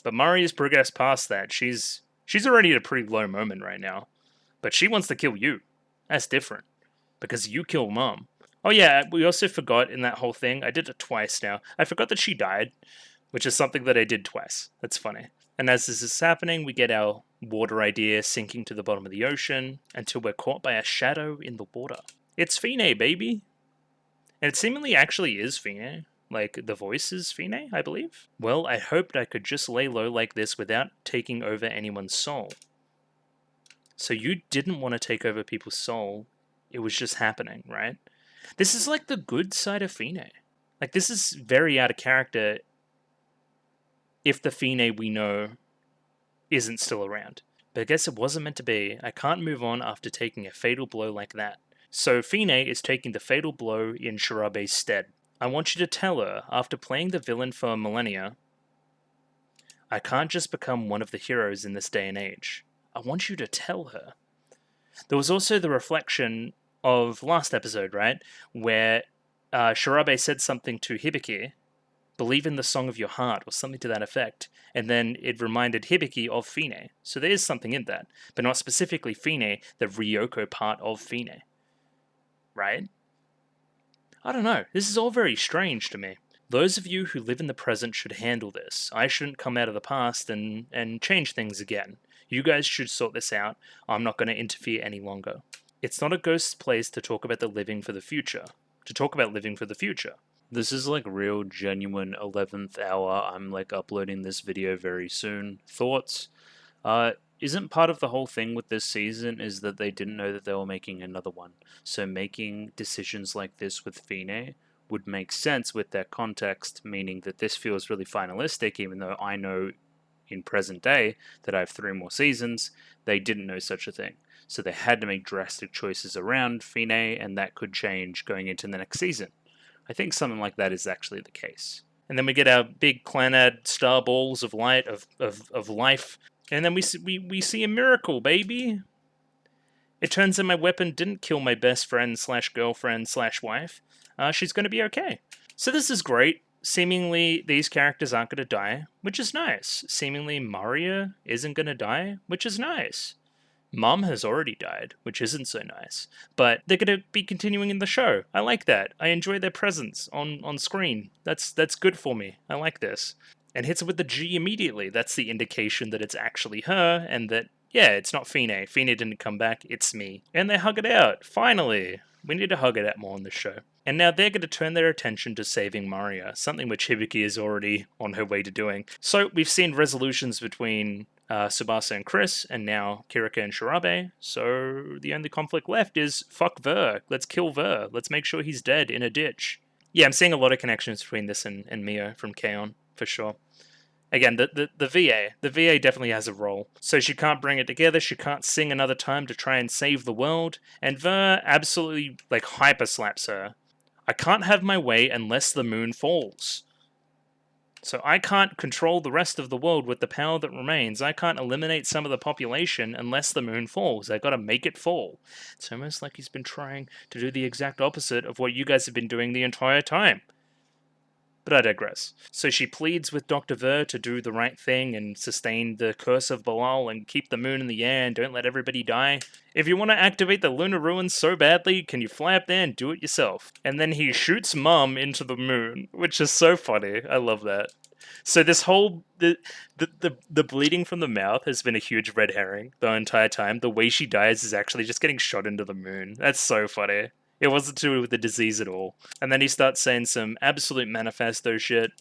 But Maria's progressed past that. She's already at a pretty low moment right now. But she wants to kill you. That's different. Because you kill Mom. Oh yeah, we also forgot in that whole thing, I did it twice now. I forgot that she died, which is something that I did twice. That's funny. And as this is happening, we get our water idea sinking to the bottom of the ocean until we're caught by a shadow in the water. It's Fine, baby. And it seemingly actually is Fine. Like, the voice is Fine, I believe. Well, I hoped I could just lay low like this without taking over anyone's soul. So you didn't want to take over people's soul. It was just happening, right? This is like the good side of Fine. Like, this is very out of character if the Fine we know isn't still around. But I guess it wasn't meant to be. I can't move on after taking a fatal blow like that. So Fine is taking the fatal blow in Shirabe's stead. I want you to tell her, after playing the villain for millennia, I can't just become one of the heroes in this day and age. I want you to tell her. There was also the reflection of last episode, right? Where Shirabe said something to Hibiki, believe in the song of your heart, or something to that effect. And then it reminded Hibiki of Fine. So there is something in that. But not specifically Fine, the Ryoko part of Fine. Right? I don't know. This is all very strange to me. Those of you who live in the present should handle this. I shouldn't come out of the past and change things again. You guys should sort this out. I'm not going to interfere any longer. It's not a ghost's place to talk about the living for the future. To talk about living for the future. This is like real, genuine 11th hour. I'm like uploading this video very soon. Thoughts? Isn't part of the whole thing with this season is that they didn't know that they were making another one. So making decisions like this with Fine would make sense with their context, meaning that this feels really finalistic, even though I know in present day that I have 3 more seasons. They didn't know such a thing. So they had to make drastic choices around Fine, and that could change going into the next season. I think something like that is actually the case. And then we get our big Clanad star balls of light, of life. And then we see a miracle, baby. It turns out my weapon didn't kill my best friend / girlfriend / wife. She's going to be okay. So this is great. Seemingly, these characters aren't going to die, which is nice. Seemingly, Maria isn't going to die, which is nice. Mom has already died, which isn't so nice. But they're going to be continuing in the show. I like that. I enjoy their presence on screen. That's good for me. I like this. And hits it with the G immediately. That's the indication that it's actually her, and that, yeah, it's not Fine. Fine didn't come back, it's me. And they hug it out. Finally! We need to hug it out more on this show. And now they're going to turn their attention to saving Maria, something which Hibiki is already on her way to doing. So we've seen resolutions between Tsubasa and Chris, and now Kirika and Shirabe. So the only conflict left is fuck Ver. Let's kill Ver. Let's make sure he's dead in a ditch. Yeah, I'm seeing a lot of connections between this and Mio from K-On! For sure. Again, the VA definitely has a role. So she can't bring it together, she can't sing another time to try and save the world, and Ver absolutely, like, hyper slaps her. I can't have my way unless the moon falls. So I can't control the rest of the world with the power that remains. I can't eliminate some of the population unless the moon falls. I gotta make it fall. It's almost like he's been trying to do the exact opposite of what you guys have been doing the entire time. But I digress. So she pleads with Dr. Ver to do the right thing and sustain the curse of Balal and keep the moon in the air and don't let everybody die. If you want to activate the lunar ruins so badly, can you fly up there and do it yourself? And then he shoots Mum into the moon, which is so funny. I love that. So this whole the bleeding from the mouth has been a huge red herring the entire time. The way she dies is actually just getting shot into the moon. That's so funny. It wasn't to do with the disease at all. And then he starts saying some absolute manifesto shit.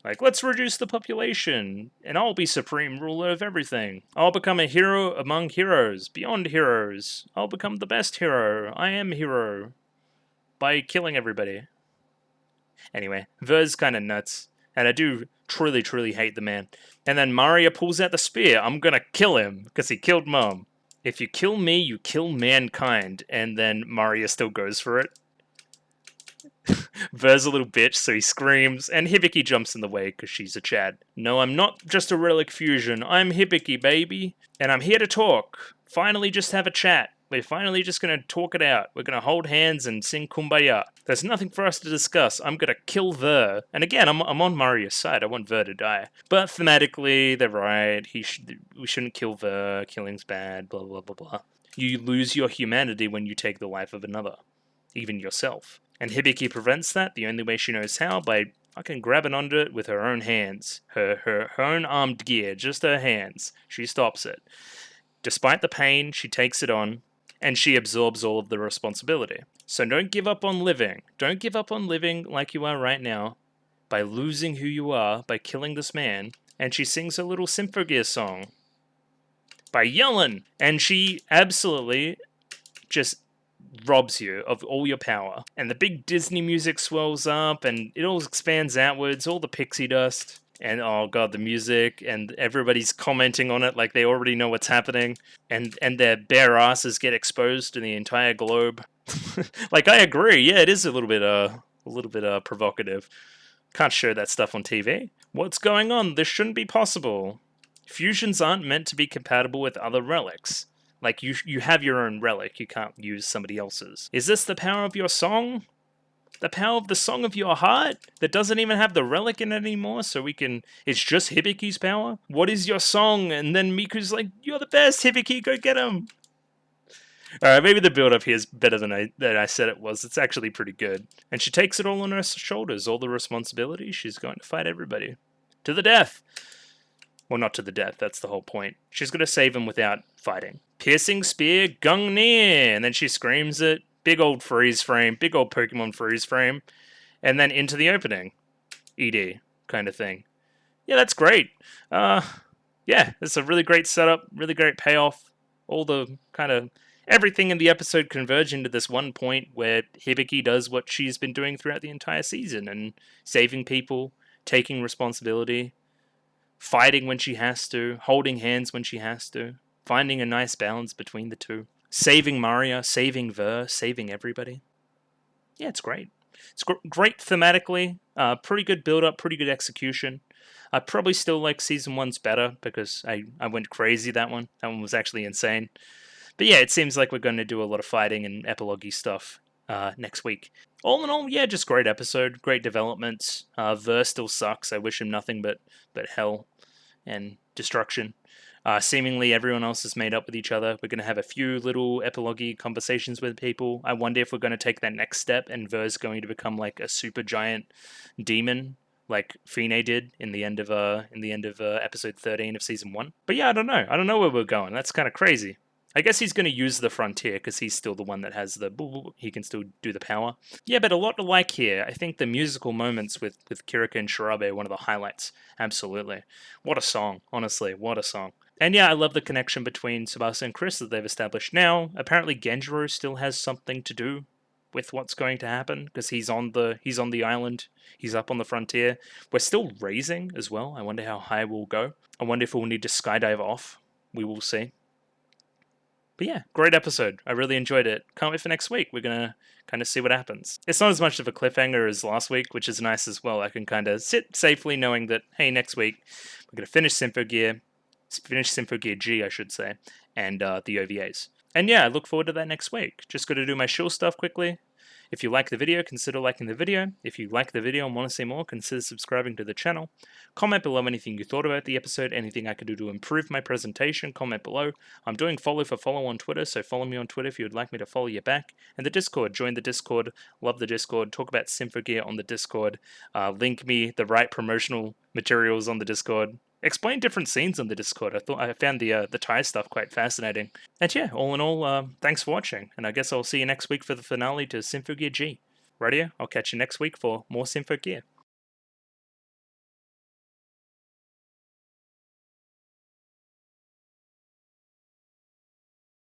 Like, let's reduce the population, and I'll be supreme ruler of everything. I'll become a hero among heroes, beyond heroes. I'll become the best hero. I am hero. By killing everybody. Anyway, Ver's kind of nuts. And I do truly, truly hate the man. And then Maria pulls out the spear. I'm gonna kill him, because he killed Mom. If you kill me, you kill mankind. And then Maria still goes for it. Ver's a little bitch, so he screams, and Hibiki jumps in the way because she's a Chad. No, I'm not just a relic fusion. I'm Hibiki, baby. And I'm here to talk. Finally, just have a chat. We're finally just going to talk it out. We're going to hold hands and sing Kumbaya. There's nothing for us to discuss. I'm going to kill Ver. And again, I'm on Maria's side. I want Ver to die. But thematically, they're right. We shouldn't kill Ver. Killing's bad. Blah, blah, blah, blah. You lose your humanity when you take the life of another. Even yourself. And Hibiki prevents that the only way she knows how, by fucking grabbing onto it with her own hands. Her own armed gear. Just her hands. She stops it. Despite the pain, she takes it on. And she absorbs all of the responsibility. So don't give up on living. Don't give up on living like you are right now by losing who you are, by killing this man. And she sings a little Symphogear song by yelling. And she absolutely just robs you of all your power. And the big Disney music swells up and it all expands outwards, all the pixie dust. And oh god, the music, and everybody's commenting on it like they already know what's happening, and their bare asses get exposed to the entire globe. Like, I agree, yeah, it is a little bit provocative. Can't show that stuff on TV. What's going on? This shouldn't be possible. Fusions aren't meant to be compatible with other relics. Like, you have your own relic, you can't use somebody else's. Is this the power of your song? The power of the song of your heart that doesn't even have the relic in it anymore, so it's just Hibiki's power? What is your song? And then Miku's like, you're the best, Hibiki, go get him. Alright, maybe the build-up here is better than I said it was. It's actually pretty good. And she takes it all on her shoulders, all the responsibility. She's going to fight everybody. To the death. Well, not to the death, that's the whole point. She's going to save him without fighting. Piercing spear, Gungnir! And then she screams it. Big old freeze frame, big old Pokemon freeze frame, and then into the opening. ED kind of thing. Yeah, that's great. Yeah, it's a really great setup, really great payoff. All the kind of everything in the episode converging to this one point where Hibiki does what she's been doing throughout the entire season and saving people, taking responsibility, fighting when she has to, holding hands when she has to, finding a nice balance between the two. Saving Maria, saving Ver, saving everybody. Yeah, it's great. It's great thematically. Pretty good build-up, pretty good execution. I probably still like Season 1's better because I went crazy that one. That one was actually insane. But yeah, it seems like we're going to do a lot of fighting and epilogue-y stuff next week. All in all, yeah, just great episode, great developments. Ver still sucks. I wish him nothing but hell and destruction. Seemingly everyone else is made up with each other. We're going to have a few little epilogue-y conversations with people. I wonder if we're going to take that next step and Ver's going to become like a super giant demon, like Fine did in the end of episode 13 of season 1. But yeah, I don't know. I don't know where we're going. That's kind of crazy. I guess he's going to use the frontier because he's still the one that has he can still do the power. Yeah, but a lot to like here. I think the musical moments with Kirika and Shirabe are one of the highlights. Absolutely. What a song. Honestly, what a song. And yeah, I love the connection between Tsubasa and Chris that they've established now. Apparently Genjiro still has something to do with what's going to happen because he's on the island, he's up on the frontier. We're still raising as well. I wonder how high we'll go. I wonder if we'll need to skydive off. We will see. But yeah, great episode. I really enjoyed it. Can't wait for next week. We're gonna kind of see what happens. It's not as much of a cliffhanger as last week, which is nice as well. I can kind of sit safely knowing that, hey, next week we're gonna finish Symphogear G, I should say, and the OVAs. And yeah, I look forward to that next week. Just got to do my shill stuff quickly. If you like the video, consider liking the video. If you like the video and want to see more, consider subscribing to the channel. Comment below anything you thought about the episode, anything I could do to improve my presentation, comment below. I'm doing follow for follow on Twitter, so follow me on Twitter if you would like me to follow you back. And the Discord, join the Discord, love the Discord, talk about Symphogear on the Discord, link me the right promotional materials on the Discord. Explain different scenes on the Discord. I found the tie stuff quite fascinating. And yeah, all in all, thanks for watching, and I guess I'll see you next week for the finale to Symphogear G. Radio, I'll catch you next week for more Symphogear.